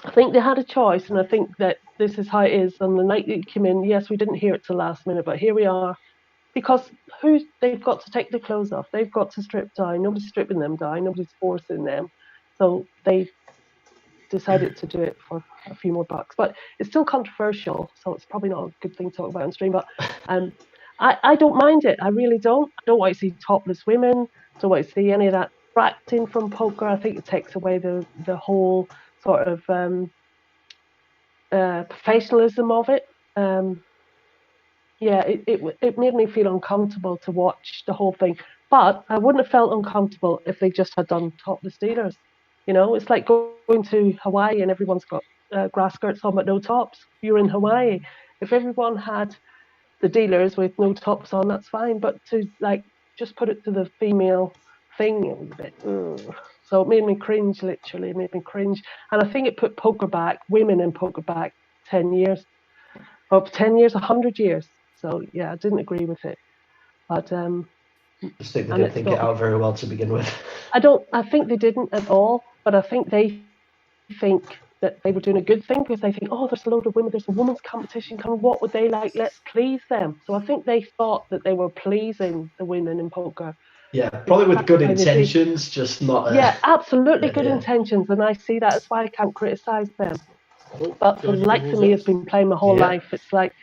And I think that this is how it is. On the night that you came in, yes, we didn't hear it till last minute, but here we are. Because they've got to take the clothes off. They've got to strip down. Nobody's stripping them down. Nobody's forcing them. So they decided to do it for a few more bucks. But it's still controversial, so it's probably not a good thing to talk about on stream. But I don't mind it. I really don't. I don't want to see topless women. I don't want to see any of that distracting from poker. I think it takes away the whole sort of professionalism of it. It made me feel uncomfortable to watch the whole thing. But I wouldn't have felt uncomfortable if they just had done topless dealers. You know, it's like going to Hawaii and everyone's got grass skirts on but no tops. You're in Hawaii. If everyone had the dealers with no tops on, that's fine. But to like just put it to the female thing, it was a bit. So it made me cringe. Literally, it made me cringe. And I think it put poker back, women in poker back, 10 years. Of 10 years, 100 years. So yeah, I didn't agree with it. But
I just think they didn't think it out very well to begin with.
I think they didn't at all, but I think they think that they were doing a good thing because they think, oh, there's a load of women, there's a women's competition coming, what would they like? Let's please them. So I think they thought that they were pleasing the women in poker.
Yeah, probably with good intentions, just not.
Yeah, absolutely good intentions, and I see that. That's why I can't criticise them. But for the likes of me, who's been playing my whole life, it's like,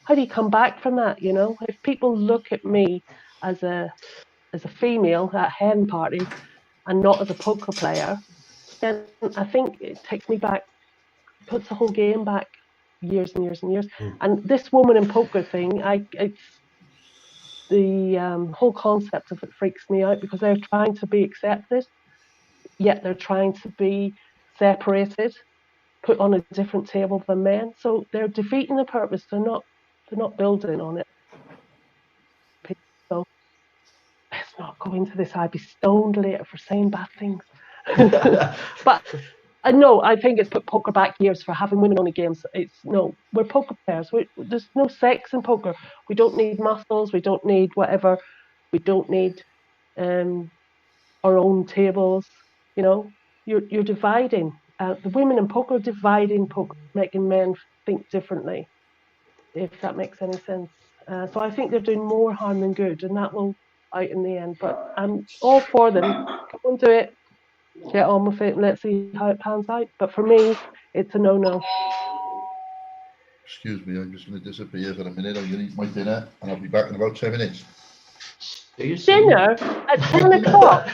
how do you come back from that? You know, if people look at me as a female at hen parties and not as a poker player, then I think it takes me back, puts the whole game back years and years and years. And this woman in poker thing, it's the whole concept of it freaks me out because they're trying to be accepted, yet they're trying to be separated, put on a different table than men. So they're defeating the purpose. They're not building on it. So let's not go into this. I'd be stoned later for saying bad things. But I think it's put poker back years for having women on the games. We're poker players. There's no sex in poker. We don't need muscles. We don't need whatever. We don't need our own tables. You know, you're dividing. The women in poker are dividing poker, making men think differently. If that makes any sense. So I think they're doing more harm than good, and that will out in the end. But I'm all for them. Come on, do it. Get on with it. Let's see how it pans out. But for me, it's a no-no.
Excuse me, I'm just going to disappear for a minute. I'm going to eat my dinner, and I'll be back in about 10 minutes.
Dinner at 10 o'clock.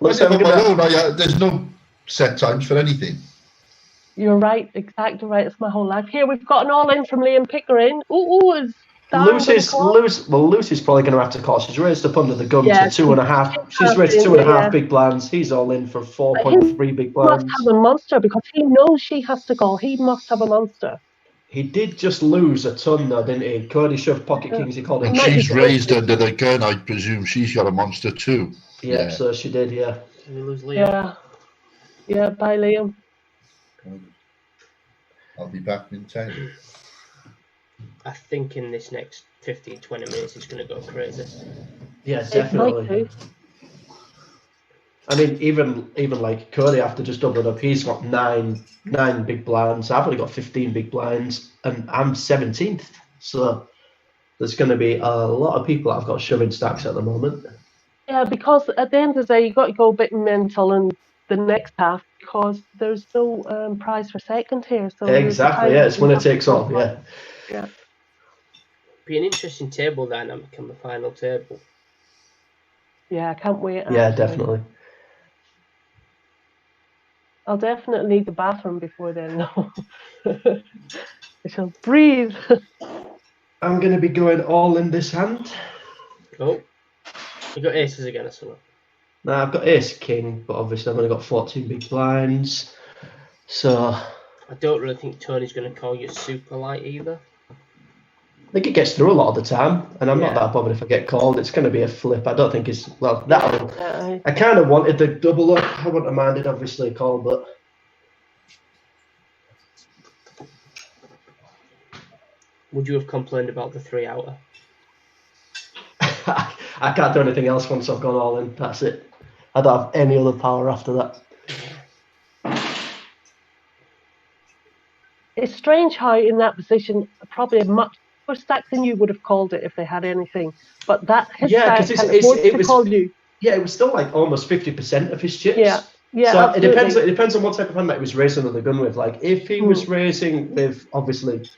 Well, there's no set times for anything.
You're right, exactly right. It's my whole life. Here we've got an all-in from Liam Pickering. It's
Lucy's probably going to have to call. She's raised up under the gun to 2.5. She's raised 2.5 big blinds. He's all in for 4.3 big blinds.
He must have a monster because he knows she has to call. He must have a monster.
He did just lose a ton though, didn't he? Cody shoved pocket kings. He called it.
And she's raised under the gun. I presume she's got a monster too.
Yeah, so she did. Yeah.
Did we lose Liam?
Yeah. Bye, Liam.
I'll be back in 10.
I think in this next 15-20 minutes it's going to go crazy.
Yeah, definitely. I mean, even like Cody, after just doubling up, he's got nine big blinds. I've only got 15 big blinds, and I'm 17th. So there's going to be a lot of people I've got shoving stacks at the moment.
Yeah, because at the end of the day, you've got to go a bit mental in the next half because there's no prize for second here. So
exactly, yeah, it's winner takes all.
Yeah.
Be an interesting table dynamic on the final table.
Yeah, I can't wait.
Yeah, definitely.
I'll definitely need the bathroom before then. No, I shall breathe.
I'm going to be going all in this hand.
Oh, you got aces again, or something?
No, I've got ace king, but obviously I've only got 14 big blinds. So
I don't really think Tony's going to call you super light either.
I think it gets through a lot of the time, and I'm not that bothered if I get called. It's going to be a flip. I don't think it's I kind of wanted the double up. I wouldn't have minded, obviously, a call, but
would you have complained about the 3-outer?
I can't do anything else once I've gone all in. That's it. I don't have any other power after that.
It's strange how in that position, probably a much more stack than you would have called it if they had anything. But that his stack can afford to call you.
Yeah, it was still like almost 50% of his chips.
Yeah,
so
absolutely.
it depends on what type of hand that he was raising under the gun with. Like if he was raising with obviously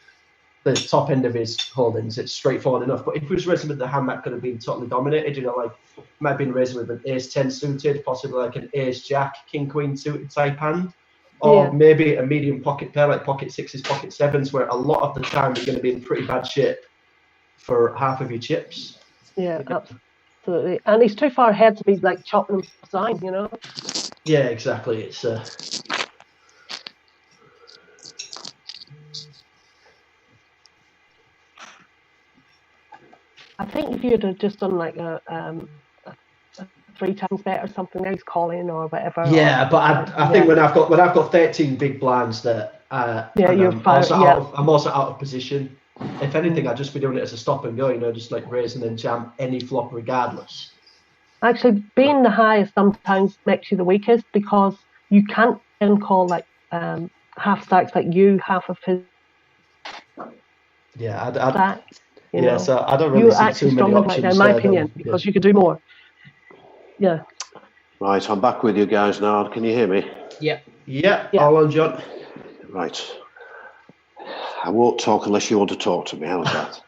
the top end of his holdings, it's straightforward enough. But if he was raising with the hand that could have been totally dominated, like might have been raising with an ace-10 suited, possibly like an ace-jack, king-queen suited type hand, or maybe a medium pocket pair like pocket sixes, pocket sevens, where a lot of the time you're going to be in pretty bad shape for half of your chips.
Yeah, absolutely. And he's too far ahead to be like chopping him down, you know?
Yeah, exactly. It's
I think if you'd have just done like a 3 times bet or something, now he's calling or whatever.
Yeah, but I think when I've got 13 big blinds that I'm also out of position. If anything, I'd just be doing it as a stop and go, just like raise and then jam any flop regardless.
Actually, being the highest sometimes makes you the weakest because you can't then call like half stacks like you, half of his stacks.
So I don't really see too many options.
Right now, in my opinion, because you could do more. Yeah.
Right, I'm back with you guys now. Can you hear me?
Yeah.
All on, John.
Right. I won't talk unless you want to talk to me. How's that?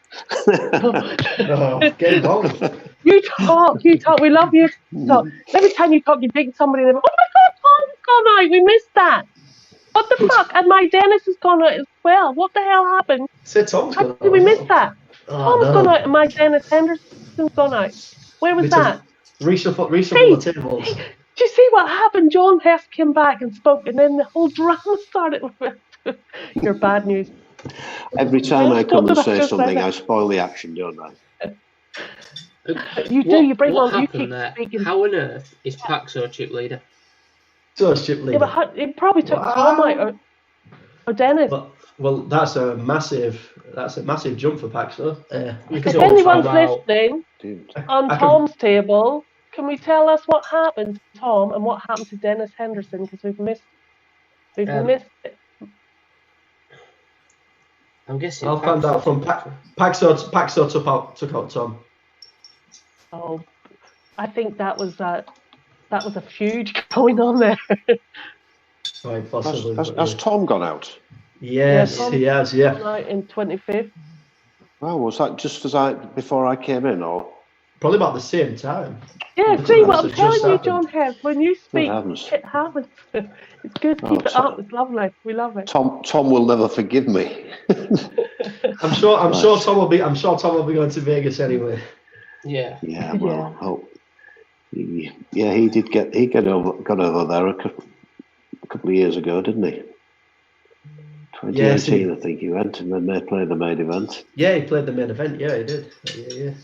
Get involved.
You talk. We love you. Talk. Every time you talk, you think somebody. Oh my God, Tom's gone out. We missed that. What the fuck? And my Dennis has gone out as well. What the hell happened?
How
did we miss that? Tom's gone out and my Dennis Henderson's gone out. Where was that?
Reshuffle the tables.
Hey, do you see what happened? John Hesp came back and spoke, and then the whole drama started. Your bad news.
Every time I come and say something, I spoil the action, don't I?
You do. You bring
what
on. You
happened
keep
there?
speaking.
How on earth is Paxo chip leader?
Chip leader.
Yeah, but it probably took Tom out or Dennis.
Well, that's a massive jump for Paxo.
If anyone's listening on Tom's table, can we tell us what happened to Tom and what happened to Dennis Henderson? Because we've missed it.
I'm guessing.
I'll find out from Paxo took out Tom.
Oh, I think that was a feud going on there.
Right, possibly.
Has Tom gone out?
Yes,
Tom
he has. Yeah.
gone out in 25th.
Oh, was that just before I came in, or?
Probably about the same time.
Yeah, see what I'm telling you, John Hesp. When you speak, it happens. It's good. Keep it up. It's lovely. We love it.
Tom will never forgive me.
I'm sure Tom will be going to Vegas anyway.
Yeah.
Yeah. Well, he got over there a couple of years ago, didn't he? 2018, I think he went, and then they played the main event.
Yeah, he played the main event. Yeah, he did. Yeah.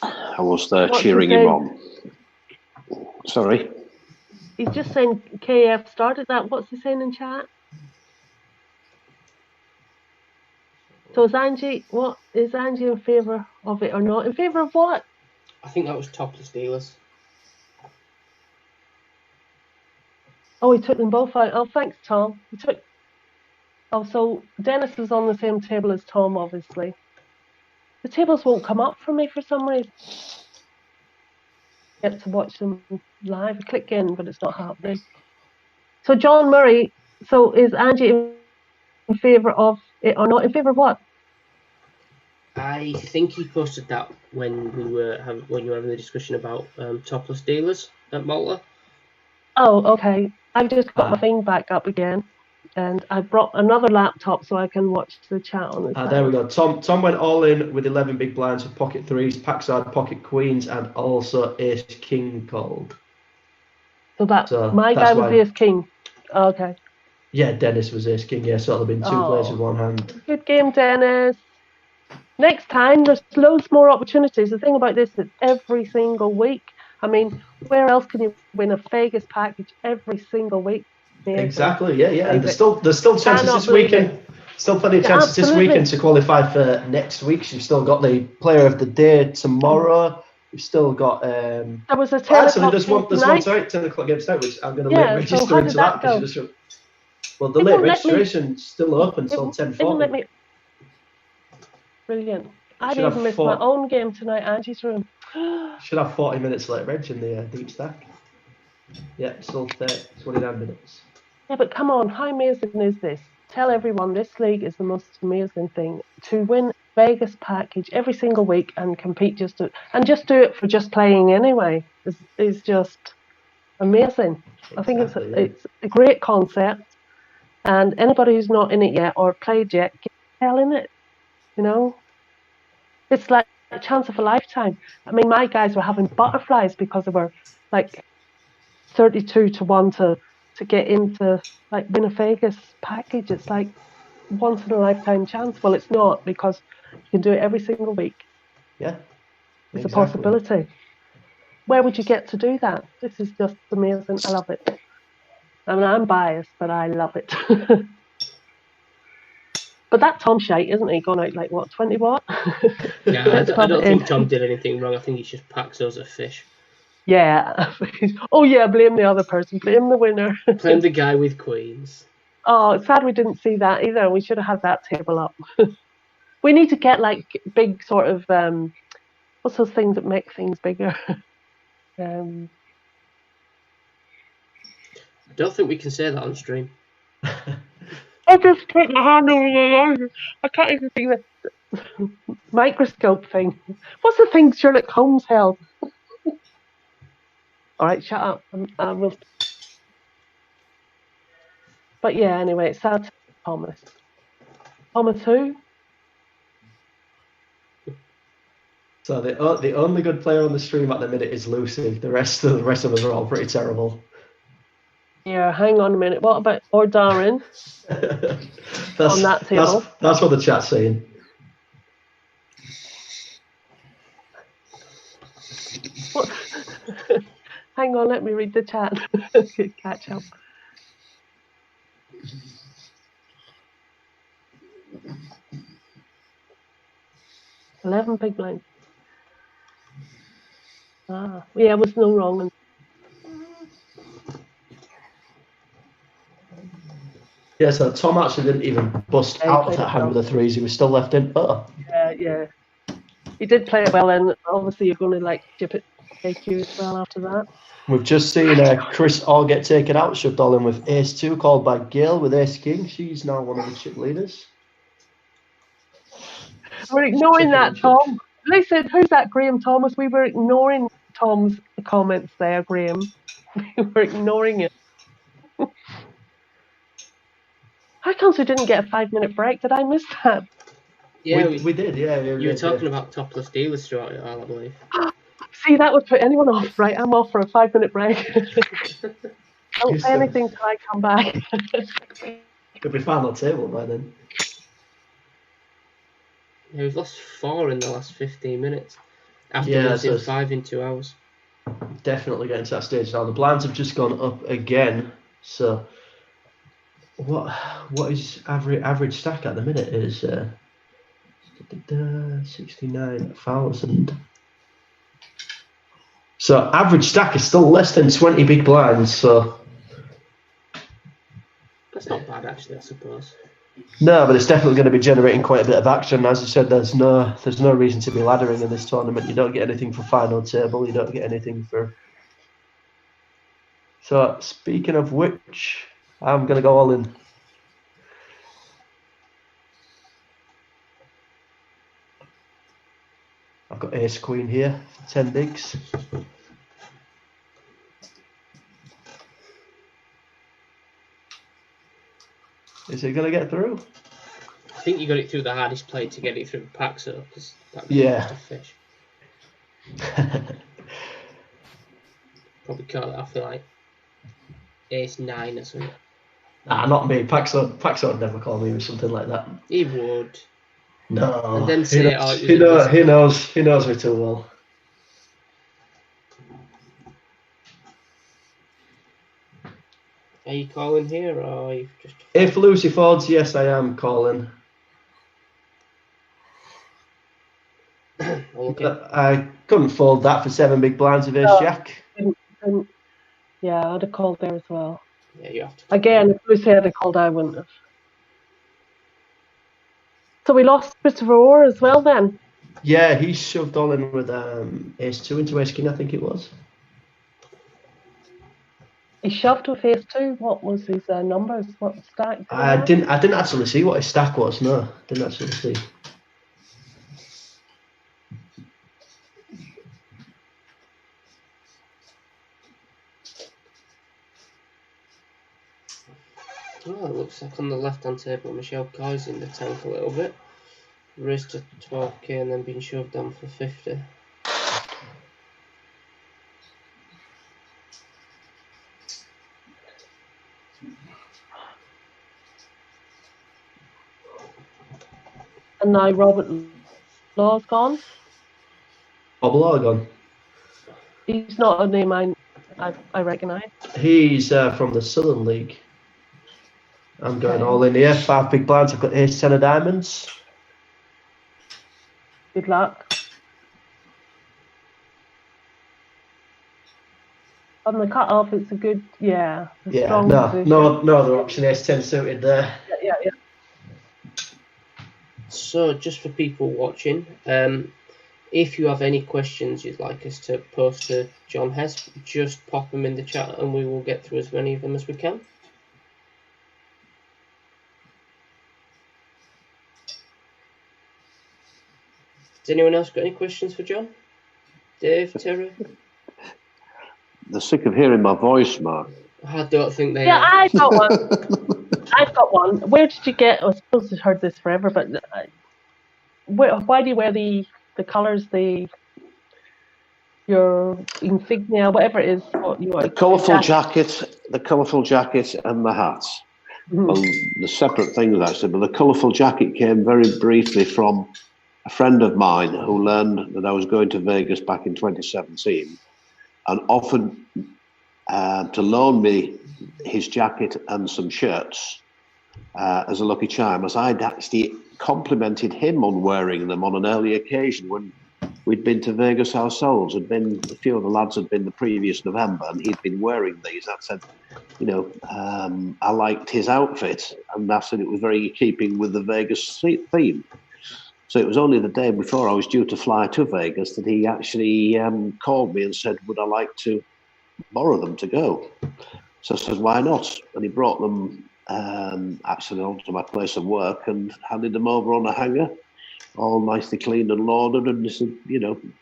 I was there cheering him on. Sorry?
He's just saying KF started that. What's he saying in chat? So is Angie in favour of it or not? In favour of what?
I think that was topless dealers.
Oh, he took them both out. Oh, thanks, Tom. So Dennis is on the same table as Tom, obviously. The tables won't come up for me for some reason. I get to watch them live. I click in, but it's not happening. So John Murray, so is Angie in favour of it or not? In favour of what?
I think he posted that when you were having the discussion about topless dealers at Malta.
Oh, okay. I've just got my thing back up again, and I brought another laptop so I can watch the chat on the side.
There we go. Tom went all in with 11 big blinds with pocket threes, Paxard pocket queens, and also ace king called.
So my guy was ace king. Oh, okay.
Yeah, Dennis was ace king. Yeah, so it'll have been two players with one hand.
Good game, Dennis. Next time, there's loads more opportunities. The thing about this is every single week. I mean, where else can you win a Vegas package every single week? Amazing.
Exactly, yeah. And there's still chances this weekend. Still plenty of chances this weekend to qualify for next week. You've still got the player of the day tomorrow. You've still got.
There was a 10
actually, there's one tonight, 10 o'clock game tonight, which I'm going to late register into that because the late registration's still open until 10:40.
Brilliant. I didn't even miss my own game tonight, Angie's room.
Should have 40 minutes late reg in the deep stack. Yeah, still 29 minutes.
Yeah, but come on, how amazing is this? Tell everyone this league is the most amazing thing. To win Vegas package every single week and compete just do it for just playing anyway is just amazing. Exactly, I think it's a great concept, and anybody who's not in it yet or played yet, get the hell in it. You know, it's like a chance of a lifetime. I mean, my guys were having butterflies because they were like 32 to 1 to get into like win a Vegas package. It's like once in a lifetime chance. Well, it's not, because you can do it every single week.
Yeah,
it's a possibility. Where would you get to do that? This is just amazing. I love it. I mean, I'm biased, but I love it. But that Tom shite, isn't he? Gone out like what, 20 what?
Yeah, I don't think Tom did anything wrong. I think he just packs us a fish.
Yeah. Oh yeah, blame the other person. Blame the winner.
Blame the guy with queens.
Oh, it's sad we didn't see that either. We should have had that table up. We need to get like big sort of what's those things that make things bigger?
I don't think we can say that on stream.
I just put my hand over my eyes. I can't even see the microscope thing. What's the thing Sherlock Holmes held? All right, shut up. I will. But yeah, anyway, it's sad. Thomas. Thomas who?
So the only good player on the stream at the minute is Lucy. The rest of us are all pretty terrible.
Yeah, hang on a minute. What about Darren on that table?
That's what the chat's saying.
What? Hang on, let me read the chat. Catch up. $11 big blinds. Yeah, was no wrong.
Yeah, so Tom actually didn't even bust
Yeah, he
out of
played
that
it
hand
well.
with the threes. He was still left in.
Yeah. He did play it well, and obviously you're going to like chip it AQ as well after that.
We've just seen Chris all get taken out, shoved all in with ace 2, called by Gail with ace king. She's now one of the chip leaders.
We're ignoring
Checking
that,
the
Tom. They said, who's that, Graham Thomas? We were ignoring Tom's comments there, Graham. We were ignoring it. How come we didn't get a 5-minute break? Did I miss that?
Yeah,
we did, yeah.
You were talking about topless dealers throughout it all, I believe.
See, that would put anyone off, right? I'm off for a 5-minute break. Don't say anything till I come back.
It'll be final table by then.
Yeah, we've lost 4 in the last 15 minutes. After losing 5 in 2 hours.
Definitely getting to that stage now. The blinds have just gone up again. So what is average stack at the minute is 69,000. So average stack is still less than 20 big blinds. So
that's not bad, actually, I suppose.
No, but it's definitely going to be generating quite a bit of action. As I said, there's no reason to be laddering in this tournament. You don't get anything for final table. You don't get anything for. So speaking of which, I'm going to go all in. I've got ace queen here, 10 bigs. Is it going to get through?
I think you got it through the hardest play to get it through Paxo, because that was just a fish. Probably caught it off with like ace 9 or something.
Nah, not me. Paxo would never call me with something like that.
He would.
No.
And then say,
he knows me too well.
Are you calling here, or are you just...
If Lucy folds, yes, I am calling.
Okay.
I couldn't fold that for 7 big blinds of ace jack.
Yeah, I'd have called there as well.
Yeah, you have to.
Again, if Lucy had called, I wouldn't have. So we lost Christopher Orr as well then?
Yeah, he shoved all in with ace 2 into ace king, I think it was.
He shoved with ace 2. What was his numbers? What stack?
I didn't actually see what his stack was. No, didn't actually see.
Oh, it looks like on the left-hand table, Michelle Coy's in the tank a little bit. Raised to 12k and then been shoved down for 50.
And now Robert Law's gone.
Bob Law gone.
He's not a name I recognise.
He's from the Southern League. I'm going all in here. 5 big blinds. I've got ace 10 of diamonds.
Good luck. On the cut-off, it's a good, strong position.
No other option. Ace 10 suited there.
Yeah.
So, just for people watching, if you have any questions you'd like us to post to John Hesp, just pop them in the chat and we will get through as many of them as we can. Has anyone else got any questions for John? Dave, Terry?
They're sick of hearing my voice, Mark.
I don't think they
are.
Yeah,
I've got one. I've got one. Where did you get, I suppose I've heard this forever, but why do you wear the colours, your insignia, whatever it is?
The colourful jacket and the hats.
Mm-hmm.
Well, the separate things actually, but the colourful jacket came very briefly from a friend of mine who learned that I was going to Vegas back in 2017 and offered to loan me his jacket and some shirts as a lucky charm, as I'd actually complimented him on wearing them on an early occasion when we'd been to Vegas ourselves. A few of the lads had been the previous November, and he'd been wearing these. I said, I liked his outfit, and I said it was very in keeping with the Vegas theme. So it was only the day before I was due to fly to Vegas that he actually called me and said, would I like to borrow them to go? So I said, why not? And he brought them actually onto my place of work and handed them over on a hanger, all nicely cleaned and laundered, and he said,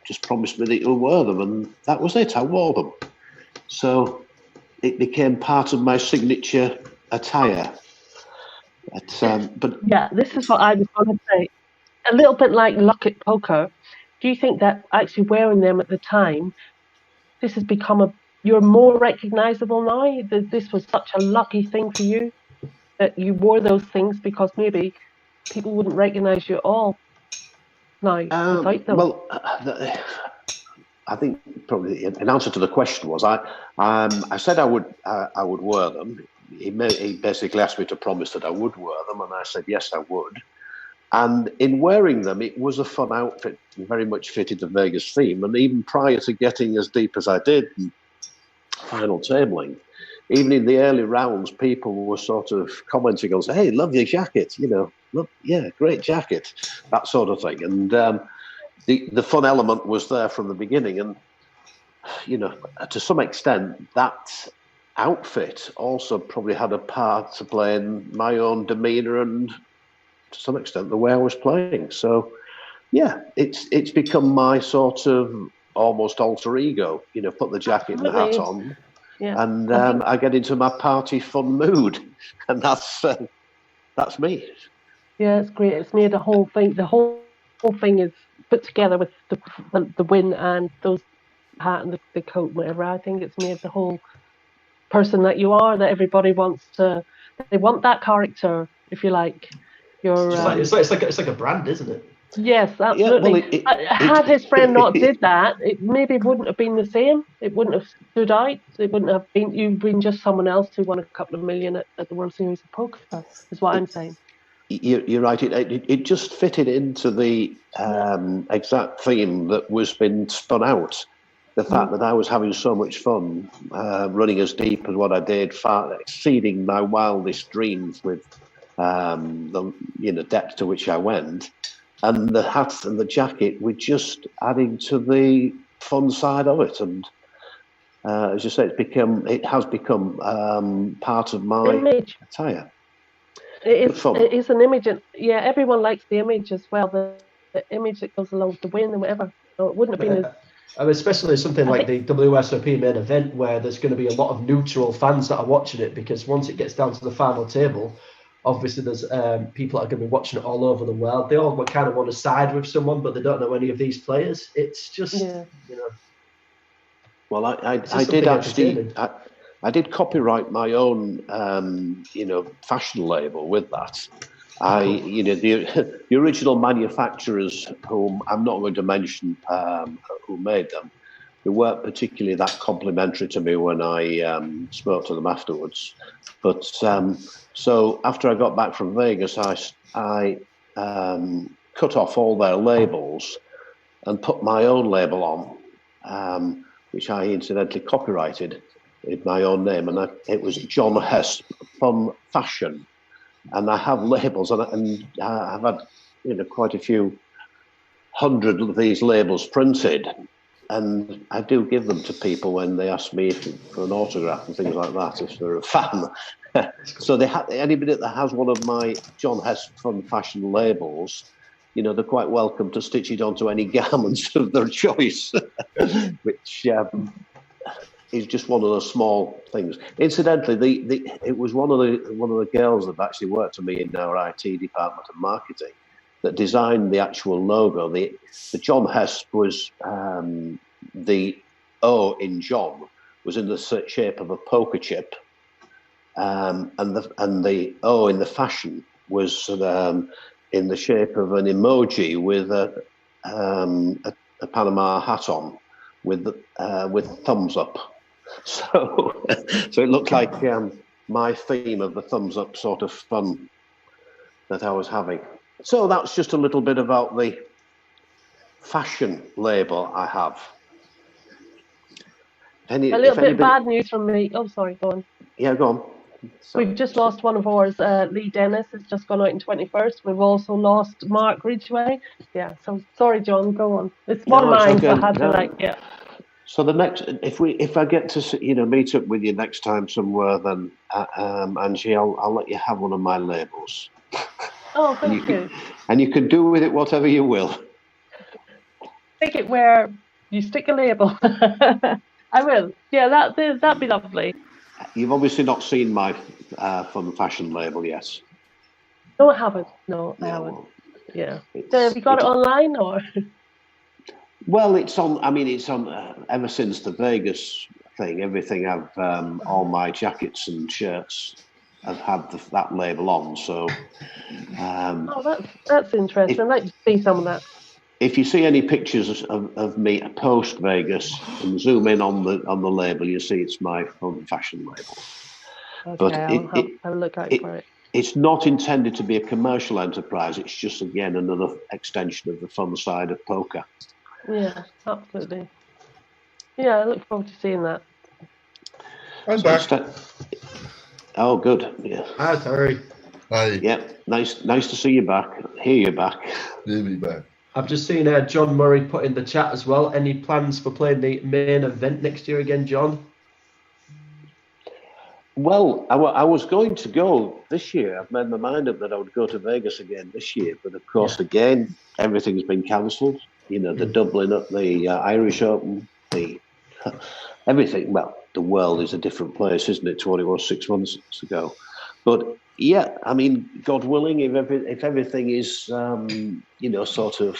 just promised me that you'll wear them. And that was it. I wore them. So it became part of my signature attire. But
yeah, this is what I was going to say. A little bit like luck at poker. Do you think that actually wearing them at the time, this has become you're more recognizable now? That this was such a lucky thing for you that you wore those things, because maybe people wouldn't recognize you at all now without them.
Well, I think probably an answer to the question was I said I would wear them. He basically asked me to promise that I would wear them, and I said yes, I would. And in wearing them, it was a fun outfit, very much fitted the Vegas theme. And even prior to getting as deep as I did, final tabling, even in the early rounds, people were sort of commenting on, "Hey, love your jacket," look, yeah, great jacket, that sort of thing. And the fun element was there from the beginning. And to some extent, that outfit also probably had a part to play in my own demeanour and, to some extent, the way I was playing. So, yeah, it's become my sort of almost alter ego. Put the jacket and the hat on, and I get into my party fun mood, and that's me.
Yeah, it's great. It's made a whole thing. The whole thing is put together with the win and those hat and the coat, whatever. I think it's made the whole person that you are, that everybody wants to. They want that character, if you like.
It's like a brand, isn't it?
Yes, absolutely.
Yeah, well,
had his friend not did that, it maybe wouldn't have been the same. It wouldn't have stood out. It wouldn't have been. You've been just someone else who won a couple of million at the World Series of Poker. Is what I'm saying.
You're right. It just fitted into the exact theme that was been spun out. The fact that I was having so much fun, running as deep as what I did, far exceeding my wildest dreams with the depth to which I went, and the hat and the jacket were just adding to the fun side of it. And as you say, it has become part of my
image.
attire.
It is an image, and everyone likes the image as well. The image that goes along with the win and whatever. So it wouldn't have been as.
Especially something like the WSOP main event, where there's going to be a lot of neutral fans that are watching it, because once it gets down to the final table, obviously there's people that are going to be watching it all over the world. They all kind of want to side with someone, but they don't know any of these players. It's just,
Well, I did actually. I did copyright my own, fashion label with that. The original manufacturers, whom I'm not going to mention, who made them, they weren't particularly that complimentary to me when I spoke to them afterwards. But so after I got back from Vegas, I cut off all their labels and put my own label on, which I incidentally copyrighted in my own name, and it was John Hesp Fun Fashion. And I have labels, and I've had quite a few hundred of these labels printed, and I do give them to people when they ask me for an autograph and things like that, if they're a fan. So anybody that has one of my John Hesp Fun Fashion labels, they're quite welcome to stitch it onto any garments of their choice, which is just one of those small things. Incidentally, it was one of the girls that actually worked for me in our IT department and marketing that designed the actual logo. The John Hesp was the O in John was in the shape of a poker chip, and the O in the fashion was in the shape of an emoji with a Panama hat on with thumbs up. So it looked like my theme of the thumbs up sort of fun that I was having. So that's just a little bit about the fashion label I have.
A little bit bad news from me. Oh, sorry, go on.
Yeah, go on.
We've just lost one of ours. Lee Dennis has just gone out in 21st. We've also lost Mark Ridgway. Yeah, so sorry, John, go on. It's one of mine, so I had to yeah.
So the next, if I get to meet up with you next time somewhere, then Angie, I'll let you have one of my labels.
Oh, thank you.
And you can do with it whatever you will.
Stick it where you stick a label. I will. Yeah, that'd be lovely.
You've obviously not seen my fun fashion label yet.
No, I haven't. No, I haven't. Well, yeah. So have you got it online or?
Well, it's on. I mean, it's on ever since the Vegas thing. Everything I've all my jackets and shirts have had that label on. So.
That's interesting. I'd like to see some of that.
If you see any pictures of me post Vegas and zoom in on the label, you see it's my fun fashion label.
Okay, but I'll have a look out for it.
It's not intended to be a commercial enterprise. It's just, again, another extension of the fun side of poker.
Yeah, absolutely. Yeah, I look forward to seeing that.
I'm back.
Oh, good. Yeah.
Hi, Terry.
Hi.
Yeah, nice to see you back. Hear you back.
Hear me back.
I've just seen John Murray put in the chat as well. Any plans for playing the main event next year again, John?
Well, I was going to go this year. I've made my mind up that I would go to Vegas again this year. But of course, again, everything's been cancelled. The doubling up, the Irish Open, everything. Well, the world is a different place, isn't it, to what it was 6 months ago? But yeah, I mean, God willing, if everything is, sort of,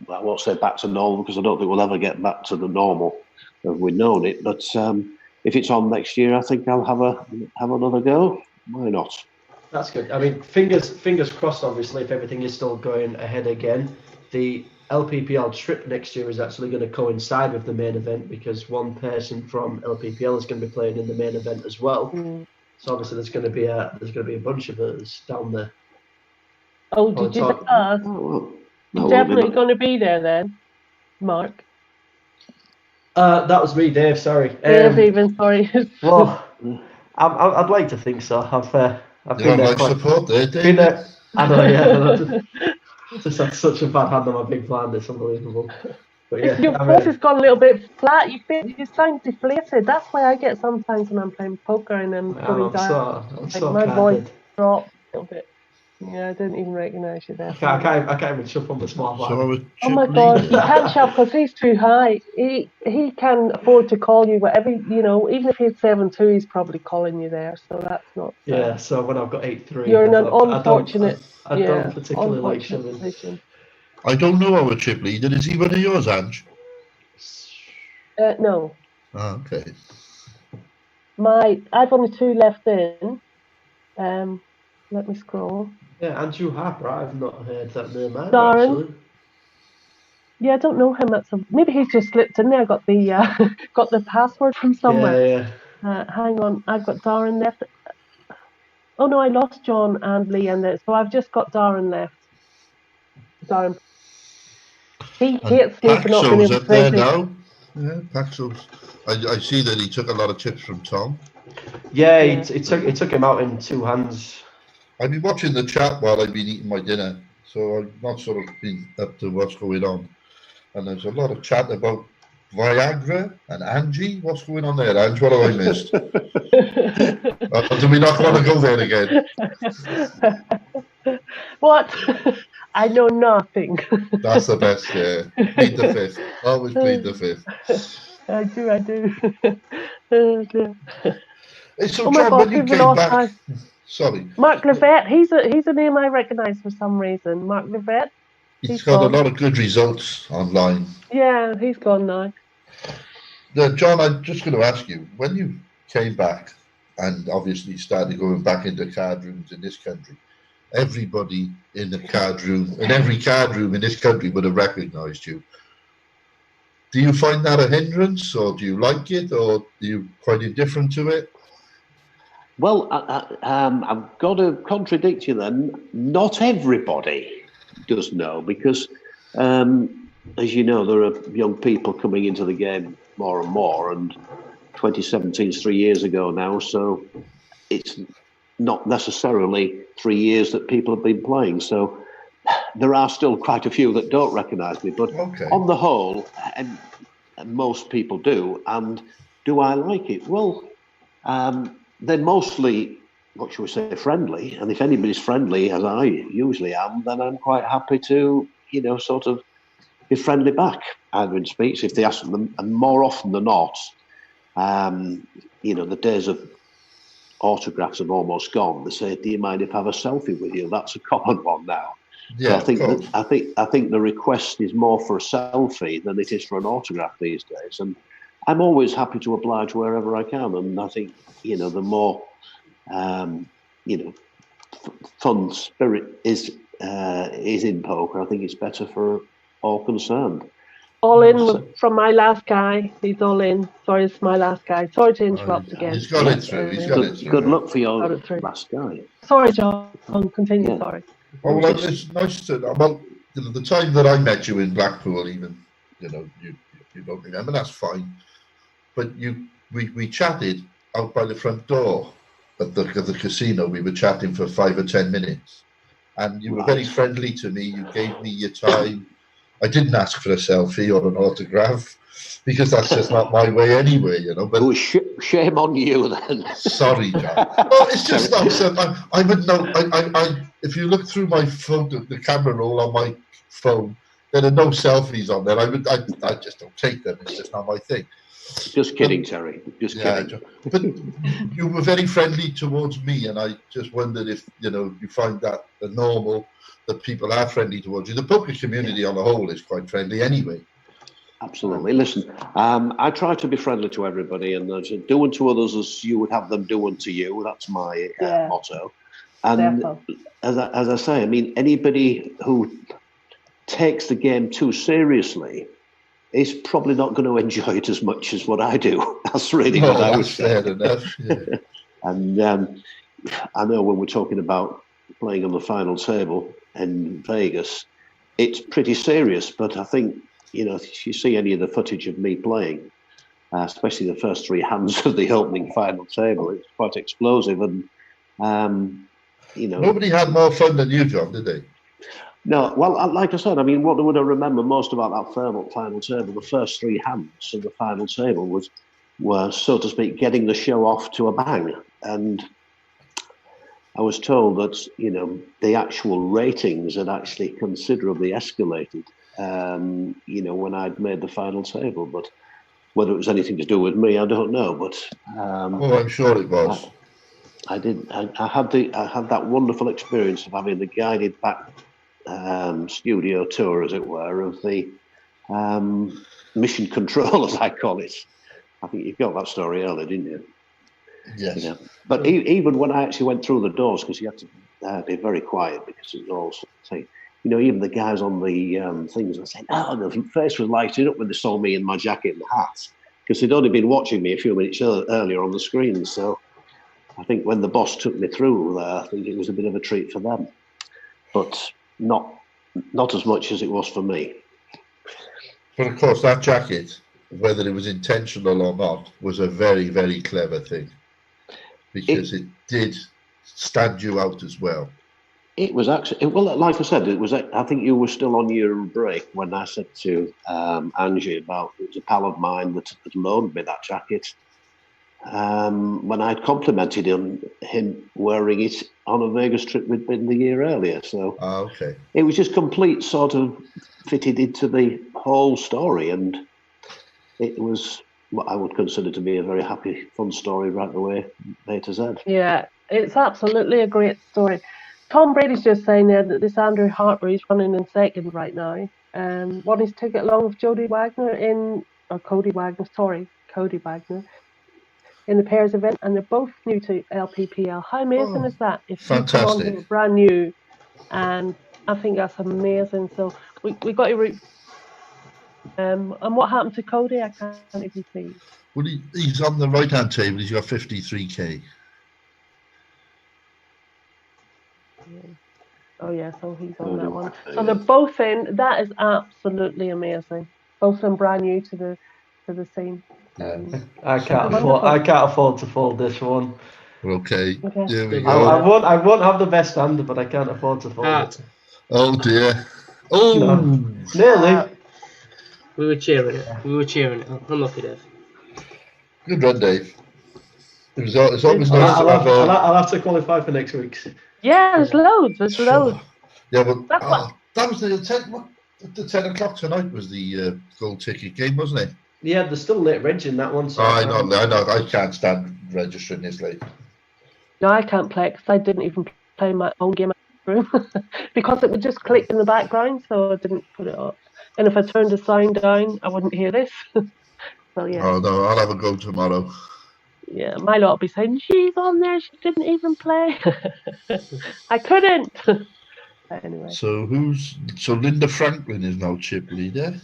I won't say back to normal because I don't think we'll ever get back to the normal as we've known it. But if it's on next year, I think I'll have another go. Why not?
That's good. I mean, fingers crossed. Obviously, if everything is still going ahead again, the LPPL trip next year is actually going to coincide with the main event because one person from LPPL is going to be playing in the main event as well. So obviously, there's going to be a bunch of us down there.
Oh, did you ask? You're definitely going to be there then, Mark.
That was me, Dave. Sorry.
Dave, even sorry.
Well, I'd like to think so. I've been there.
Support there, Dave.
I know, yeah. Just had such a bad hand on my big plan. It's unbelievable. But yeah,
your voice has gone a little bit flat. You sound deflated. That's why I get sometimes when I'm playing poker and then going down.
I'm so
my voice drops a little bit. Yeah, I didn't even recognise you there.
I can't even shove on the small line.
Oh my God, he can't shove because he's too high. He can afford to call you whatever, even if he's 7-2, he's probably calling you there. So that's not.
Yeah, so when I've got 8-3,
you're in an unfortunate.
I don't particularly like shoving.
Position.
I don't know our chip leader. Is he one of yours, Ange?
No.
Oh, okay.
I've only 2 left in. Let me scroll.
Yeah, Andrew Harper. I've not heard that name either.
Darren.
Actually.
Yeah, I don't know him. Maybe he's just slipped in there. Got the password from somewhere.
Yeah.
Hang on, I've got Darren left. Oh no, I lost John and Lee in there, so I've just got Darren left. Darren. He hates me for not being able to play.
Now? Yeah, Paxos. I see that he took a lot of tips from Tom.
Yeah, it took him out in 2 hands.
I've been watching the chat while I've been eating my dinner, so I've not sort of been up to what's going on. And there's a lot of chat about Viagra and Angie. What's going on there, Ange? What have I missed? Do we not want to go there again?
What? I know nothing.
That's the best, yeah. Plead the fifth. Always plead the fifth.
I do.
So, John, when you came back... Sorry.
Mark Levette, he's a name I recognise for some reason. Mark Levette.
He's got a lot of good results online.
Yeah, he's gone now.
John, I'm just going to ask you, when you came back and obviously started going back into card rooms in this country, everybody in the card room, in every card room in this country would have recognised you. Do you find that a hindrance, or do you like it, or are you quite indifferent to it?
Well, I've got to contradict you then. Not everybody does know because, as you know, there are young people coming into the game more and more, and 2017 is 3 years ago now, so it's not necessarily 3 years that people have been playing. So there are still quite a few that don't recognise me. But on the whole, and most people do. And do I like it? Well, they're mostly, what should we say, friendly. And if anybody's friendly, as I usually am, then I'm quite happy to, sort of be friendly back, either in speech, if they ask them. And more often than not, the days of autographs have almost gone. They say, "Do you mind if I have a selfie with you?" That's a common one now.
Yeah,
so I think the request is more for a selfie than it is for an autograph these days. And I'm always happy to oblige wherever I can. And I think the more fun spirit is in poker, I think it's better for all concerned.
All in from my last guy. He's all in. Sorry, it's my last guy. Sorry to interrupt again.
He's got it through. He's got it through.
Good luck for your last guy.
Sorry, John. Continue. Yeah. Sorry.
Well, it's nice to. Well, the time that I met you in Blackpool, even you don't remember. That's fine. But we chatted out by the front door at the casino. We were chatting for 5 or 10 minutes, and you were very friendly to me. You gave me your time. I didn't ask for a selfie or an autograph because that's just not my way anyway, But
shame on you then.
Sorry, John. Well, it's just not. I would know. I if you look through my photo, the camera roll on my phone, there are no selfies on there. I just don't take them. It's just not my thing.
Just kidding, Terry. Just kidding.
But you were very friendly towards me, and I just wondered if you find that the normal. That people are friendly towards you. The poker community on the whole is quite friendly anyway.
Absolutely. Listen, I try to be friendly to everybody, and do unto others as you would have them do unto you. That's my motto. And as I say, I mean, anybody who takes the game too seriously is probably not going to enjoy it as much as what I do. That's really what I would say.
Fair enough. Yeah.
And I know when we're talking about playing on the final table in Vegas, it's pretty serious. But I think, if you see any of the footage of me playing, especially the first 3 hands of the opening final table, it's quite explosive. And,
Nobody had more fun than you, John, did they?
No, well, like I said, I mean, what would I remember most about that final table, the first 3 hands of the final table were, so to speak, getting the show off to a bang. And I was told that, the actual ratings had actually considerably escalated, when I'd made the final table. But whether it was anything to do with me, I don't know. But
I'm sure it was.
I had that wonderful experience of having the guided back studio tour, as it were, of the mission control, as I call it. I think you got that story earlier, didn't you?
Yes.
But even when I actually went through the doors, because you had to be very quiet, because it was all saying, even the guys on the things were saying, the face was lighting up when they saw me in my jacket and hat, because they'd only been watching me a few minutes earlier on the screen. So I think when the boss took me through there, I think it was a bit of a treat for them, but not as much as it was for me.
But of course, that jacket, whether it was intentional or not, was a very, very clever thing. Because it did stand you out as well.
It was actually, like I said, it was. I think you were still on your break when I said to Angie about it was a pal of mine that had loaned me that jacket. When I'd complimented him wearing it on a Vegas trip we'd been the year earlier. So
okay.
It was just complete sort of fitted into the whole story, and it was what I would consider to be a very happy, fun story right the way A to Z.
Yeah, it's absolutely a great story. Tom Brady's just saying there that this Andrew Harper is running in second right now. Won his ticket along with Cody Wagner in the pairs event, and they're both new to LPPL. How amazing is that? If
fantastic.
You come on here brand new, and I think that's amazing. So we got your route. And what happened to Cody? I can't even see.
Well, he's on the right-hand table. He's got 53k.
Oh yeah, so he's on that one. So they're both in. That is absolutely amazing. Both of them brand new to the scene.
I can't afford to fold this one.
Okay.
Okay.
Here we
I
go.
won't have the best hand, but I can't afford to fold
Heart.
it.
Oh dear. Oh.
No. Nearly.
We were cheering it. We were cheering it. Unlucky, Dave.
Good run, Dave. It's always nice
I'll
to have a.
I'll have to qualify for next week's.
Yeah, there's loads. There's loads.
Yeah, but
That's what.
that was the 10 o'clock tonight was the gold ticket game, wasn't it?
Yeah, there's still late reg in that one. So
I know. I can't stand registering this late.
No, I can't play because I didn't even play my own game in the room because it would just click in the background, so I didn't put it up. And if I turned the sound down, I wouldn't hear this. So yeah.
Oh no, I'll have a go tomorrow.
Yeah, my lot will be saying she's on there. She didn't even play. I couldn't. Anyway.
So Linda Franklin is now chip leader.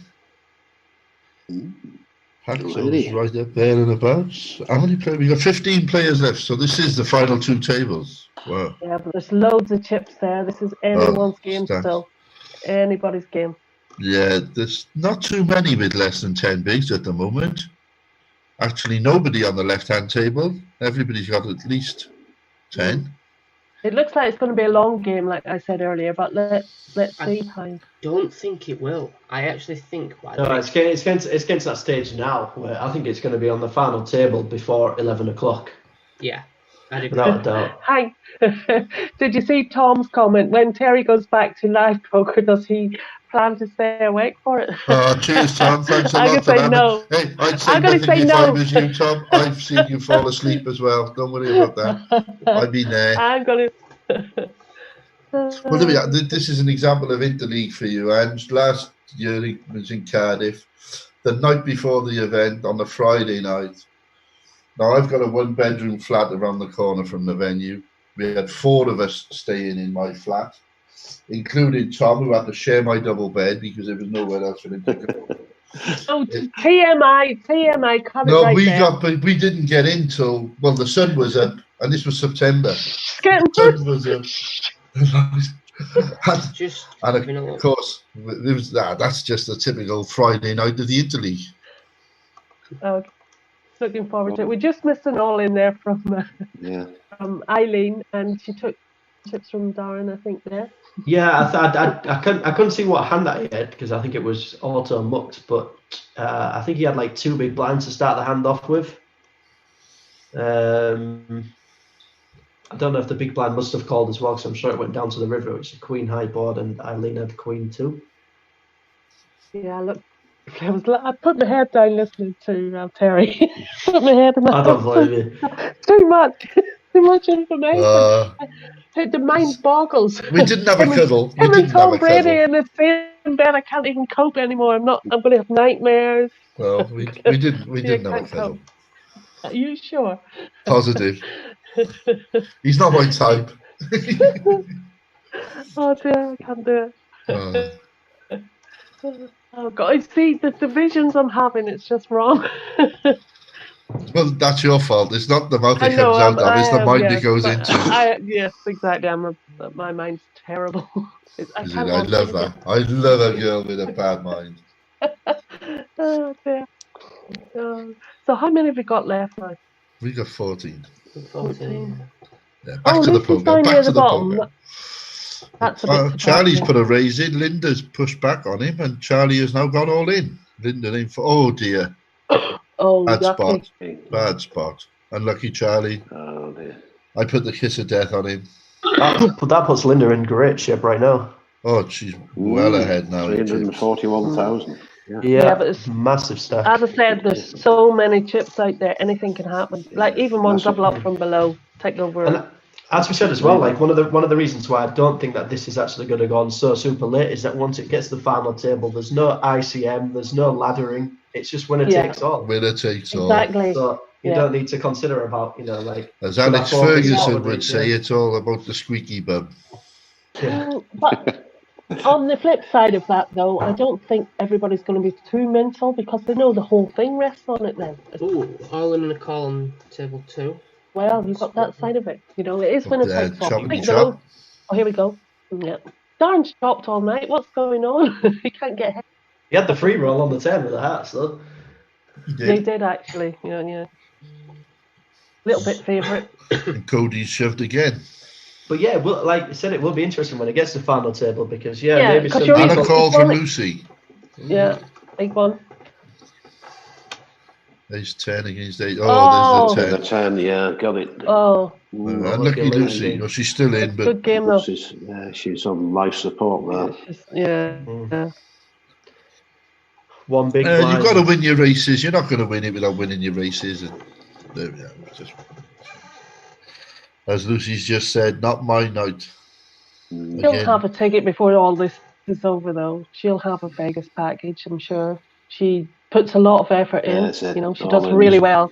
Haxel's right up there and abouts. How many players? We got 15 players left, so this is the final two tables. Wow.
Yeah, but there's loads of chips there. This is anyone's game still. Anybody's game.
Yeah, there's not too many with less than 10 bigs at the moment. Actually, nobody on the left-hand table. Everybody's got at least 10.
It looks like it's going to be a long game, like I said earlier, but let's see. I
don't think it will. I actually think...
it's getting to that stage now where I think it's going to be on the final table before 11 o'clock.
Yeah, I'd agree.
Without a doubt.
Hi. Did you see Tom's comment? When Terry goes back to live poker, does he plan to stay awake for it?
Oh, cheers, Tom. Thanks a lot for that.
No.
Hey, I'd say nothing if I was you, Tom. I've seen you fall asleep as well. Don't worry about that. I've been there.
I'm going to...
Well, there we are. This is an example of interleague for you, Ange. Last year it was in Cardiff. The night before the event, on the Friday night. Now, I've got a one-bedroom flat around the corner from the venue. We had 4 of us staying in my flat, including Tom, who had to share my double bed because there was nowhere else for him to go.
Oh, TMI, covered
no,
right
we didn't get in till, well, the sun was up, and this was September. The sun was up. and of course, it was that's just a typical Friday night of the interleague.
Okay. Looking forward to it. We just missed an all in there from Eileen, and she took tips from Darren, I think, there.
Yeah, I couldn't see what hand that he had because I think it was auto mucked, but I think he had like 2 big blinds to start the hand off with. I don't know if the big blind must have called as well, because I'm sure it went down to the river, which is a queen high board, and Eileen had queen 2.
Yeah, look. I put my head down listening to Terry. Put my head in my
I don't blame you.
Too much information. The mind boggles.
We didn't have a cuddle.
Him and Tom Brady in the same bed. I can't even cope anymore. I'm going to have nightmares.
Well, we didn't have a cuddle.
Are you sure?
Positive. He's not my type.
Oh dear, I can't do it. Oh God! See the divisions I'm having. It's just wrong.
Well, that's your fault. It's not the mouth it comes out of. It's the mind it goes into.
Yes, exactly. My mind's terrible.
I love that. I love a girl with a bad mind.
Oh dear. So how many have we got left now?
We got 14.
14.
Yeah, back to the poker. Back to the poker.
That's a bit
Charlie's put a raise in. Linda's pushed back on him, and Charlie has now gone all in. Linda in for dear.
Oh,
bad spot. Unlucky Charlie.
Oh dear.
I put the kiss of death on him.
That puts Linda in great shape right now.
Oh, she's well ahead now.
341,000.
Yeah, but it's massive stuff.
As I said, there's so many chips out there. Anything can happen. Like even one double up from below, take over.
And as we said as well, like one of the reasons why I don't think that this is actually going to go on so super late is that once it gets to the final table, there's no ICM, there's no laddering. It's just winner takes all.
Winner takes all.
Exactly.
So you don't need to consider about like.
As Alex Ferguson would say, it's all about the squeaky bum.
Yeah.
But on the flip side of that, though, I don't think everybody's going to be too mental because they know the whole thing rests on it then.
Ooh, all in a call on table 2.
Well, you've got that side of it. It is winner takes
Oh,
all. Here we go. Yeah. Darren's chopped all night. What's going on? He can't get ahead.
He had the free roll on the 10 with the hearts, though.
He did actually. Yeah. little bit favourite.
And Cody's shoved again.
But yeah, well, like I said, it will be interesting when it gets to the final table because maybe
because
some
you're
And a
people.
call from Lucy.
Yeah, big one.
Ace 10 against 8.
Oh.
There's
The
the 10.
10, yeah, got it.
Oh,
Unlucky Lucy. Oh, she's still in, but
good game though.
She's on life support there.
Yeah.
One big blind.
you've got to win your races. You're not going to win it without winning your races. And there we are. As Lucy's just said, not my night.
She'll have a ticket before all this is over, though. She'll have a Vegas package, I'm sure. She puts a lot of effort in. She does really well.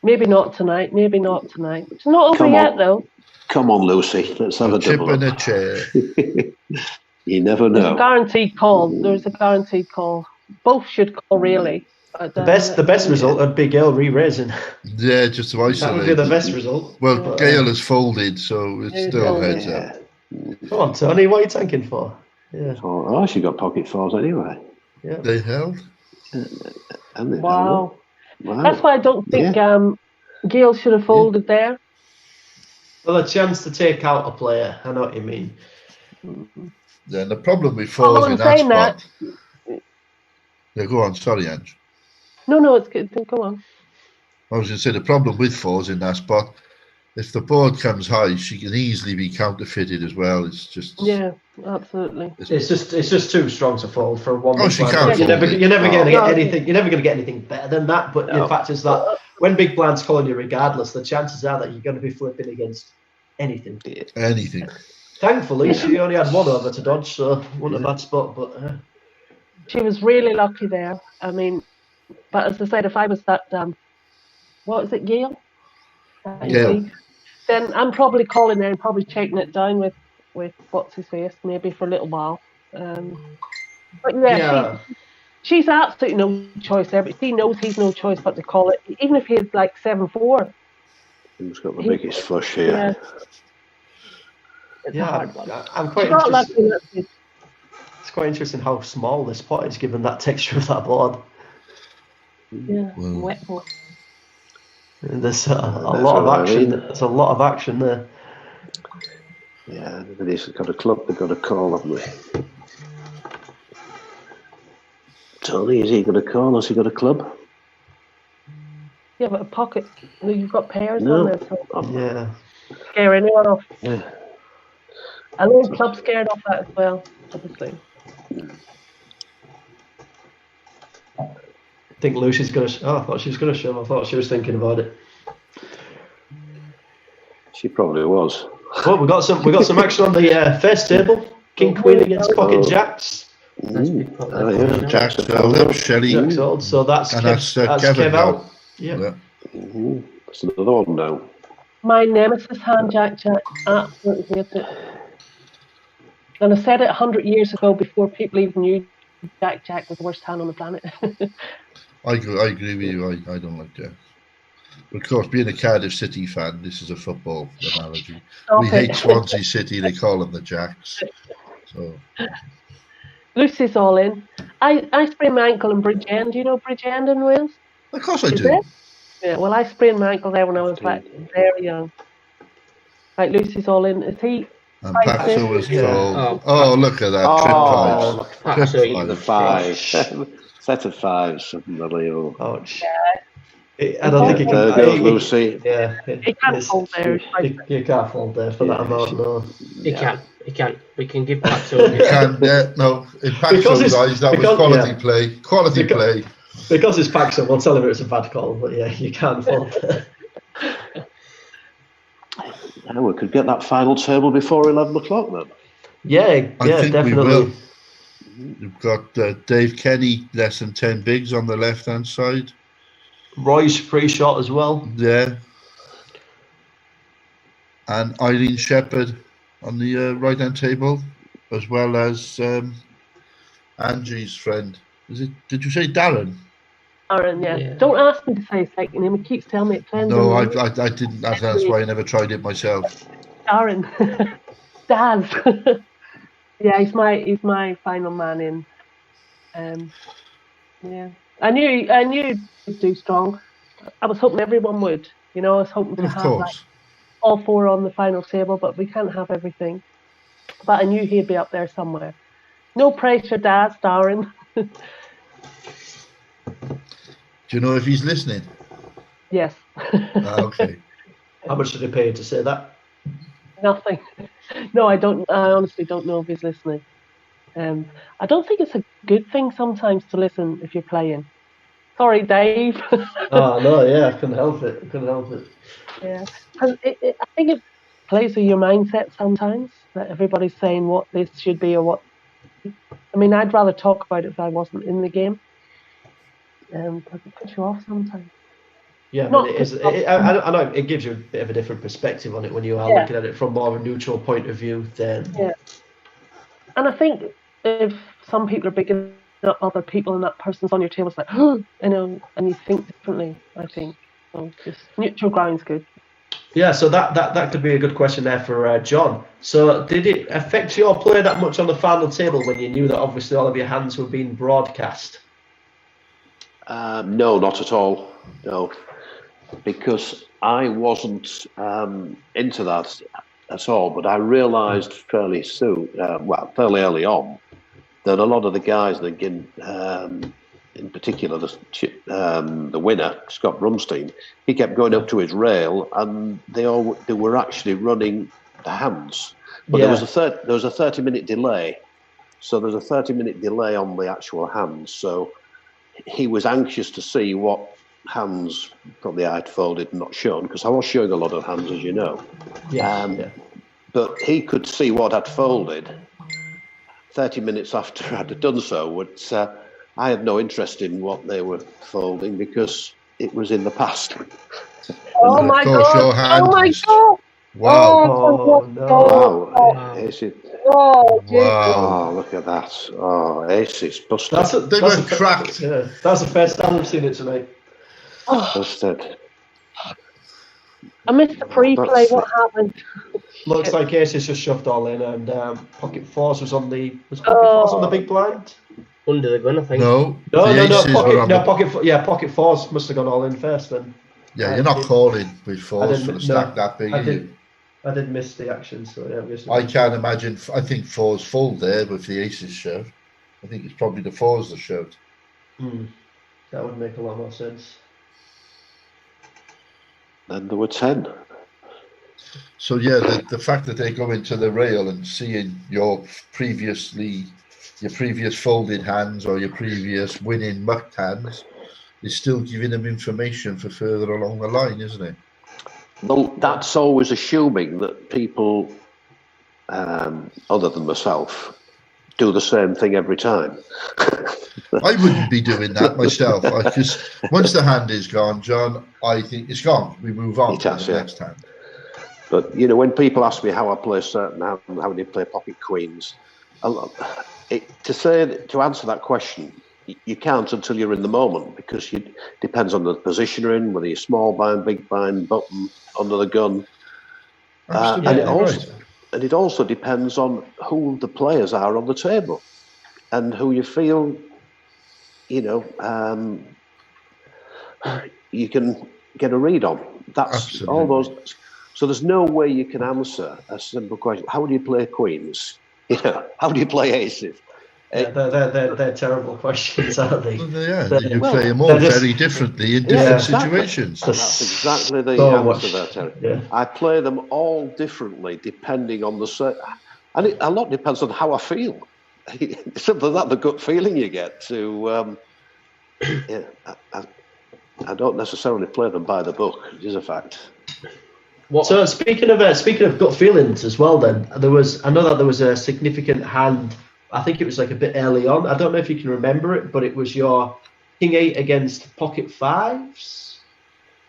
Maybe not tonight. It's not over yet, though.
Come on, Lucy. Let's have a
chip
double
in a
up.
chair.
You never know.
There's a guaranteed call. Both should call, really. But,
the best result would be Gail re-raising.
Yeah, just to isolate.
That would be the best result.
Well, Gail has folded, so it's still heads up.
Come on, Tony. What are you tanking for? Yeah.
Oh, she got pocket fours anyway.
Yeah.
They held.
And they
wow.
Wow.
That's why I don't think Gail should have folded there.
Well, a chance to take out a player. I know what you mean.
Then the problem with fours in that spot. Yeah, go on. Sorry, Ange.
No, it's good. Go on.
I was going to say the problem with fours in that spot, if the board comes high, she can easily be counterfeited as well. It's just
absolutely.
It's just too strong to fold for one.
Oh, she can't.
You're never going to get anything. You're never going to get anything better than that. But the fact is that when big blind's calling you, regardless, the chances are that you're going to be flipping against anything.
Anything.
Thankfully, she only had one over to dodge, so wasn't a bad spot. But
she was really lucky there. I mean, but as I said, if I was that what is it, Gail?
Gail.
Then I'm probably calling there and probably checking it down with what's his face, maybe for a little while. But she's absolutely no choice there. But she knows he's no choice but to call it, even if he's like 7-4.
Who's got the biggest flush here?
It's a hard one.
I'm quite interested. It's quite interesting how small this pot is, given that texture of that board.
Yeah, wet board.
There's a lot of action. There's a lot of action there.
Yeah, everybody's got a club. They've got a call, haven't they? Tony, is he got a call? Has he got a club?
Yeah, but a pocket. You've got pairs on there.
So
scare anyone off.
Yeah.
A little club scared off that as well, obviously.
I think Lucy's going to. I thought she was going to shove. I thought she was thinking about it.
She probably was.
Well, we got some action on the first table. King Queen against Pocket Jacks.
Jacks held up, Shelley.
Jacks old. So that's
Kevin
Kev out. Yeah.
That's another one now.
My nemesis hand, Jack. Absolutely hate it. And I said it 100 years ago before people even knew Jack was the worst hand on the planet.
I agree with you. I don't like Jack. Of course, being a Cardiff City fan, this is a football analogy. We hate Swansea City. They call them the Jacks. So
Lucy's all in. I sprained my ankle in Bridgend. Do you know Bridgend in Wales?
Of course I do.
Yeah, well, I sprained my ankle there when I was very young. Right, Lucy's all in. Is he?
And Paxo was called. Oh, look at that. Trip fives.
The five. Set of fives. Unbelievable.
Ouch. I don't think he can.
There goes Lucy.
Yeah.
He can't fold there.
You can't fold there for that amount, no.
He can. We can give Paxo.
He can, no. In Paxo's eyes, that was quality play. Quality play.
Because it's Paxo, we'll tell him it's a bad call, but yeah, you can't fold there.
We could get that final table before 11 o'clock then.
Yeah,
I think
definitely.
We will. You've got Dave Kenny, less than 10 bigs on the left-hand side.
Roy's free shot as well.
Yeah. And Eileen Shepherd on the right-hand table, as well as Angie's friend. Did you say Darren?
Darren, yeah. Don't ask me to say his second name. He keeps telling me it's Darren.
No, I didn't. That's why I never tried it myself.
Darren. Daz. Yeah, he's my final man in. Yeah. I knew he'd do strong. I was hoping everyone would. You know, I was hoping to
Of
have like
course.
all 4 on the final table, but we can't have everything. But I knew he'd be up there somewhere. No pressure, Dad, Darren.
Do you know if he's listening?
Yes.
Okay.
How much did he pay you to say that?
Nothing. No, I don't. I honestly don't know if he's listening. I don't think it's a good thing sometimes to listen if you're playing. Sorry, Dave.
Oh no, yeah, I couldn't help it. I couldn't help it.
Yeah, 'cause I think it plays with your mindset sometimes that everybody's saying what this should be or what. I mean, I'd rather talk about it if I wasn't in the game. Because it puts you off sometimes.
Yeah,
Not
but it is. I know it gives you a bit of a different perspective on it when you are
Yeah.
looking at it from more of a neutral point of view. Then
Yeah. And I think if some people are picking up other people and that person's on your table, it's like, you know, and you think differently, I think. So just neutral ground's good.
yeah, so that could be a good question there for John. So did it affect your play that much on the final table when you knew that obviously all of your hands were being broadcast?
No, not at all. No, because I wasn't into that at all. But I realised fairly soon, fairly early on, that a lot of the guys that in particular the winner, Scott Brumstein, he kept going up to his rail, and they were actually running the hands. But there was a 30-minute delay, so there's a 30-minute delay on the actual hands. So he was anxious to see what hands probably I'd folded and not shown, because I was showing a lot of hands, as you know.
Yeah.
But he could see what I'd folded 30 minutes after I'd done so. But I had no interest in what they were folding because it was in the past.
Oh my
course, your
God!
hand
Oh my
was-
God!
Wow.
Oh no!
Wow. Is it?
Oh, Jesus.
Wow.
Oh, look at that. Oh, aces busted.
They were cracked.
Yeah, that's the first time I've seen it tonight.
Oh,
Busted.
I missed the pre-play. What happened?
Looks like aces just shoved all in, and pocket fours was on the fours on the big blind.
Under the gun, I think.
No,
No,
the aces were on the...
pocket fours must have gone all in first then.
Yeah, you're not calling with fours for the stack
no,
that big,
I
are
did.
you?
I did miss the action, so yeah. Obviously.
I can't imagine. I think fours fold there with the aces shoved. I think it's probably the fours that shoved.
That would make a lot more sense.
Then there were 10.
So yeah, the fact that they go into the rail and seeing your previous folded hands or your previous winning mucked hands is still giving them information for further along the line, isn't it?
Well, that's always assuming that people, other than myself, do the same thing every time.
I wouldn't be doing that myself. Because once the hand is gone, John, I think it's gone. We move on to the next hand.
But, you know, when people ask me how I play certain hands, how do you play pocket queens, to answer that question, you can't until you're in the moment, because it depends on the position you're in, whether you're small bind, big bind, button, under the gun. And it also depends on who the players are on the table and who you feel, you know, you can get a read on. That's
Absolutely.
all those. So there's no way you can answer a simple question. How do you play queens? You know, how do you play aces?
Yeah, they're terrible questions, aren't they?
Well, you play them all very differently in different situations.
And that's exactly the answer there, Terry.
Yeah.
I play them all differently depending on and a lot depends on how I feel. Something like the gut feeling you get to. I don't necessarily play them by the book. It is a fact.
So speaking of gut feelings as well, then I know that there was a significant hand. I think it was like a bit early on. I don't know if you can remember it, but it was your King 8 against pocket fives.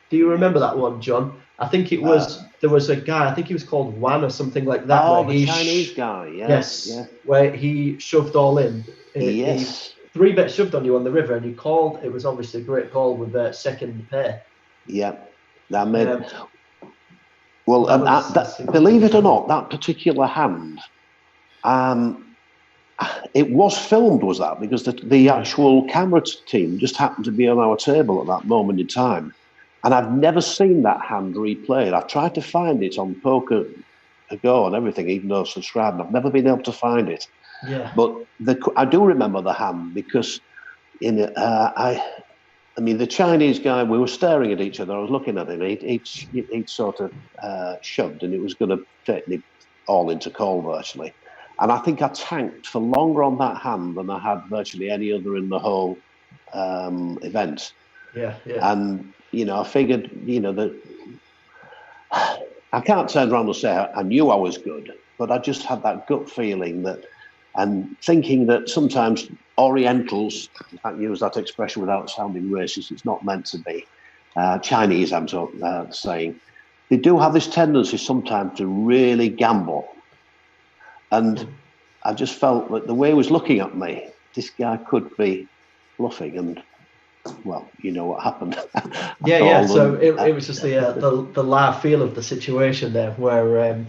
Do you remember that one, John? I think it was. There was a guy. I think he was called Wan or something like that.
Oh, the Chinese guy. Yes. Yeah.
Where he shoved all in.
Yes.
He 3-bet shoved on you on the river, and you called. It was obviously a great call with the second pair.
Yeah, that made. Believe it or not, that particular hand, it was filmed, was that? Because the actual camera team just happened to be on our table at that moment in time. And I've never seen that hand replayed. I've tried to find it on Poker Go and everything, even though I've subscribed. I've never been able to find it.
Yeah.
But I do remember the hand because I mean, the Chinese guy, we were staring at each other. I was looking at him. He'd sort of shoved, and it was going to take me all into call virtually. And I think I tanked for longer on that hand than I had virtually any other in the whole event.
Yeah, yeah.
And, I figured, that I can't turn around and say I knew I was good, but I just had that gut feeling that, and thinking that sometimes Orientals, I can't use that expression without sounding racist, it's not meant to be, Chinese I'm saying, they do have this tendency sometimes to really gamble. And I just felt that the way he was looking at me, this guy could be bluffing, and well, you know what happened.
Yeah. So it was just the live feel of the situation there, where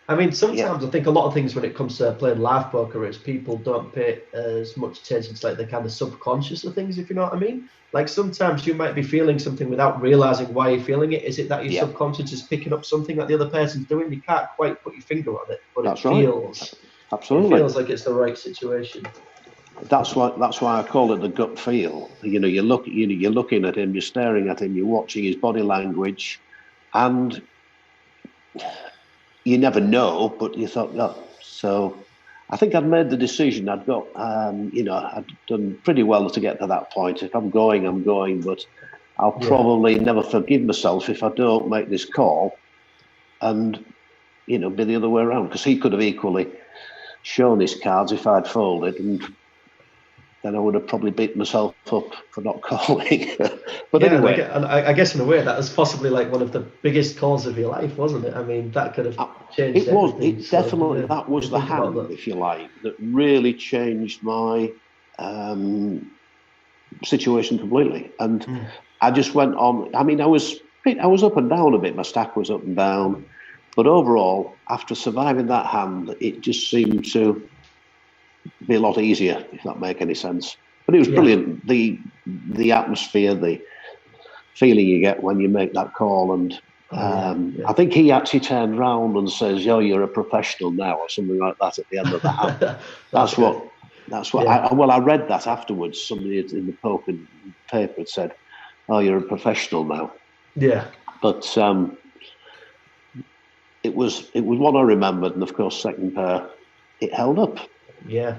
I mean, sometimes I think a lot of things when it comes to playing live poker is people don't pay as much attention to like the kind of subconscious of things, if you know what I mean. Like sometimes you might be feeling something without realizing why you're feeling it. Is it that your subconscious is picking up something that the other person's doing? You can't quite put your finger on it, but it feels like it's the right situation.
That's why I call it the gut feel. You're looking at him, you're staring at him, you're watching his body language, and you never know. But you thought, no. So I think I'd made the decision. I'd got, I'd done pretty well to get to that point. If I'm going, I'm going. But I'll probably never forgive myself if I don't make this call, and be the other way around, because he could have equally shown his cards if I'd folded, and then I would have probably beaten myself up for not calling. But anyway,
and I guess in a way that was possibly like one of the biggest calls of your life, wasn't it? I mean, that could have changed.
It definitely that was the hand, if you like, that really changed my situation completely. And I just went on. I mean, I was up and down a bit. My stack was up and down, but overall, after surviving that hand, it just seemed to be a lot easier, if that makes any sense. But it was brilliant. The atmosphere, the feeling you get when you make that call, and I think he actually turned round and says, "Yo, you're a professional now," or something like that at the end of the hand. That's what. I read that afterwards. Somebody in the poker paper had said, "Oh, you're a professional now."
Yeah.
But it was one I remembered, and of course, second pair, it held up.
Yeah.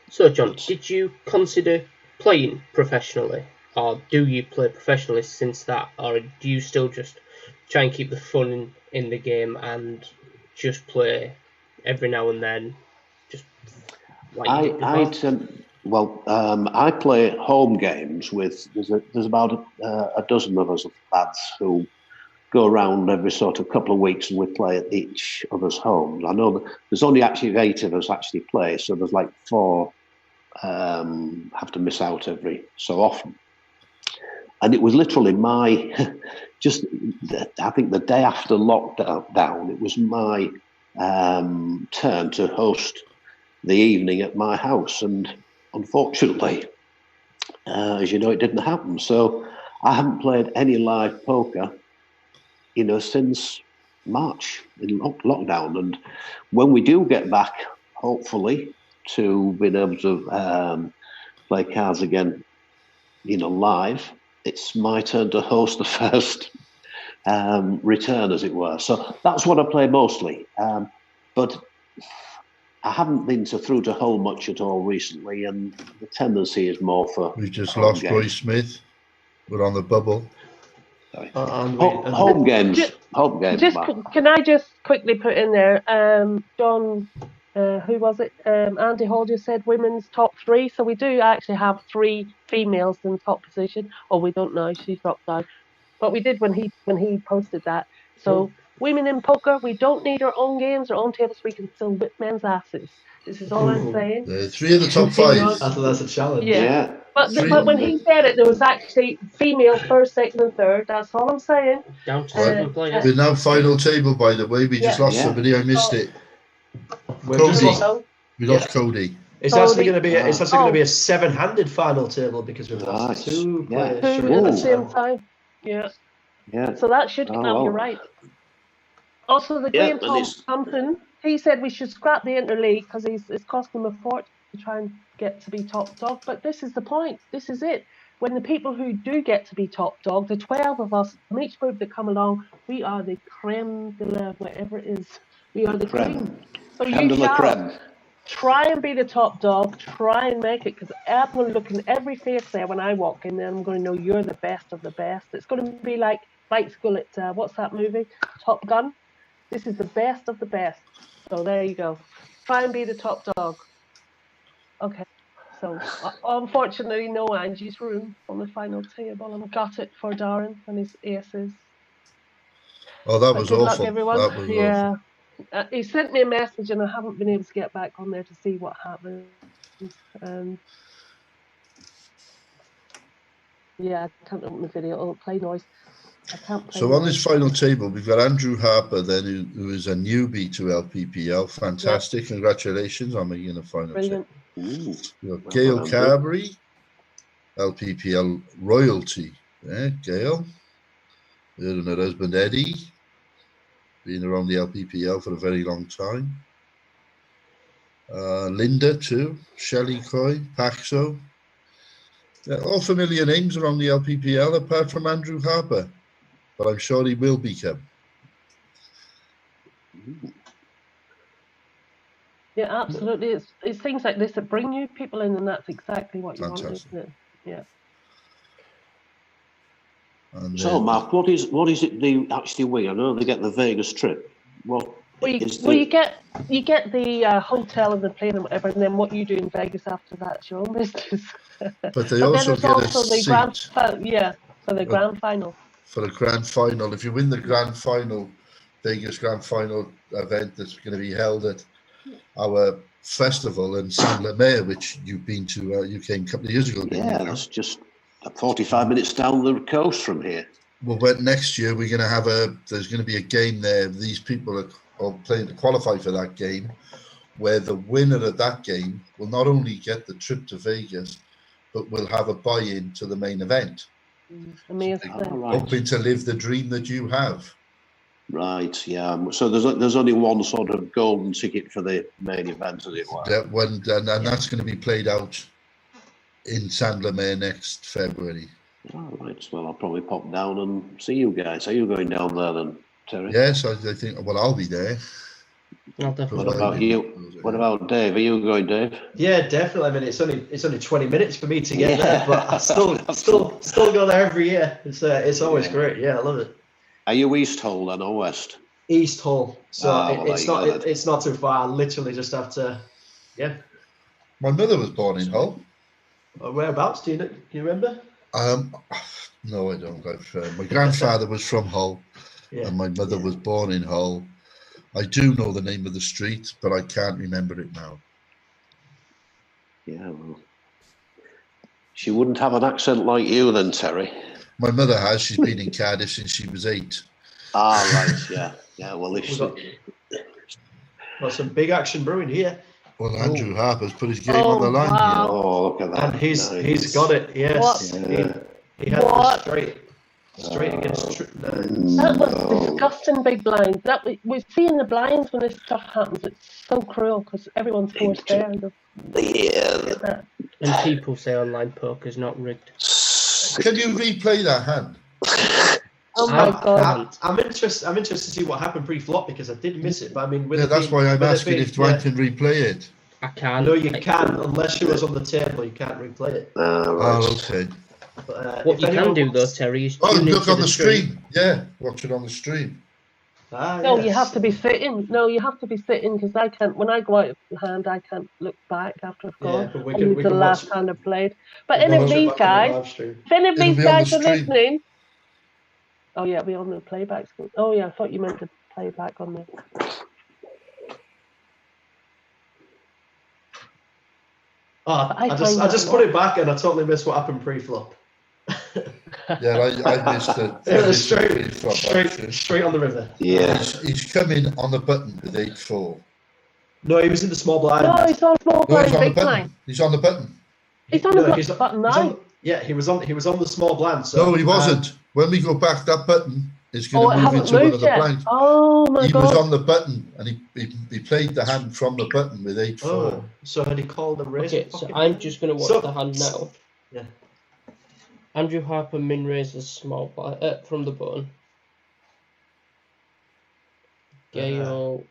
So, John, did you consider playing professionally, or do you play professionally since that, or do you still just try and keep the fun in the game and just play every now and then? Just like
I play home games with. There's about a dozen of us lads who go around every sort of couple of weeks, and we play at each other's homes. I know that there's only actually 8 of us actually play, so there's like 4 have to miss out every so often. And it was literally I think the day after lockdown, it was my turn to host the evening at my house. And unfortunately, as you know, it didn't happen. So I haven't played any live poker since March in lockdown. And when we do get back, hopefully, to being able to play cards again, live, it's my turn to host the first return, as it were. So that's what I play mostly. But I haven't been through to hole much at all recently, and the tendency is more for.
We just lost Roy Smith. We're on the bubble.
Home games.
Can I just quickly put in there, John, who was it? Andy Hall just said women's top 3. So we do actually have 3 females in top position. Oh, we don't know. She's dropped down. But we did when he posted that. So women in poker, we don't need our own games, our own tables. We can still whip men's asses. This is all I'm saying.
3 of the top 5.
That's a challenge.
Yeah. But when he said it, there was actually female first, second, and third. That's all I'm saying.
Down to 7 players.
We're now final table, by the way. We just lost somebody. I missed it.
Cody.
We lost Cody.
It's actually going to be a seven-handed final table because we've got two players
at the same time. Yeah.
Yeah.
So that should count. You're right. Also, the Graham Thompson, he said we should scrap the interleague because it's costing him a fortune to try and get to be top dog. But this is the point. This is it. When the people who do get to be top dog, the 12 of us from each group that come along, we are the creme de la whatever it is. We are the cream. So you shall try and be the top dog. Try and make it, because I'm going to look in every face there when I walk in there. I'm going to know you're the best of the best. It's going to be like Flight School at what's that movie? Top Gun. This is the best of the best. So there you go. Try and be the top dog. Okay. So unfortunately, no Angie's room on the final table. I'm gutted for Darren and his aces.
Oh, that was awful.
Luck, everyone.
That was awful.
He sent me a message and I haven't been able to get back on there to see what happened. Yeah, I can't open the video. Oh, play noise. I can't play
so
noise.
on this final table, we've got Andrew Harper then, who is a newbie to LPPL. Fantastic. Yeah. Congratulations on making the final table. We've got Gail Carberry, LPPL royalty. Yeah, Gail. Her and her husband Eddie, been around the LPPL for a very long time. Linda too, Shelley Coy, Paxo. Yeah, all familiar names around the LPPL apart from Andrew Harper, but I'm sure he will become.
Yeah, absolutely. It's things like this that bring you people in, and that's exactly what you want, isn't it? Yeah.
And so, Mark, what is it they actually win? I know they get the Vegas trip.
You get the hotel and the plane and whatever, and then what you do in Vegas after that's your own business.
But they also get a seat.
For the grand final.
For the grand final, if you win the grand final, Vegas grand final event that's going to be held at our festival in Saint Lemaire, which you've been to, you came a couple of years ago.
Yeah, that's just 45 minutes down the coast from here.
Well, but next year we're going to have there's going to be a game there. These people are playing to qualify for that game, where the winner of that game will not only get the trip to Vegas, but will have a buy-in to the main event.
Amazing.
Hoping to live the dream that you have.
Right, yeah. So there's only one sort of golden ticket for the main event, as it were.
And that's going to be played out in Saint Lemaire next February.
All right. Well, I'll probably pop down and see you guys. Are you going down there then, Terry?
Yes, I think. Well, I'll be there.
I'll definitely.
What about you? What about Dave? Are you going, Dave?
Yeah, definitely. I mean, it's only 20 minutes for me to get there, but I still go there every year. It's always great. Yeah, I love it.
Are you East Hull then or West?
East Hull. So it's not too far. I literally just have to. Yeah.
My mother was born in Hull.
Whereabouts? Do you remember?
No, I don't. My grandfather was from Hull, and my mother was born in Hull. I do know the name of the street, but I can't remember it now.
Yeah, well, she wouldn't have an accent like you then, Terry.
My mother has. She's been in Cardiff since she was 8.
Ah, right, yeah. Yeah, well,
got some big action brewing here.
Well, Andrew Harper's put his game on the line here.
Oh, look at that.
And he's got it, yes. He had it straight against...
That was disgusting big blinds. We're seeing the blinds when this stuff happens. It's so cruel because everyone's forced there.
Yeah.
And people say online poker's not rigged.
Can you replay that hand?
Oh my God!
I'm interested to see what happened pre-flop because I did miss it. But I mean,
that's why I'm asking if Dwayne can replay it.
I can't.
No, you can't unless you was on the table. You can't replay it.
Right.
Oh, okay.
But, what you can do though, Terry, is
look on the stream. Yeah, watch it on the stream.
No, you have to be sitting. No, you have to be sitting because I can't. When I go out of the hand, I can't look back after I've gone.
Yeah, we can the
last hand I've played. But any of these guys, are listening. Oh yeah, it'll be on the playback. Oh yeah, I thought you meant to play back on the.
I just put it back and I totally missed what happened pre-flop.
Yeah, I missed it.
Straight on the river.
Yeah.
He's coming on the button with 8-4.
No, he was in the small blind.
No, he's on small
No,
blind,
he's on the
big
button.
blind.
He's on the button.
He's on the button now.
He was on the small blind. So,
No, he wasn't. When we go back, that button is going to
it
move
hasn't
into one of
moved
the
yet.
blinds.
Oh my
He
God.
was on the button, and he played the hand from the button with 8-4.
Oh, so had he called a raise?
Okay, so I'm just going to watch the hand now.
Yeah.
Andrew Harper min raises small blind from the button. Gale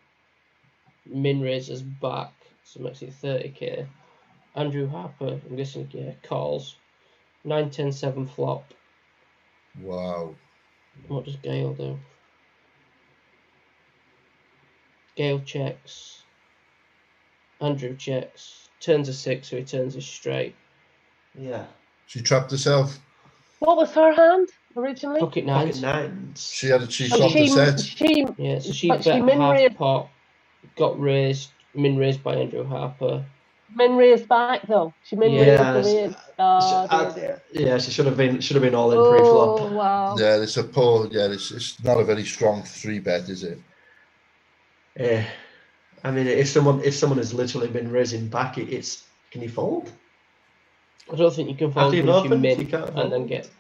min raises back, so makes it 30k. Andrew Harper, I'm guessing, calls. 9-10-7 flop.
Wow.
What does Gale do? Gale checks. Andrew checks. Turns a 6, so he turns a straight.
Yeah.
She trapped herself.
What was her hand originally?
Pocket nines.
Pocket nines.
She
And
swapped the set.
Yeah, so she
but
bet
she min
half
raised,
pot. Got raised, min raised by Andrew Harper.
min raised back though. She min raised
Yeah,
the raise. Oh, dear.
Yeah, she should have been all in pre-flop.
Oh wow.
Yeah, it's a poor. Yeah, it's not a very strong 3-bet, is it?
Yeah. I mean, if someone has literally been raising back, it's can you fold?
I don't think you can fold
After you've
if you
opened,
min
you can't
and
fold.
then get.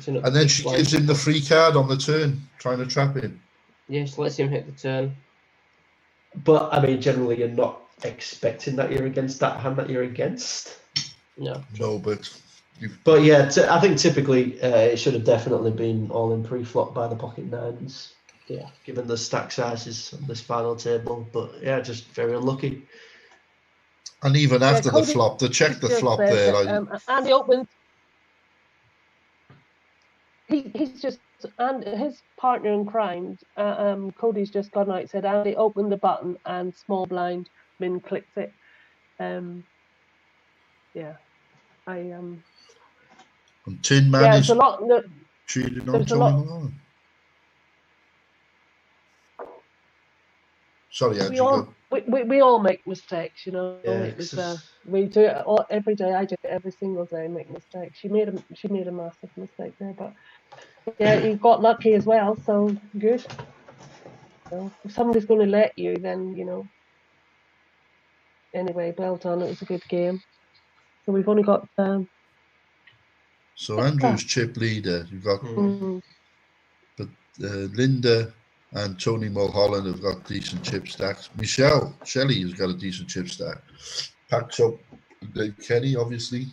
And then she gives him the free card on the turn, trying to trap him.
Yes, lets him hit the turn.
But I mean, generally, you're not expecting that you're against that hand that you're against.
No.
No, but
But yeah, I think typically it should have definitely been all in pre-flop by the pocket nines.
Yeah.
Given the stack sizes on this final table, but yeah, just very unlucky.
and even after the
Cody
flop, they checked the
just
flop
said
there.
that, Andy opens. He's just, and his partner in crime, Cody's just gone out, said Andy opened the button and small blind min clicks it. Yeah,
And Tin Man
yeah,
is
it's a lot. No,
cheating on
there's a
Tony
lot.
Malone. Sorry, Angie.
we all make mistakes, you know.
Yeah,
It was we do it all, every day. I do it every single day. Make mistakes. She made a massive mistake there, but yeah, he got lucky as well. So good. So if somebody's going to let you, then you know. Anyway, well done. It was a good game. So we've only got.
So Andrew's chip leader. You've got, but Linda and Tony Mulholland have got decent chip stacks. Shelley has got a decent chip stack. Packs up Dave Kenny, obviously.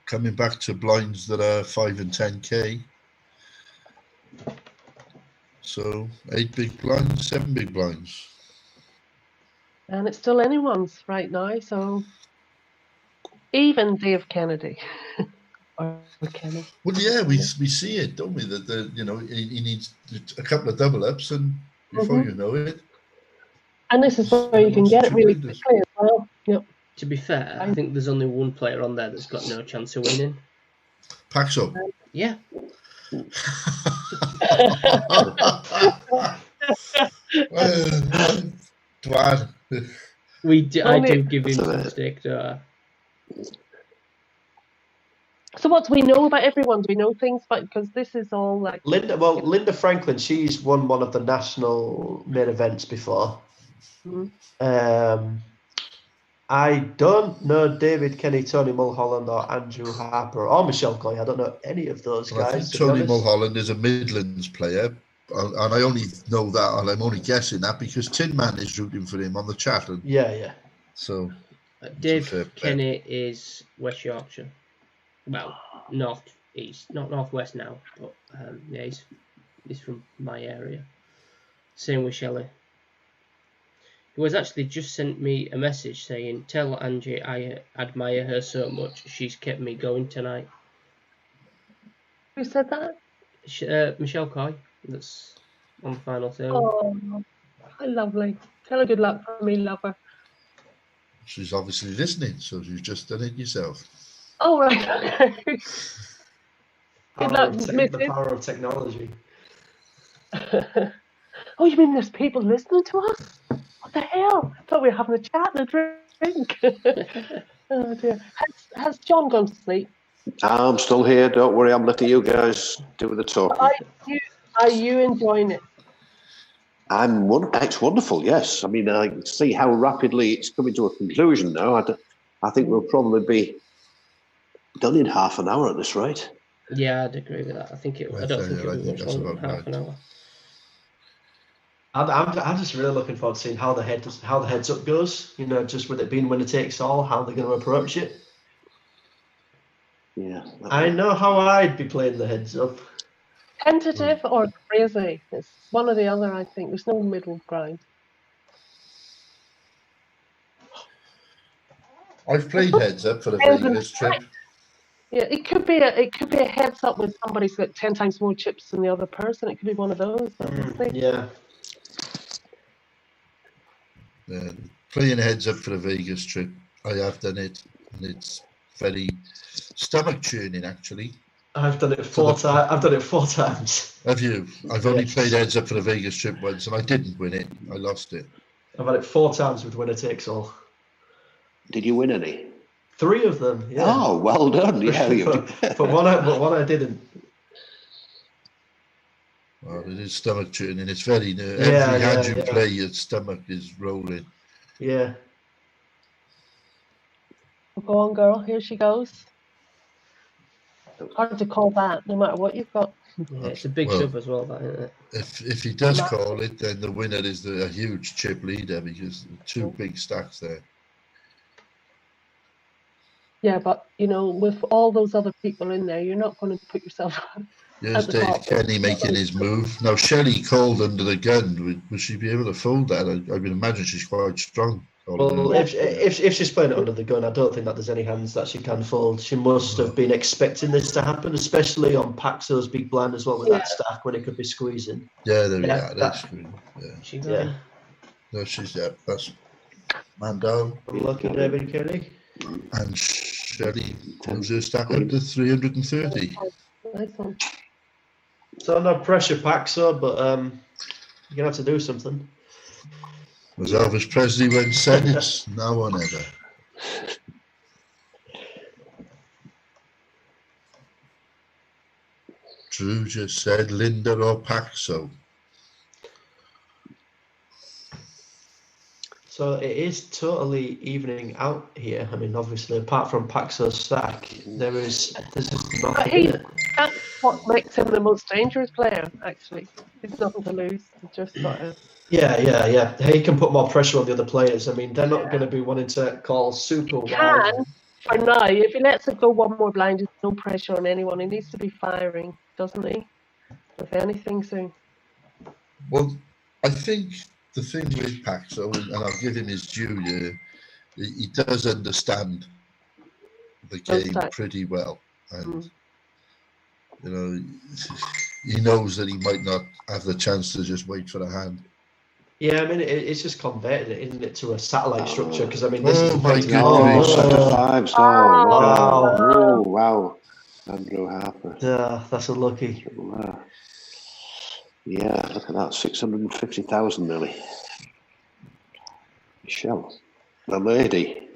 Coming back to blinds that are 5 and 10k. So 8 big blinds, 7 big blinds.
And it's still anyone's right now. So even Dave Kennedy. Or Kenny.
Well, yeah, we see it, don't we? That he needs a couple of double ups, and before you know it.
And this is where you can get it really quickly as well. Yep.
To be fair, I think there's only one player on there that's got no chance of winning.
Packs up.
Yeah.
Dwan.
I do give him some stick.
So what do we know about everyone? Do we know things about, because this is all like
Linda Franklin, she's won one of the national main events before. I don't know David Kenny, Tony Mulholland, or Andrew Harper, or Michelle Coy. I don't know any of those guys.
I think Tony Mulholland is a Midlands player, and I only know that, and I'm only guessing that because Tin Man is rooting for him on the chat. And
yeah.
So
Dave Kenny is West Yorkshire. Well, north east, not northwest now, but yeah, he's from my area. Same with Shelley. He was actually just sent me a message saying, "Tell Angie I admire her so much. She's kept me going tonight."
Who said that?
Michelle Coy. That's on the final table.
Oh, lovely. Tell her good luck for me, lover.
She's obviously listening, so you've just done it yourself.
Oh, right. Okay. Good luck,
the power of technology.
Oh, you mean there's people listening to us? What the hell? I thought we were having a chat and a drink. Oh, dear. Has John gone to sleep?
I'm still here. Don't worry. I'm letting you guys do the talking.
Are you enjoying it?
It's wonderful, yes. I mean, I can see how rapidly it's coming to a conclusion now. I think we'll probably be done in half an hour at this rate.
Yeah, I'd agree with that. I don't think it'll be much longer than half an hour.
I'm just really looking forward to seeing how the heads up goes. You know, just with it being winner takes all, how they're going to approach it.
Yeah,
I know how I'd be playing the heads up.
Tentative or crazy. It's one or the other, I think. There's no middle ground.
I've played heads up for the Vegas trip.
Yeah, it could be a heads up with somebody's got 10 times more chips than the other person. It could be one of those.
Yeah.
Playing heads up for the Vegas trip, I have done it, and it's very stomach churning actually.
I've done it 4 times. I've done it 4 times.
Have you? I've only played heads up for the Vegas trip once, and I didn't win it. I lost it.
I've had it 4 times with winner takes all.
Did you win any?
3 of them. Yeah.
Oh, well done. Yeah,
but one I didn't.
Well, it is stomach churning. It's very every hand you play, your stomach is rolling.
Yeah.
Go on, girl. Here she goes. Hard to call that, no matter what you've got.
Yeah, it's a big sub as well, that, isn't it?
If he does call it, then the winner is a huge chip leader because 2 big stacks there.
Yeah, but you know, with all those other people in there, you're not going to put yourself.
Here's Dave Kenny making his move. Now, Shelley called under the gun. Would she be able to fold that? I would imagine she's quite strong.
Well, if she's playing it under the gun, I don't think that there's any hands that she can fold. She must have been expecting this to happen, especially on Paxo's big blind as well with that stack when it could be squeezing.
Yeah, there we are. That's good.
Yeah.
No, she's that's man down.
Lucky David Kenny.
And Shelley moves her stack up to 330.
Nice one.
So no pressure, Paxo, but you're gonna have to do something.
As Elvis Presley once said, it's now or never. Drew just said Linda or Paxo.
So it is totally evening out here. I mean, obviously, apart from Paxo's stack, there's just nothing in it.
That's what makes him the most dangerous player, actually. He's nothing to lose. He's just got a...
Yeah. He can put more pressure on the other players. I mean, they're not going to be wanting to call super wide.
For now, if he lets it go one more blind, there's no pressure on anyone. He needs to be firing, doesn't he? If anything soon.
Well, I think the thing with Paxo, and I'll give him his due here, he does understand the game pretty well. And, you know, he knows that he might not have the chance to just wait for a hand.
Yeah, I mean, it's just converted it, isn't it, to a satellite structure? Because, I mean, this is...
my goodness.
Fives. Oh, wow. Andrew Harper.
Yeah, that's unlucky.
Wow. Yeah, look at that. 650,000 nearly. Michelle, the lady.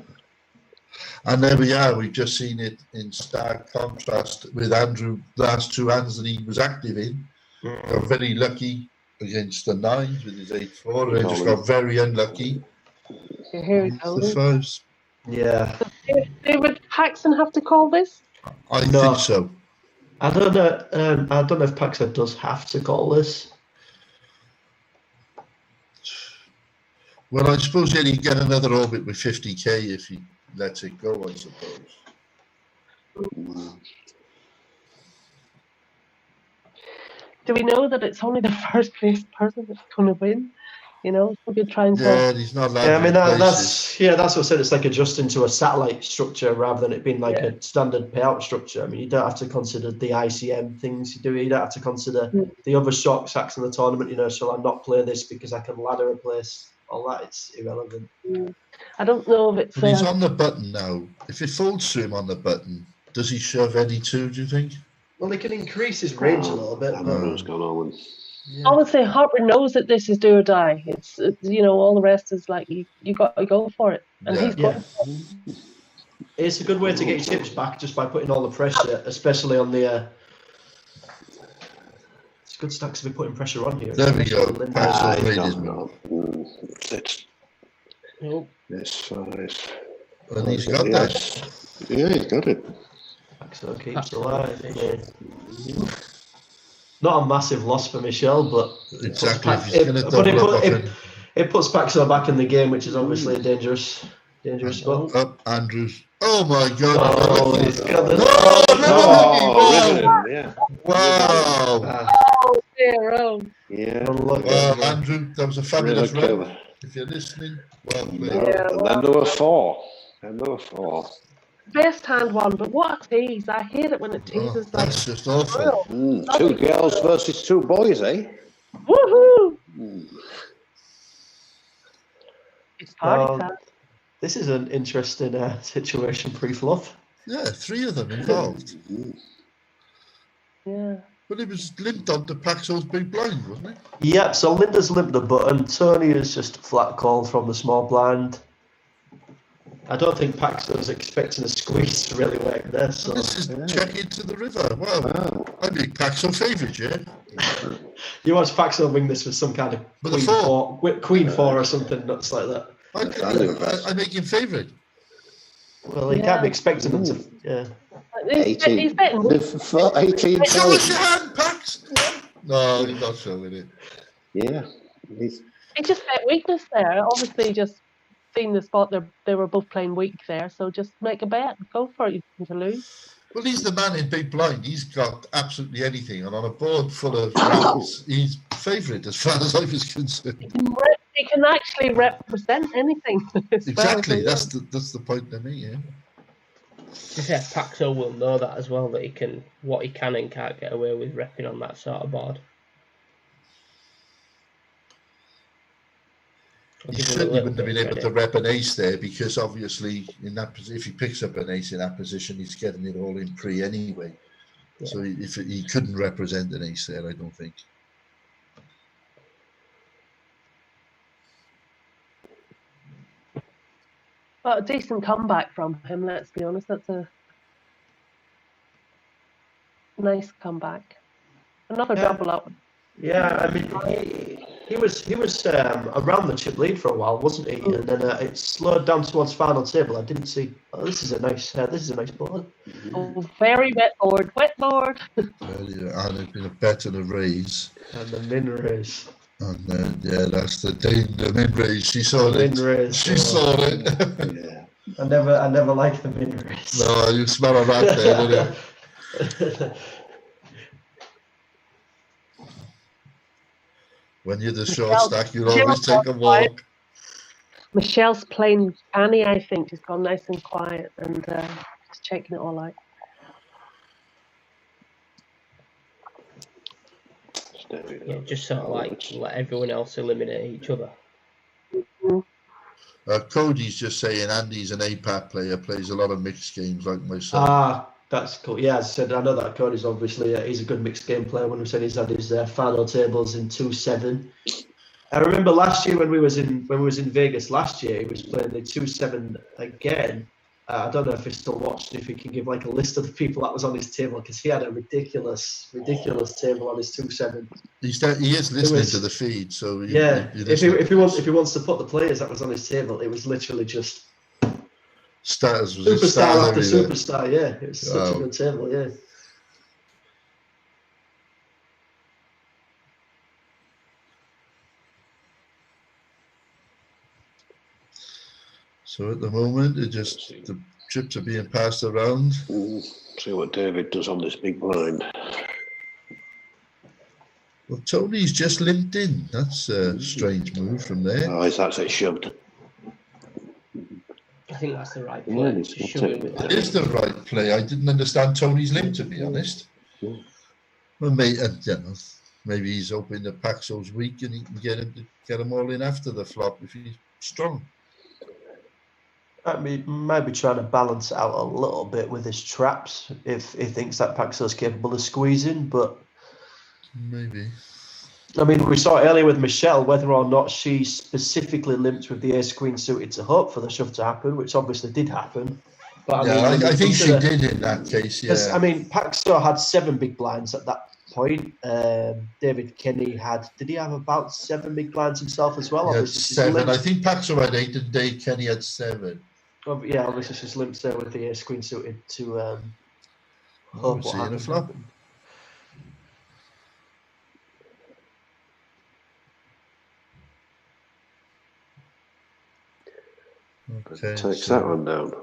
And there we are. We've just seen it in stark contrast with Andrew, last 2 hands that he was active in. Got very lucky against the 9s with his 8-4, and just got very unlucky.
Here we go.
The 5s.
Yeah.
Would Paxson have to call this?
I think so.
I don't know. I don't know if Paxson does have to call this.
Well, I suppose he'd get another orbit with 50k if he lets it go, I suppose.
Do we know that it's only the first place person that's going to win? You know, we could try and
he's not allowed.
Yeah, I mean that's what I said. It's like adjusting to a satellite structure rather than it being like a standard payout structure. I mean, you don't have to consider the ICM things you do. You don't have to consider the other short stacks in the tournament. You know, shall I not play this because I can ladder a place? All that, it's irrelevant.
I don't know if it's.
But he's on the button now. If it folds to him on the button, does he shove any 2? Do you think?
Well, he can increase his range a little bit.
I don't know what's going on.
I would say Harper knows that this is do or die. It's you know, all the rest is like you got to go for it, and he's going for it.
It's a good way to get your chips back just by putting all the pressure, especially on the. It's a good stacks to be putting pressure on here.
There we go.
It's size.
And he's got that.
Yeah, he's got it.
Paxo keeps alive. Yeah. Not a massive loss for Michelle, but
exactly.
It puts Paxo back in the game, which is obviously a dangerous spot.
Up Andrews. Oh my God!
Oh, he's got the
Wow!
Oh dear, oh.
Yeah.
Well, Andrew, that was a fabulous run. If you're listening, well played.
Yeah, and then there were four.
Best hand one, but what a tease. I hate it when it teases like
that's just awful.
Two girls versus two boys, eh?
Woohoo! It's party time.
This is an interesting situation pre-fluff.
Yeah, 3 of them involved.
Yeah.
But it was limped onto Paxo's big blind, wasn't it?
Yeah, so Linda's limped the button. Tony is just a flat call from the small blind. I don't think Paxo was expecting a squeeze to really work there. So
this is check into the river. Wow. I make Paxo favourite, yeah?
You watch Paxo wing this with some kind of queen four or something nuts like that.
I make him favourite.
Well, he can't be expecting them to. Yeah.
18. 18.
Show us your hand, Pax. No, he's not showing it.
Yeah.
He just bet weakness there. Obviously, just seen the spot they were both playing weak there. So just make a bet. Go for it. You can lose.
Well, he's the man in big blind. He's got absolutely anything, and on a board full of rounds, he's favourite as far as I was concerned.
He can actually represent anything.
Exactly. That's the point to me. Yeah.
Yeah, Paxo will know that as well, that what he can and can't get away with repping on that sort of board.
He certainly wouldn't have been able to rep an ace there, because obviously in that if he picks up an ace in that position, he's getting it all in pre anyway. Yeah. So he couldn't represent an ace there, I don't think.
But a decent comeback from him, let's be honest. That's a nice comeback. Another double up.
Yeah, I mean, he was around the chip lead for a while, wasn't he? And then it slowed down towards final table. I didn't see. Oh, this is a nice board.
Oh, very wet board.
Well, yeah, and it's been a bet and a raise.
And the min raise.
And then, that's the thing. The min raise. She saw it. She saw it.
Yeah.
I never liked the min raise.
No, you smell a rat there, don't you? When you're the short stack, you'll always take a walk.
Michelle's playing Annie, I think. She's gone nice and quiet and just checking it all out.
Yeah, just sort of like let everyone else eliminate each other.
Cody's just saying Andy's an APAC player, plays a lot of mixed games like myself.
That's cool. Yeah, as I said, I know that Cody's obviously he's a good mixed game player. When we said he's had his final tables in 2-7. I remember last year when we was in Vegas last year, he was playing the 2-7 again. I don't know if he's still watching, if he can give like a list of the people that was on his table, because he had a ridiculous table on his 2-7.
He is listening to the feed, so
if he wants to put the players that was on his table, it was literally just
stars,
superstar after superstar. Yeah, it was such a good table. Yeah.
So at the moment, the chips are being passed around.
See what David does on this big blind.
Well, Tony's just limped in. That's a strange move from there.
Oh, that's it shoved.
I think that's the right play.
It is the right play. I didn't understand Tony's limp, to be honest. Well, maybe he's hoping that Paxo's weak and he can get him all in after the flop if he's strong.
Maybe trying to balance it out a little bit with his traps if he thinks that Paxo's capable of squeezing, but
maybe.
I mean, we saw earlier with Michelle whether or not she specifically limped with the ace-queen suited to hope for the shove to happen, which obviously did happen. But
I think she did in that case, yeah.
I mean, Paxo had 7 big blinds at point. David Kenny did he have about 7 big blinds himself as well?
He had
Obviously,
7. I think Paxo had 8 and Dave Kenny had 7.
Yeah, obviously she's limps there with the ace queen suited to
I
hope
would
what
see in a
happened.
flop. Okay,
Takes that one down.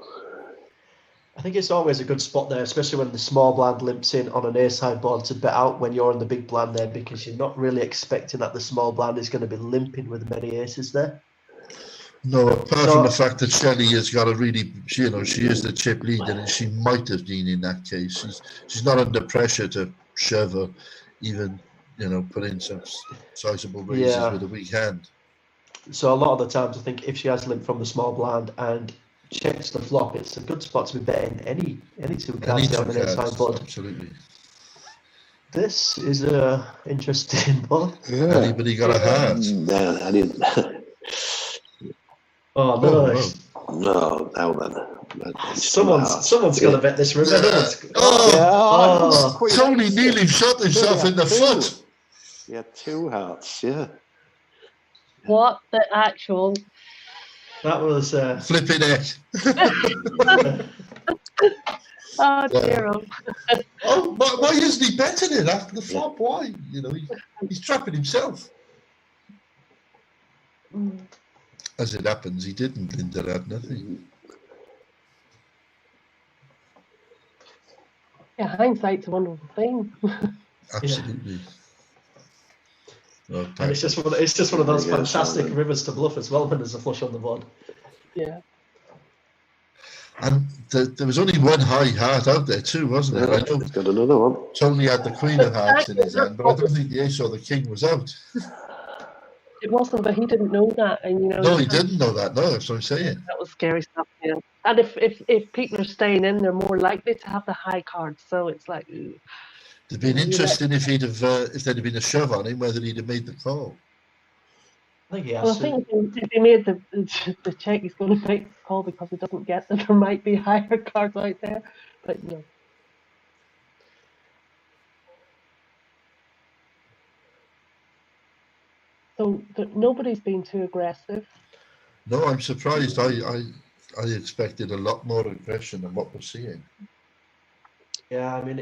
I think it's always a good spot there, especially when the small blind limps in on an ace-high board to bet out when you're in the big blind there, because you're not really expecting that the small blind is going to be limping with many aces there.
No, apart from the fact that Shelley has got a really, she is the chip leader, and she might have been in that case. She's not under pressure to shove or even, put in some sizable raises with a weak hand.
So a lot of the times, I think if she has limped from the small blind and checks the flop, it's a good spot to be betting any two cards on an ace-high board.
Absolutely.
This is a interesting one.
Yeah.
Anybody got a heart?
No, I didn't.
Oh no!
No, now then.
Someone's got to bet this river.
Tony nearly shot himself in the foot.
Yeah, 2 hearts. Yeah.
What the actual?
That was
flipping it.
Oh dear.
Why isn't he betting it after the flop? Why? He's trapping himself. As it happens, he didn't. Linda had nothing.
Yeah, hindsight's a wonderful thing.
Absolutely.
And it's just one of those fantastic rivers to bluff as well when there's a flush on the board.
Yeah.
And there was only one high heart out there too, wasn't there? I know
he's got another one.
Tony had the queen of hearts in his hand, but I don't think the ace or the king was out.
It wasn't, but he didn't know that, and
No, he didn't know that. No, that's what I'm saying.
That was scary stuff. Yeah. And if people are staying in, they're more likely to have the high cards. So it's like.
It'd been interesting if there'd have been a shove on him, whether he'd have made the call.
I think he has.
Well, I think if he made the check, he's going to make the call because he doesn't get that there might be higher cards out there. But no. So nobody's been too aggressive.
No, I'm surprised. I expected a lot more aggression than what we're seeing.
Yeah, I mean,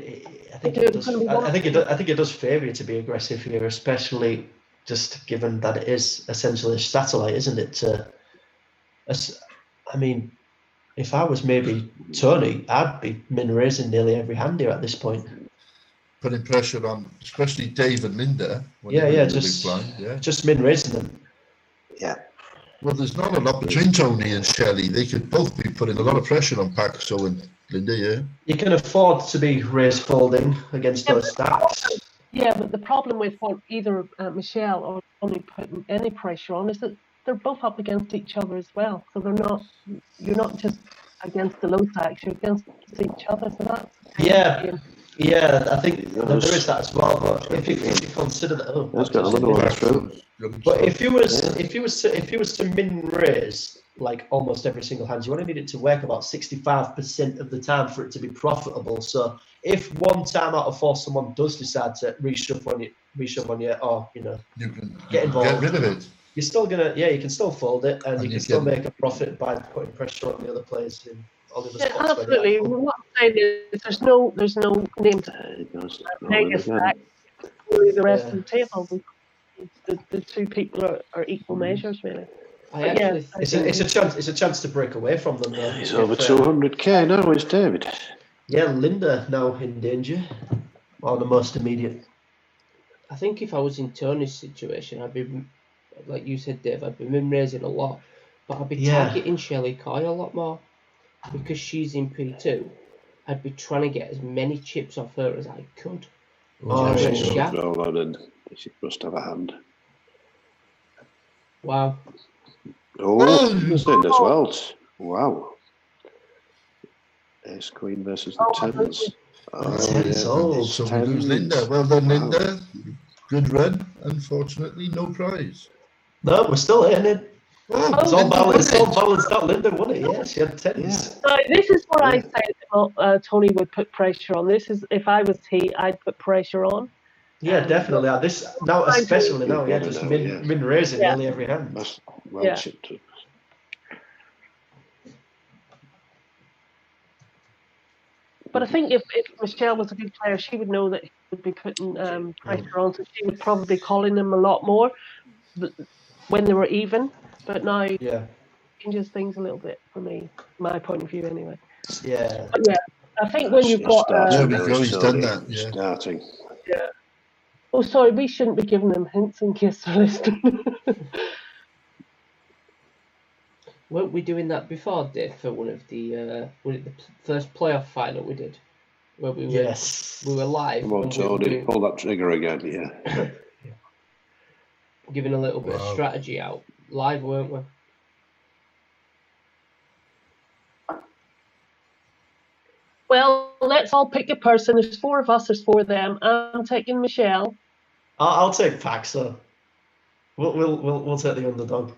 I think it does favour you to be aggressive here, especially just given that it is essentially a satellite, isn't it? I mean, if I was maybe Tony, I'd be min raising nearly every hand here at this point.
Putting pressure on, especially Dave and Linda.
Just min raising them.
Yeah.
Well, there's not a lot between Tony and Shelley. They could both be putting a lot of pressure on Paxo and Linda, yeah.
You can afford to be raise folding against those stacks.
Yeah, but the problem with what either Michelle or Tony putting any pressure on is that they're both up against each other as well. So you're not just against the low stacks, you're against each other. So that's
yeah, I think there is that as well. But if you consider that,
that's got another one through.
But if you was to min raise like almost every single hand, you only need it to work about 65% of the time for it to be profitable. So if 1 time out of 4 someone does decide to reshove on you, or
you can
get involved,
get rid of it.
You're still gonna, you can still fold it, and you can still make a profit by putting pressure on the other players in all the other spots.
Absolutely. What I'm saying is, there's no names. The rest of the table, the two people are equal measures, really.
It's a chance to break away from them. Though.
He's over 200k now. Is David?
Yeah, Linda now in danger, or the most immediate.
I think if I was in Tony's situation, I'd be, like you said, Dave, I'd be min raising a lot, but I'd be targeting Shelley Coy a lot more because she's in P2. I'd be trying to get as many chips off her as I could.
She must have a hand.
Wow.
Oh, Linda's well. Wow. Ace Queen versus the tens.
So we lose Linda. Well done, Linda. Good run. Unfortunately, no prize.
No, we're still in it. It's all balanced out. Linda won it. Yeah, she had tens.
So this is what I said. Tony would put pressure on. This is if I was he, I'd put pressure on.
Yeah, definitely. This now, especially now, yeah, just min raising nearly every hand.
That's well chipped.
But I think if Michelle was a good player, she would know that he would be putting pressure on, so she would probably be calling him a lot more when they were even. But now, changes things a little bit for me, my point of view, anyway.
Yeah.
But yeah, I think when you've got
he's done that. Yeah.
Starting.
Yeah. Oh, sorry, we shouldn't be giving them hints in case they're listening.
Weren't we doing that before, Dave, for one of the was it the first playoff final we did? Where we were we were live.
Come on, Tony, pull that trigger again, yeah.
Giving a little bit of strategy out. Live, weren't we?
Well, let's all pick a person. There's 4 of us, there's 4 of them. I'm taking Michelle.
I'll take Paxo. We'll take the underdog.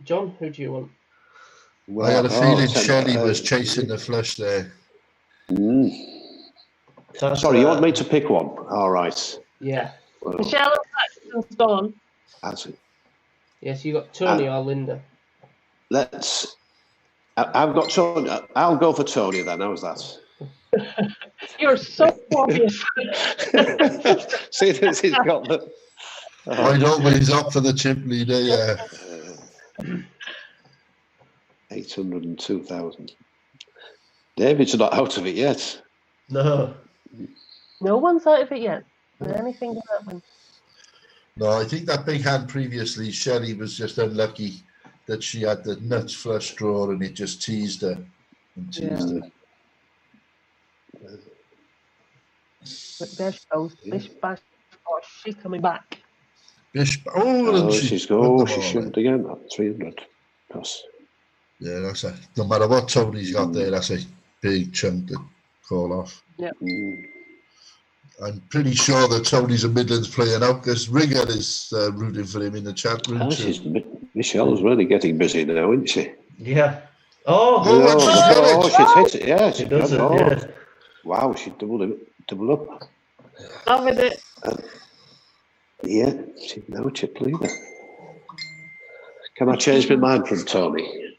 John, who do you want?
Well, I had a feeling Shelley was chasing the flush there.
Sorry, you want me to pick one? All right.
Yeah.
Well, Michelle and Paxton's gone.
That's it.
Yes, you got Tony or Linda.
I've got Tony. I'll go for Tony then. How's that?
You're so obvious.
See, this has got the.
I always up for the chip leader, yeah.
802,000. David's not out of it yet.
No.
No one's out of it yet. Anything can happen.
No, I think that big hand previously, Shelley was just unlucky that she had the nuts flush draw and it just teased her. And teased her.
But there she goes. Bish bash. Oh, she's coming back.
Bish.
She shouldn't again. 300 plus.
Yeah, that's a. No matter what Tony's got there, that's a big chunk to call off.
Yeah.
I'm pretty sure that Tony's a Midlands player now because Rigger is rooting for him in the chat room.
Michelle's really getting busy now, isn't she?
Yeah.
She's hit it. Yeah, she does it. Yeah. Wow, she doubled up.
Loving it.
Yeah, she's now a chip leader. Can I change my mind from Tony?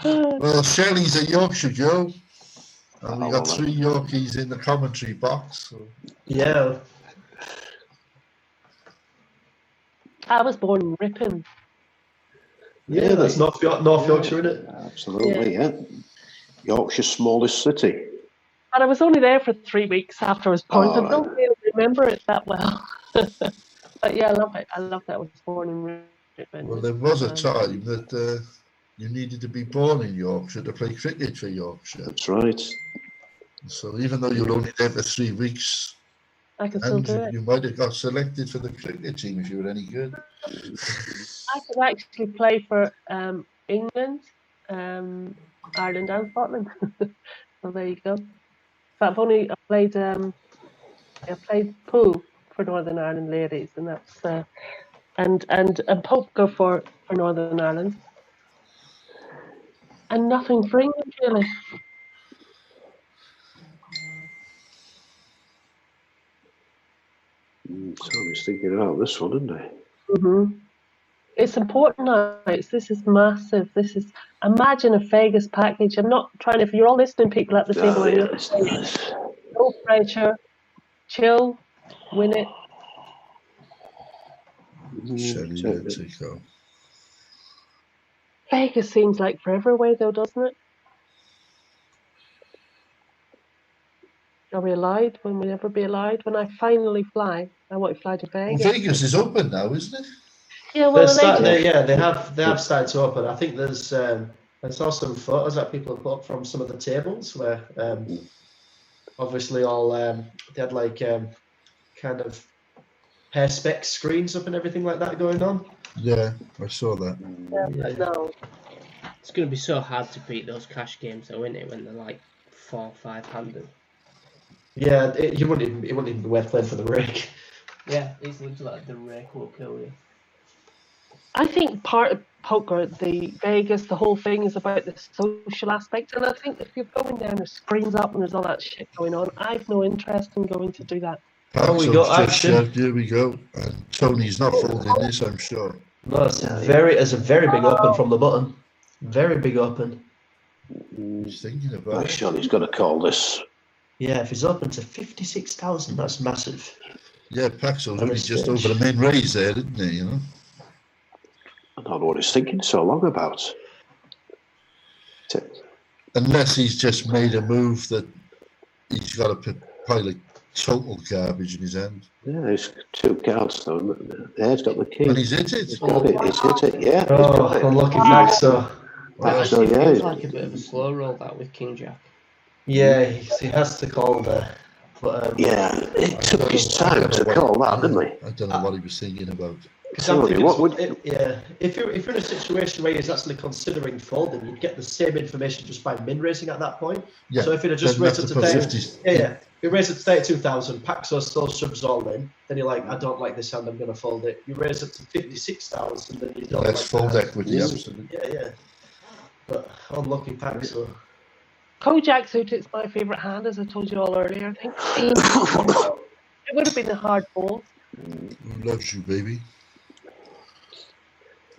Well, Shelley's a Yorkshire girl. And we got 3 Yorkies in the commentary box. So.
Yeah.
I was born in Ripon.
Yeah, that's North Yorkshire, isn't it?
Absolutely, yeah. Yorkshire's smallest city.
And I was only there for 3 weeks after I was born. I don't really remember it that well. But yeah, I love it. I love that I was born in Ripon.
Well, there was a time that you needed to be born in Yorkshire to play cricket for Yorkshire.
That's right.
So even though you're only there for 3 weeks,
I can still do it.
You might have got selected for the cricket team if you were any good.
I could actually play for England, Ireland, and Scotland. So there you go. But I played pool for Northern Ireland ladies, and that's and poker for Northern Ireland, and nothing for England really.
Tony's thinking about this one, isn't he?
Mm-hmm. It's important nights. This is massive. Imagine a Vegas package. I'm not trying to. If you're all listening, people at the table, no pressure, chill, win it. Vegas seems like forever away, though, doesn't it? Are we allowed? Will we ever be allowed? When I finally fly, I want to fly to Vegas.
Well, Vegas is open now, isn't it?
Yeah, well,
they have started to open. I think there's I saw some photos that people have put up from some of the tables where obviously all they had like kind of Hesp screens up and everything like that going on.
Yeah, I saw that.
Yeah. No.
It's going to be so hard to beat those cash games, though, isn't it? When they're like 4 or 5 handed.
Yeah, it wouldn't even be worth playing for the rake.
Yeah, it's looks like the rake will kill you.
I think part of poker, the Vegas, the whole thing is about the social aspect. And I think if you're going down, there's screens up and there's all that shit going on, I've no interest in going to do that.
Oh, we got action.
Here we go. And Tony's not folding this, I'm sure.
No, it's a very big open from the button. Very big open.
He's thinking about it.
Sure, he's got to call this.
Yeah, if he's open to 56,000, that's massive.
Yeah, Paxo's only just over the main raise there, didn't he? You know.
I don't know what he's thinking so long about.
Unless he's just made a move that he's got a pile of total garbage in his hand.
Yeah, it's 2 cards though. Yeah, he's got the king.
And he's hit it.
He's got it. He's hit it. Yeah.
Oh, unlucky Paxo.
Paxo, yeah.
Feels like a bit of a slow roll that with King Jack.
Yeah, he has to call there. But,
yeah, it took his time to call that, didn't he?
I don't know what he was thinking about.
If you're in a situation where he's actually considering folding, you'd get the same information just by min raising at that point.
Yeah.
So if he'd have just raised it to 30, he raised it to 32,000, Paxo still shoves all in, then you're like, I don't like this hand, I'm going to fold it. You raise it to 56,000, then you don't.
Let's fold equity, absolutely.
Yeah. But unlucky Paxo.
Kojak suited my favourite hand, as I told you all earlier. I think it would have been a hard fold.
Who loves you, baby?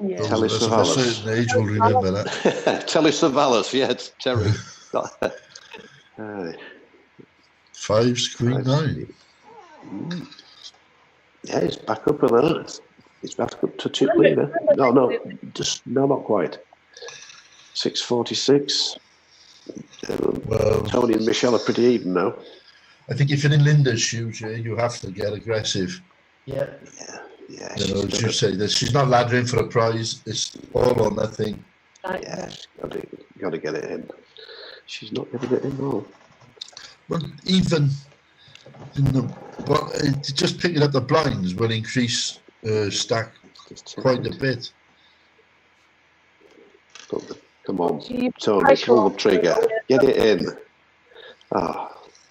Yeah.
Those of us of a certain age will remember that.
Telly Savalas, yeah, it's Terry.
5, queen 9.
Yeah, he's back up with that. He's back up to chip leader. No, not quite. 646. Well, Tony and Michelle are pretty even now.
I think if you're in Linda's shoes, you have to get aggressive.
Yeah.
You know, as you say, that she's not laddering for a prize. It's all or nothing.
Yeah, she's got to get it in. She's not getting it in all.
Well, even just picking up the blinds will increase stack quite a bit.
Come on, Tony, pull the trigger. Get it in.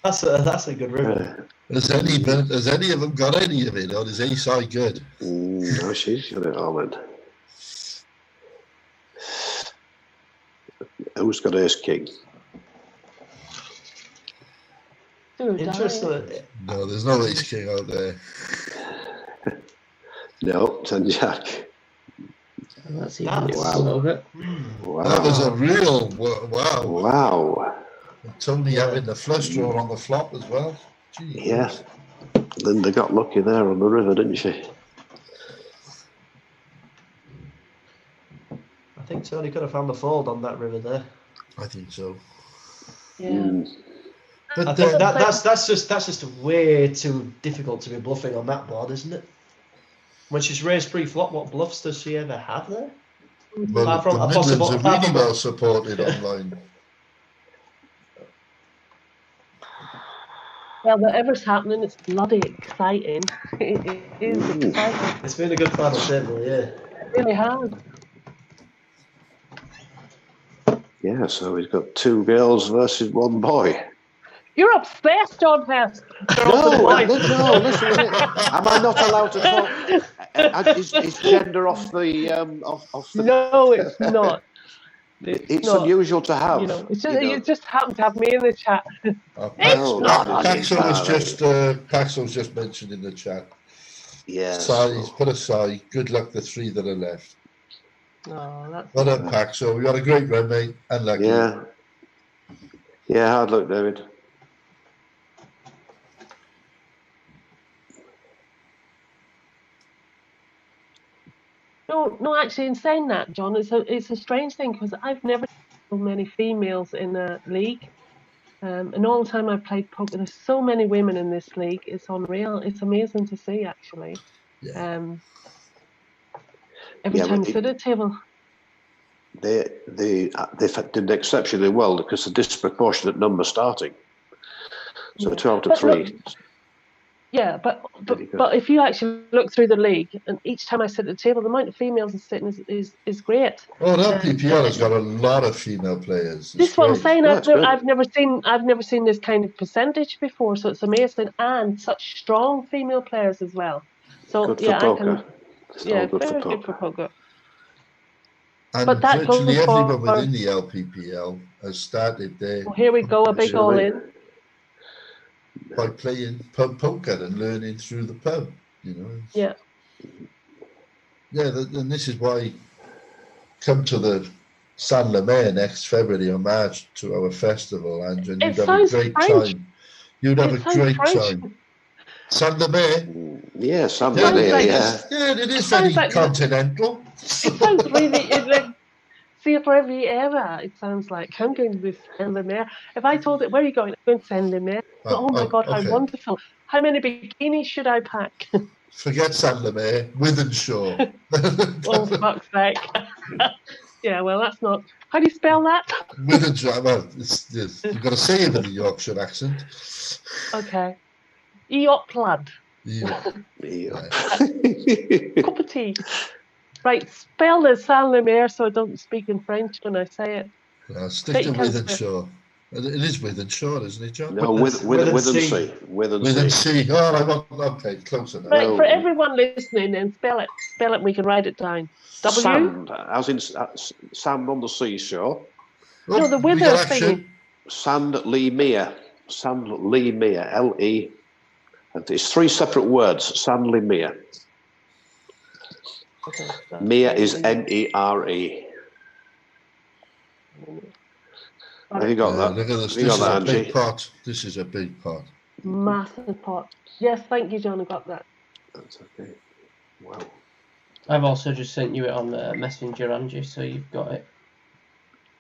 That's a good river.
Has any of them got any of it, or is ace high good?
No, she's got it all in. Who's got ace king?
Interesting.
No, there's no ace king out there.
No, 10 jack.
That's even a little bit.
Wow.
That was a real wow.
Wow.
Tony having the flush draw on the flop as well. Jeez.
Yeah. Linda got lucky there on the river, didn't she?
I think Tony could have found the fold on that river there.
I think so.
Yeah.
But
I think that's just way too difficult to be bluffing on that board, isn't it? When she's raised pre-flop, what bluffs does she ever have there?
Well, the Midlands are really well supported online.
Well, whatever's happening, it's bloody exciting. It is exciting.
It's been a good final table, yeah.
It really has.
Yeah, so he's got 2 girls versus 1 boy.
You're obsessed, John Hesp.
No, listen. Am I not allowed to talk? Is gender off the off the?
No, it's not.
It's not unusual to have.
You know, it's just you just happen to have me in the chat.
Paxo's just mentioned in the chat.
Yeah.
He's put a sigh. Good luck, the 3 that are left.
Oh, that's
Well done, Paxo. We got a great run, mate. Unlucky.
Yeah, hard luck, David.
No, actually, in saying that, John, it's a strange thing because I've never seen so many females in a league. And all the time I've played poker, there's so many women in this league. It's unreal. It's amazing to see, actually.
Yeah.
Every time you sit at a table.
They did exceptionally well because a disproportionate number starting. So 12 to 3.
Yeah, but if you actually look through the league, and each time I sit at the table, the amount of females that's sitting is great.
Oh, the LPPL has got a lot of female players.
This is what I'm saying. I've never seen this kind of percentage before, so it's amazing, and such strong female players as well. So
good for poker.
very good for poker.
And
But that
virtually
goes for-
everyone within the LPPL has started their
Well, here we go, a big all in.
by playing pub poker and learning through the pub. You know.
Yeah.
Yeah, and this is why come to the San Lemaire next February or March to our festival, Andrew, and
It
you'd have a
sounds
great
French.
time. You'd have
It
a
sounds
great
French.
time. San Lemaire.
Yeah, San
Yeah,
Lemaire,
like-
yeah.
Yeah, it is
sounds
very
like-
continental.
It sounds really like Sierra Riviera. It sounds like I'm going to Saint Lemaire. If I told it, where are you going? I'm going to Saint Lemaire. Oh my God, how
okay.
wonderful! How many bikinis should I pack?
Forget San Lemaire, Wythenshawe.
Oh, fuck's sake! Yeah, well, that's not. How do you spell that?
Wythenshawe. Well, you've got to say it with a Yorkshire accent.
Okay, Eopland.
Yeah.
Cup of tea. Right, spell the Saint Lemaire so I don't speak in French when I say it.
Stick to
But you can't
Wythenshawe. It is Wythenshawe, isn't it, John?
No,
Withensea.
Wythensea. Oh, okay, close enough.
Right,
No.
for everyone listening, then spell it. Spell it. We can write it down. W.
Sand, as in sand on the seashore.
No, the
we
wither
got
thing.
action.
Sand Lemere. Sand Lemere. L-E. It's 3 separate words. Sand Lemere.
Okay, so
Mere is M-E-R-E. Have you got that?
Look at this.
Have you
This
got
is
that,
a big
Angie?
pot. This is a big pot.
massive pot. Yes, thank you, John. I got that.
That's okay. Wow.
I've also just sent you it on Messenger, Angie, so you've got it.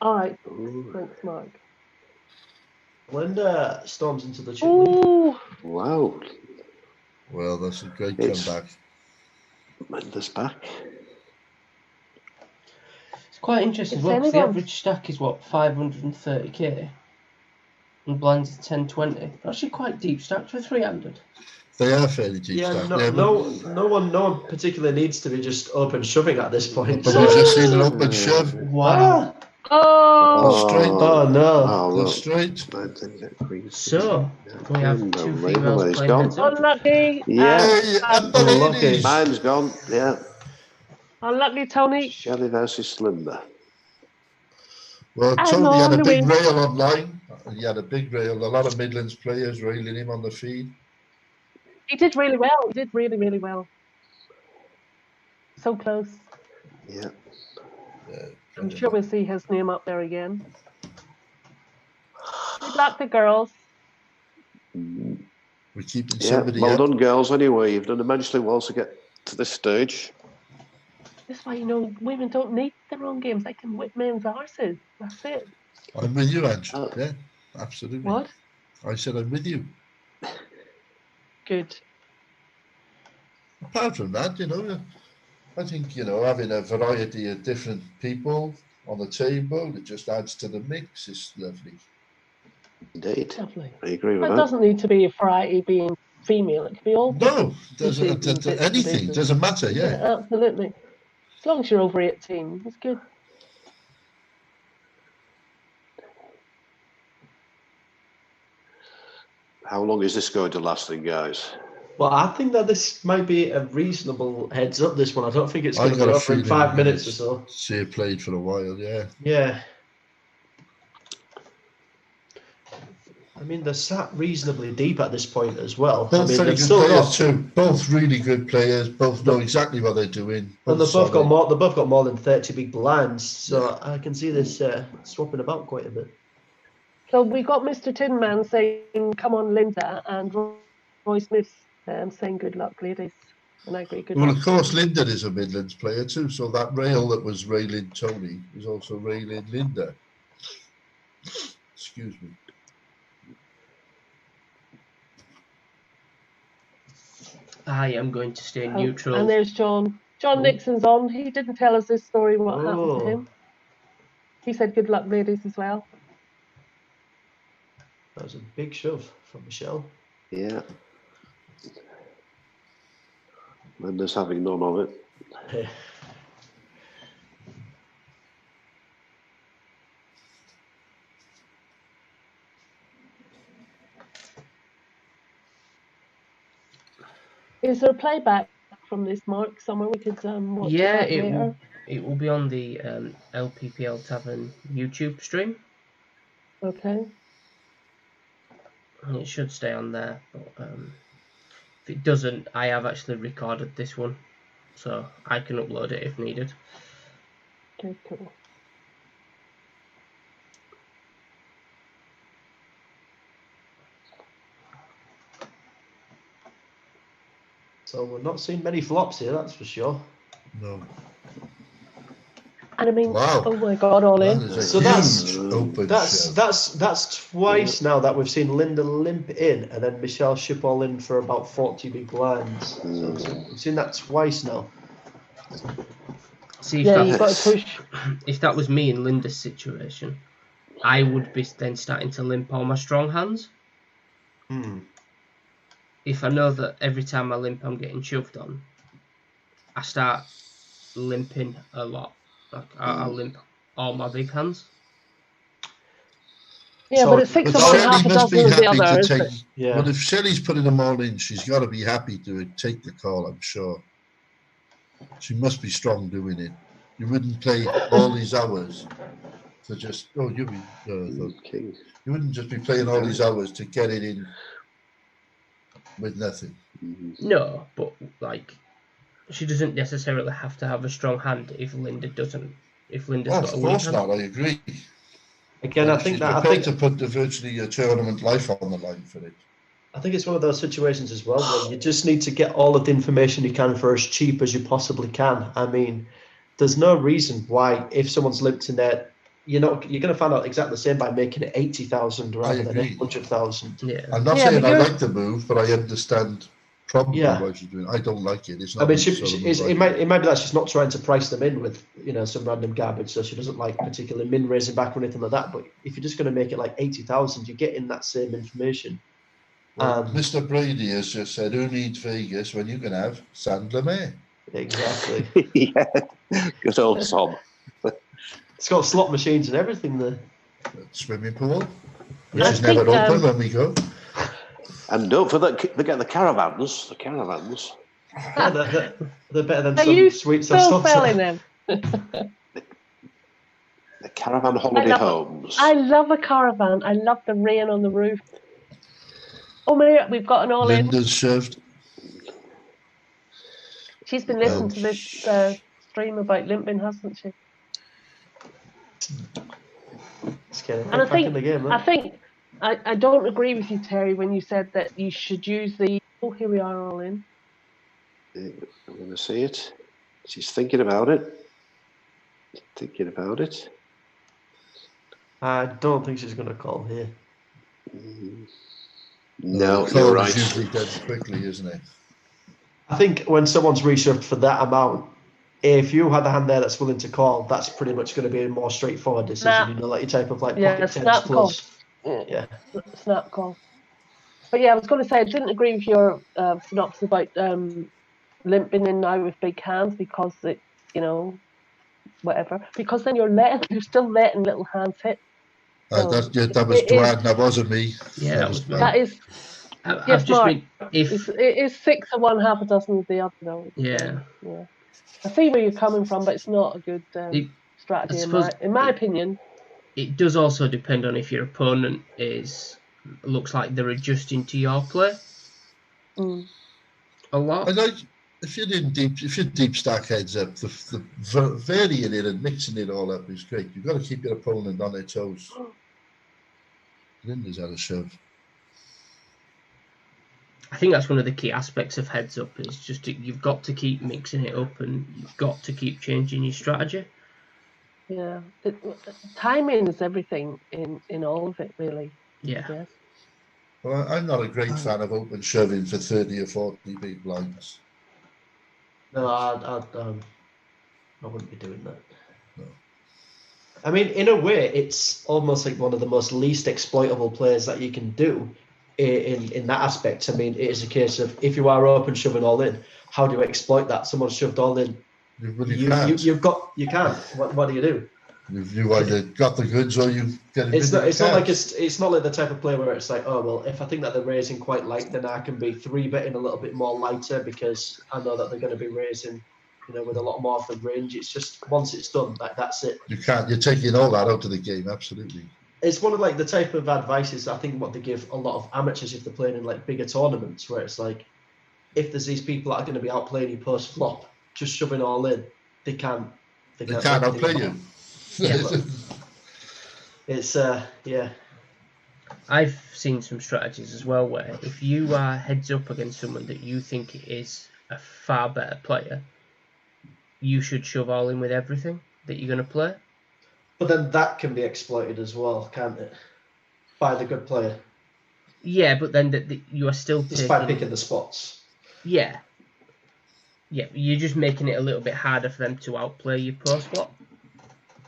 All right.
Ooh.
Thanks, Mark.
Linda storms into the chimney.
Ooh,
Wow.
Well, that's a great
It's-
comeback.
Mendes back.
It's quite interesting as
It's
well, 'cause the
anyone.
average stack is what, 530k? And blinds is 1020. Actually quite deep stacked for 300.
They are fairly deep
Yeah,
stacked.
no one particularly needs to be just open shoving at this point.
But we've just seen an open shove.
Wow.
oh,
Straight.
Oh no!
Oh,
Go
look.
straight.
So, we have two
Unbelievable,
females
he's
playing
gone.
heads up.
unlucky.
Yeah.
Hey, and the
Unlucky.
ladies.
Mine's gone. Yeah.
Unlucky, Tony.
Shelley versus Slimber.
Well,
And
Tony had a
on
big
the
rail online. He had a big rail. A lot of Midlands players railing him on the feed.
He did really well. He did really, really well. So close.
Yeah.
I'm sure we'll see his name up there again. Good luck, the girls.
We're keeping
Yeah.
somebody
Well
up.
done, girls. Anyway, you've done immensely well to get to this stage.
That's why, women don't need their own games. They can whip men's arses. That's it.
I'm with you, Ange.
Oh.
Yeah, absolutely.
What?
I said I'm with you.
Good.
Apart from that, I think, having a variety of different people on the table, it just adds to the mix. It's lovely.
Indeed.
Lovely.
I agree with
It
that.
doesn't need to be a variety being female. It could be all
No, doesn't
pieces and bits and
anything.
pieces.
Doesn't matter, yeah.
Absolutely. As long as you're over 18, it's good.
How long is this going to last, then, guys?
Well, I think that this might be a reasonable heads up. This one, I don't think it's
I
going to
got
be
a
over in
feeling
5 minutes or so.
See it played for a while, yeah.
Yeah. I mean, they're sat reasonably deep at this point as well.
Both very
they've
good
still
players
got,
too. Both really good players. Both know exactly what they're doing.
and they've both got
solid.
more. They both got more than 30 big blinds, so I can see this swapping about quite a bit.
So we got Mr. Tin Man saying, "Come on, Linda," and Roy Smith saying, "Good luck, ladies." And I agree. Good
Well,
luck.
of course, Linda is a Midlands player too. So that rail that was railing Tony is also railing Linda. Excuse me.
I am going to stay neutral.
And there's John. John Nixon's on. He didn't tell us this story, what happened to him. He said, "Good luck, ladies," as well.
That was a big shove from Michelle.
Yeah. Mendes having none of it.
Yeah.
Is there a playback from this, Mark? Somewhere we could watch
Yeah,
it
it
later?
It will be on the LPPL Tavern YouTube stream.
Okay.
And it should stay on there, but if it doesn't, I have actually recorded this one, so I can upload it if needed.
Okay, cool.
So we're not seeing many flops here, that's for sure.
No.
And I mean,
Wow.
oh my God, all in.
That is a
So
huge open shove.
that's twice now that we've seen Linda limp in and then Michelle ship all in for about 40 big blinds. So we've seen that twice now.
See, if
Yeah,
that,
you've got to push.
if that was me in Linda's situation, I would be then starting to limp all my strong hands. If I know that every time I limp I'm getting shoved on, I start limping a lot. Like I'll limp all my big hands.
Yeah,
So-
but it's 6
But
of one,
Shelley
half a
must be
dozen of the
happy
other.
to
isn't
take.
it?
Yeah.
Well, if Shelley's putting them all in, she's got to be happy to take the call, I'm sure. She must be strong doing it. You wouldn't play all these hours to just. Oh, you wouldn't just be playing all these hours to get it in with nothing.
No, but like she doesn't necessarily have to have a strong hand if Linda doesn't. If Linda's
Oh,
got a
of
weak
course
hand.
not. I agree.
Again,
But
I think
she's
that
prepared to put virtually a tournament life on the line for it.
I think it's one of those situations as well where you just need to get all of the information you can for as cheap as you possibly can. I mean, there's no reason why if someone's limped in there, you're going to find out exactly the same by making it 80,000 rather than
agree.
800,000.
Yeah.
I'm not
Yeah,
saying
but
I
you're-
like the move, but I understand probably
Yeah.
why she's doing it. I don't like it. It's
I
not.
mean,
the sort of move I
it might be that she's not trying to price them in with some random garbage, so she doesn't like particularly min raising back or anything like that. But if you're just going to make it like 80,000, you're getting that same information.
Well, Mr. Brady has just said, "Who needs Vegas when you can have Sandler May?"
Exactly.
Yeah, good old Tom.
It's got slot machines and everything there.
Swimming pool, which
I
is never
think,
open when we go.
And don't forget the caravans. The caravans.
Yeah, they're better than
Are
some
you
sweets
still
I've
selling them?
The caravan holiday homes.
I love a caravan. I love the rain on the roof. Oh, Maria, we've got an all-in.
Linda's served.
She's been listening to this stream about limping, hasn't she? And I think,
in the game,
I don't agree with you, Terry, when you said that you should use the. Oh, here we are, all in.
I'm going to see it. She's thinking about it.
I don't think she's going to call here.
No,
The
you're
call
right.
is usually done quickly, isn't it?
I think when someone's reshoved for that amount, if you had a hand there that's willing to call, that's pretty much going to be a more straightforward decision.
Snap.
Like your type of like
Yeah,
pocket tens
snap
plus.
Yeah. Snap call. But yeah, I was going to say I didn't agree with your synopsis about limping in now with big hands because it, whatever. Because then you're still letting little hands hit. So
That was
it
Dwan.
is-
That wasn't me.
Yeah, that was me.
That is.
I've
Yes,
just
Mark.
been if
It is 6 of one, half a dozen of the other, though.
yeah.
Yeah. I see where you're coming from, but it's not a good
I
strategy
suppose
in my opinion.
It does also depend on if your opponent looks like they're adjusting to your play a lot.
I like if you're deep stack heads up, the varying it and mixing it all up is great. You've got to keep your opponent on their toes. Linda's had a shove.
I think that's one of the key aspects of heads up is just you've got to keep mixing it up and you've got to keep changing your strategy.
Yeah, timing is everything in all of it, really.
Yeah.
Yes.
Well, I'm not a great fan of open shoving for 30 or 40 big blinds.
No, I wouldn't be doing that.
No.
I mean, in a way, it's almost like one of the most least exploitable plays that you can do in that aspect. I mean, it is a case of if you are open shoving all in, how do you exploit that? Someone's shoved all in. You can't. What do you do?
You either got the goods or you get a
It's not like the type of play where it's like, oh well, if I think that they're raising quite light, then I can be 3-betting a little bit more lighter because I know that they're going to be raising with a lot more of the range. It's just once it's done, that's it.
You're taking all that out of the game, absolutely.
It's one of like the type of advices I think what they give a lot of amateurs if they're playing in like bigger tournaments, where it's like, if there's these people that are going to be outplaying you post flop, just shoving all in, they can't
outplay you.
Yeah, it's yeah.
I've seen some strategies as well where if you are heads up against someone that you think is a far better player, you should shove all in with everything that you're going to play.
But then that can be exploited as well, can't it? By the good player.
Yeah, but then you are still
just by picking the spots.
Yeah. Yeah, you're just making it a little bit harder for them to outplay you post flop.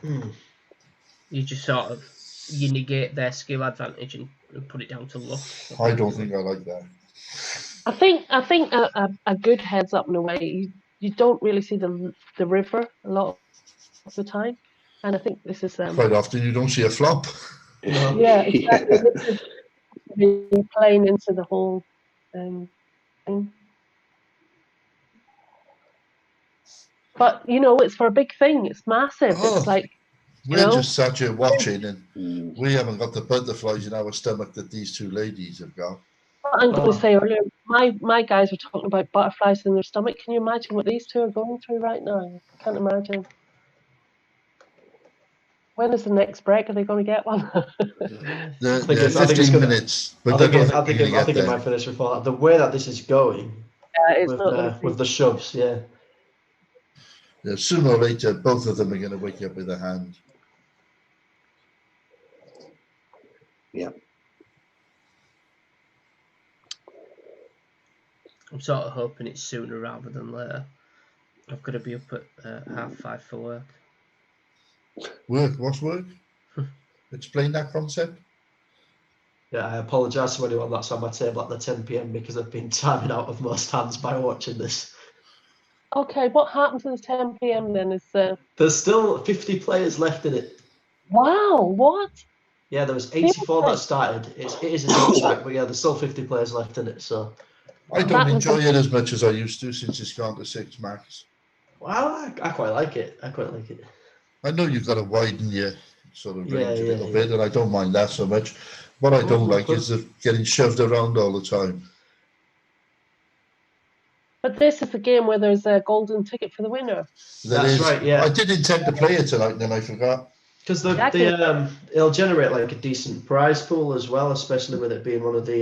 You just you negate their skill advantage and put it down to luck.
I don't think I like that.
I think a good heads up in a way. You don't really see the river a lot of the time, and I think this is
quite often you don't see a flop.
Yeah, exactly. This is playing into the whole thing. But it's for a big thing. It's massive. It's like
we're just sat here watching, and we haven't got the butterflies in our stomach that these two ladies have got.
I'm going to say earlier, my guys were talking about butterflies in their stomach. Can you imagine what these two are going through right now? I can't imagine. When is the next break? Are they going to get one?
15 minutes.
I think it might finish before that. The way that this is going, with the shoves, yeah.
Yeah, sooner or later, both of them are going to wake up with a hand.
Yeah.
I'm sort of hoping it's sooner rather than later. I've got to be up at 5:30 for work.
Work? What's work? Explain that concept.
Yeah, I apologise to anyone that's on my table at the 10 p.m. because I've been timing out of most hands by watching this.
Okay, what happens at the 10 p.m. then?
There's still 50 players left in it.
Wow, what?
Yeah, there was 84 that started. It is a deep track, but yeah, there's still 50 players left in it. So
I don't enjoy it as much as I used to since it's gone to 6 max.
Well, I quite like it.
I know you've got to widen your sort of range a little bit, and I don't mind that so much. What I don't like is getting shoved around all the time.
But this is the game where there's a golden ticket for the winner.
That's right, yeah.
I did intend to play it tonight, and then I forgot.
Because it'll generate like a decent prize pool as well, especially with it being one of the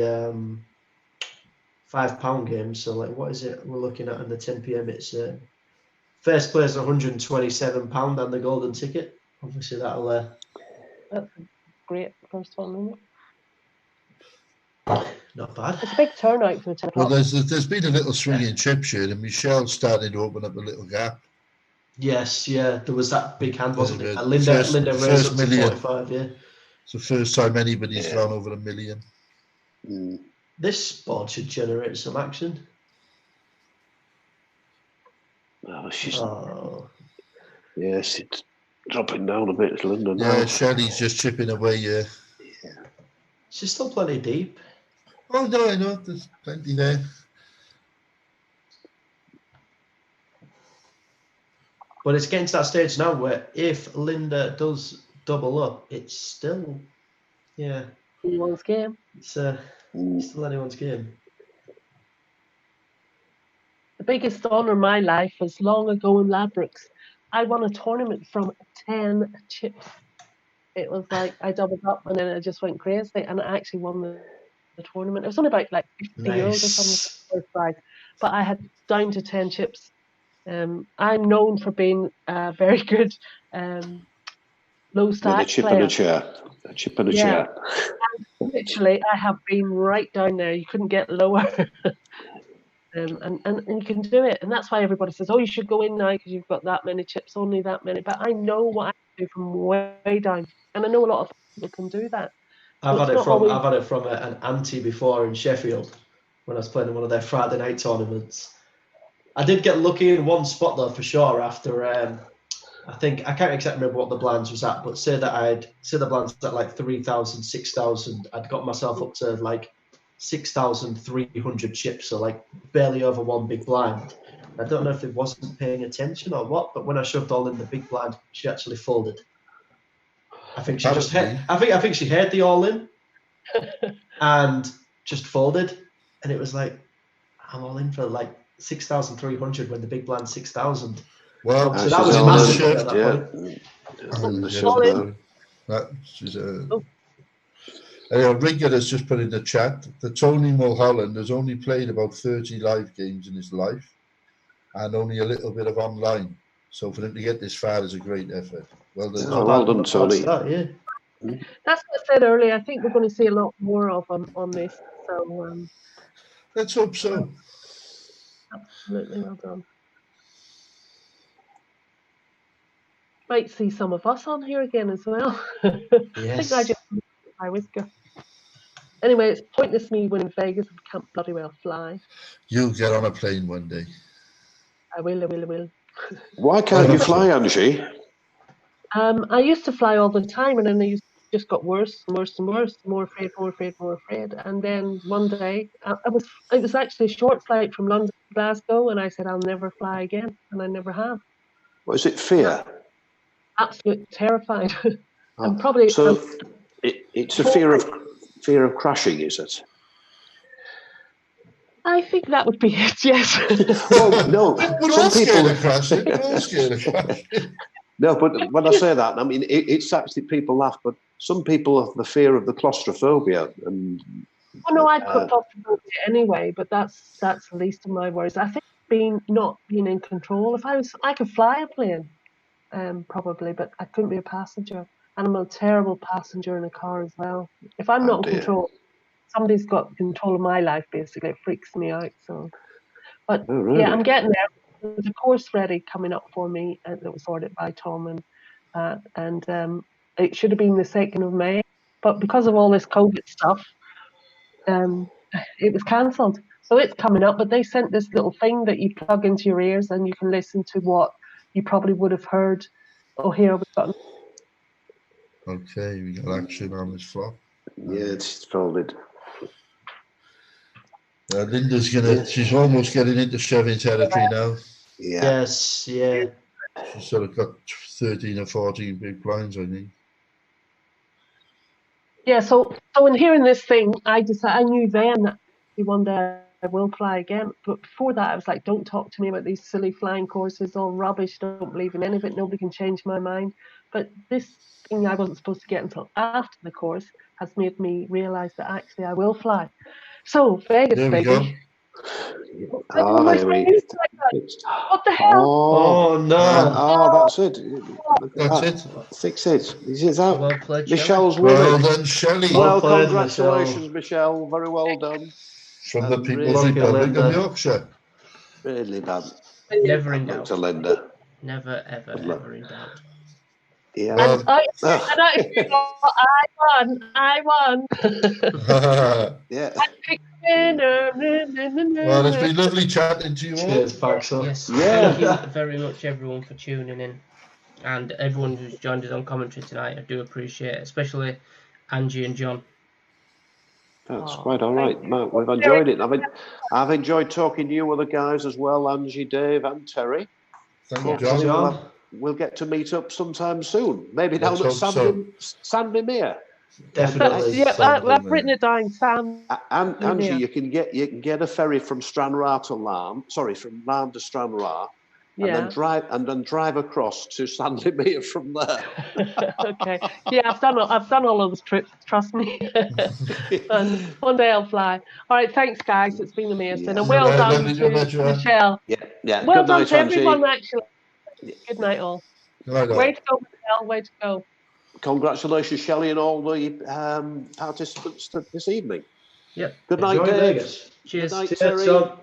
£5 games. So like, what is it we're looking at in the 10 p.m? It's first place £127 and the golden ticket. Obviously that'll
that's a great first one, isn't it?
Not bad.
It's a big turnout for the 10 o'clock.
Well, there's been a little swinging chip here, and Michelle's starting to open up a little gap.
Yes, yeah. There was that big hand, wasn't it? Linda raised up to 45, yeah.
It's the first time anybody's gone over $1 million.
This board should generate some action.
Yes, it's dropping down a bit, Linda. Now.
Yeah, Shelley's just chipping away, yeah.
She's still plenty deep.
Oh, no, I know. There's plenty there.
But it's getting to that stage now where if Linda does double up, it's still,
anyone's game.
It's still anyone's game.
The biggest honour in my life was long ago in Ladbrokes. I won a tournament from 10 chips. It was like I doubled up and then I just went crazy and I actually won the tournament. It was only about like €50 or something first prize, but I had down to 10 chips. I'm known for being a very good low stack
with a chip
player.
and a chair. A chip and a chair.
And literally, I have been right down there. You couldn't get lower. And you can do it. And that's why everybody says, oh, you should go in now because you've got that many chips, only that many. But I know what I can do from way down. And I know a lot of people can do that.
I've had it from an auntie before in Sheffield when I was playing in one of their Friday night tournaments. I did get lucky in one spot though for sure after I can't exactly remember what the blinds was at, but say the blinds at like 3,000, 6,000, I'd got myself up to like 6,300 chips, so like barely over one big blind. I don't know if it wasn't paying attention or what, but when I shoved all in the big blind, she actually folded. I think she just had, I think she heard the all in and just folded, and it was like, I'm all in for like 6,300 when the big blind 6,000.
Well,
so that was massive at that point.
Rigger has just put in the chat that Tony Mulholland has only played about 30 live games in his life and only a little bit of online. So for him to get this far is a great effort. Well done.
Well done, Tony.
That's what I said earlier. I think we're going to see a lot more of him on this. So
let's hope so.
Absolutely well done. Might see some of us on here again as well.
Yes.
I think I just my whisker. Anyway, it's pointless me winning Vegas. I can't bloody well fly.
You'll get on a plane one day.
I will.
Why can't you fly, Angie?
I used to fly all the time, and then it just got worse and worse and worse. More afraid. And then one day, it was actually a short flight from London to Glasgow, and I said I'll never fly again, and I never have.
What is it? Fear?
Absolutely terrified. And probably
so. It's a fear of crashing, is it?
I think that would be it. Yes.
Well, no.
We're all scared of crashing. We're all scared of crashing.
No, but when I say that, I mean it's actually people laugh, but some people have the fear of the claustrophobia. And
oh no, I've got claustrophobia anyway, but that's the least of my worries. I think not being in control. If I could fly a plane, probably, but I couldn't be a passenger. And I'm a terrible passenger in a car as well. If I'm not in control, somebody's got control of my life, basically. It freaks me out. So, but yeah, I'm getting there. There's a course ready coming up for me that was ordered by Tom, and it should have been the 2nd of May, but because of all this COVID stuff, it was cancelled. So it's coming up, but they sent this little thing that you plug into your ears and you can listen to what you probably would have heard. Oh, here we've got.
Okay, we got action on this flop.
Yeah, it's folded.
Linda's she's almost getting into shoving territory now.
Yeah.
Yes, yeah.
She's sort of got 13 or 14 big blinds, I think.
Yeah, so in hearing this thing, I knew then that one day I will fly again. But before that, I was like, don't talk to me about these silly flying courses, all rubbish, don't believe in any of it, nobody can change my mind. But this thing I wasn't supposed to get until after the course has made me realise that actually I will fly. So, Vegas,
there we
baby.
Go.
What the hell?
Oh no! That's it.
That's it.
Fix it. Is it that?
Well played,
Michelle's
well
winning.
done, Shelley.
Well, congratulations, Michelle. Very well done.
From the People's Republic of Yorkshire.
Really bad.
Never in doubt.
To Linda.
Never, ever in doubt.
Yeah.
Well,
I won.
Yeah.
Well, it's been lovely chatting to you all.
Cheers, Paxo.
Yes, thank you very much, everyone, for tuning in, and everyone who's joined us on commentary tonight. I do appreciate it, especially Angie and John.
That's quite all right, Mark. We've enjoyed it. I've enjoyed talking to you other guys as well, Angie, Dave, and Terry.
Thank you, John.
We'll get to meet up sometime soon. Maybe down at Sandy Mere.
Definitely.
Yeah, I've written it down, Sam.
Angie, you can get a ferry from Stranraer to Larne. Sorry, from Larne to Stranraer.
Yeah.
And then drive across to Sandy Mere from there.
Okay. Yeah, I've done all of those trips. Trust me. And one day I'll fly. All right. Thanks, guys. It's been amazing. And well done to Michelle.
Yeah.
Well
Good
done
night,
to everyone.
Angie.
Actually. Good night, all.
Right on.
Way to go, Michelle. Way to go.
Congratulations, Shelley, and all the participants this evening.
Yep.
Good night,
Enjoy
Dave.
Vegas.
Cheers.
Good night,
Cheers,
Terry.
John.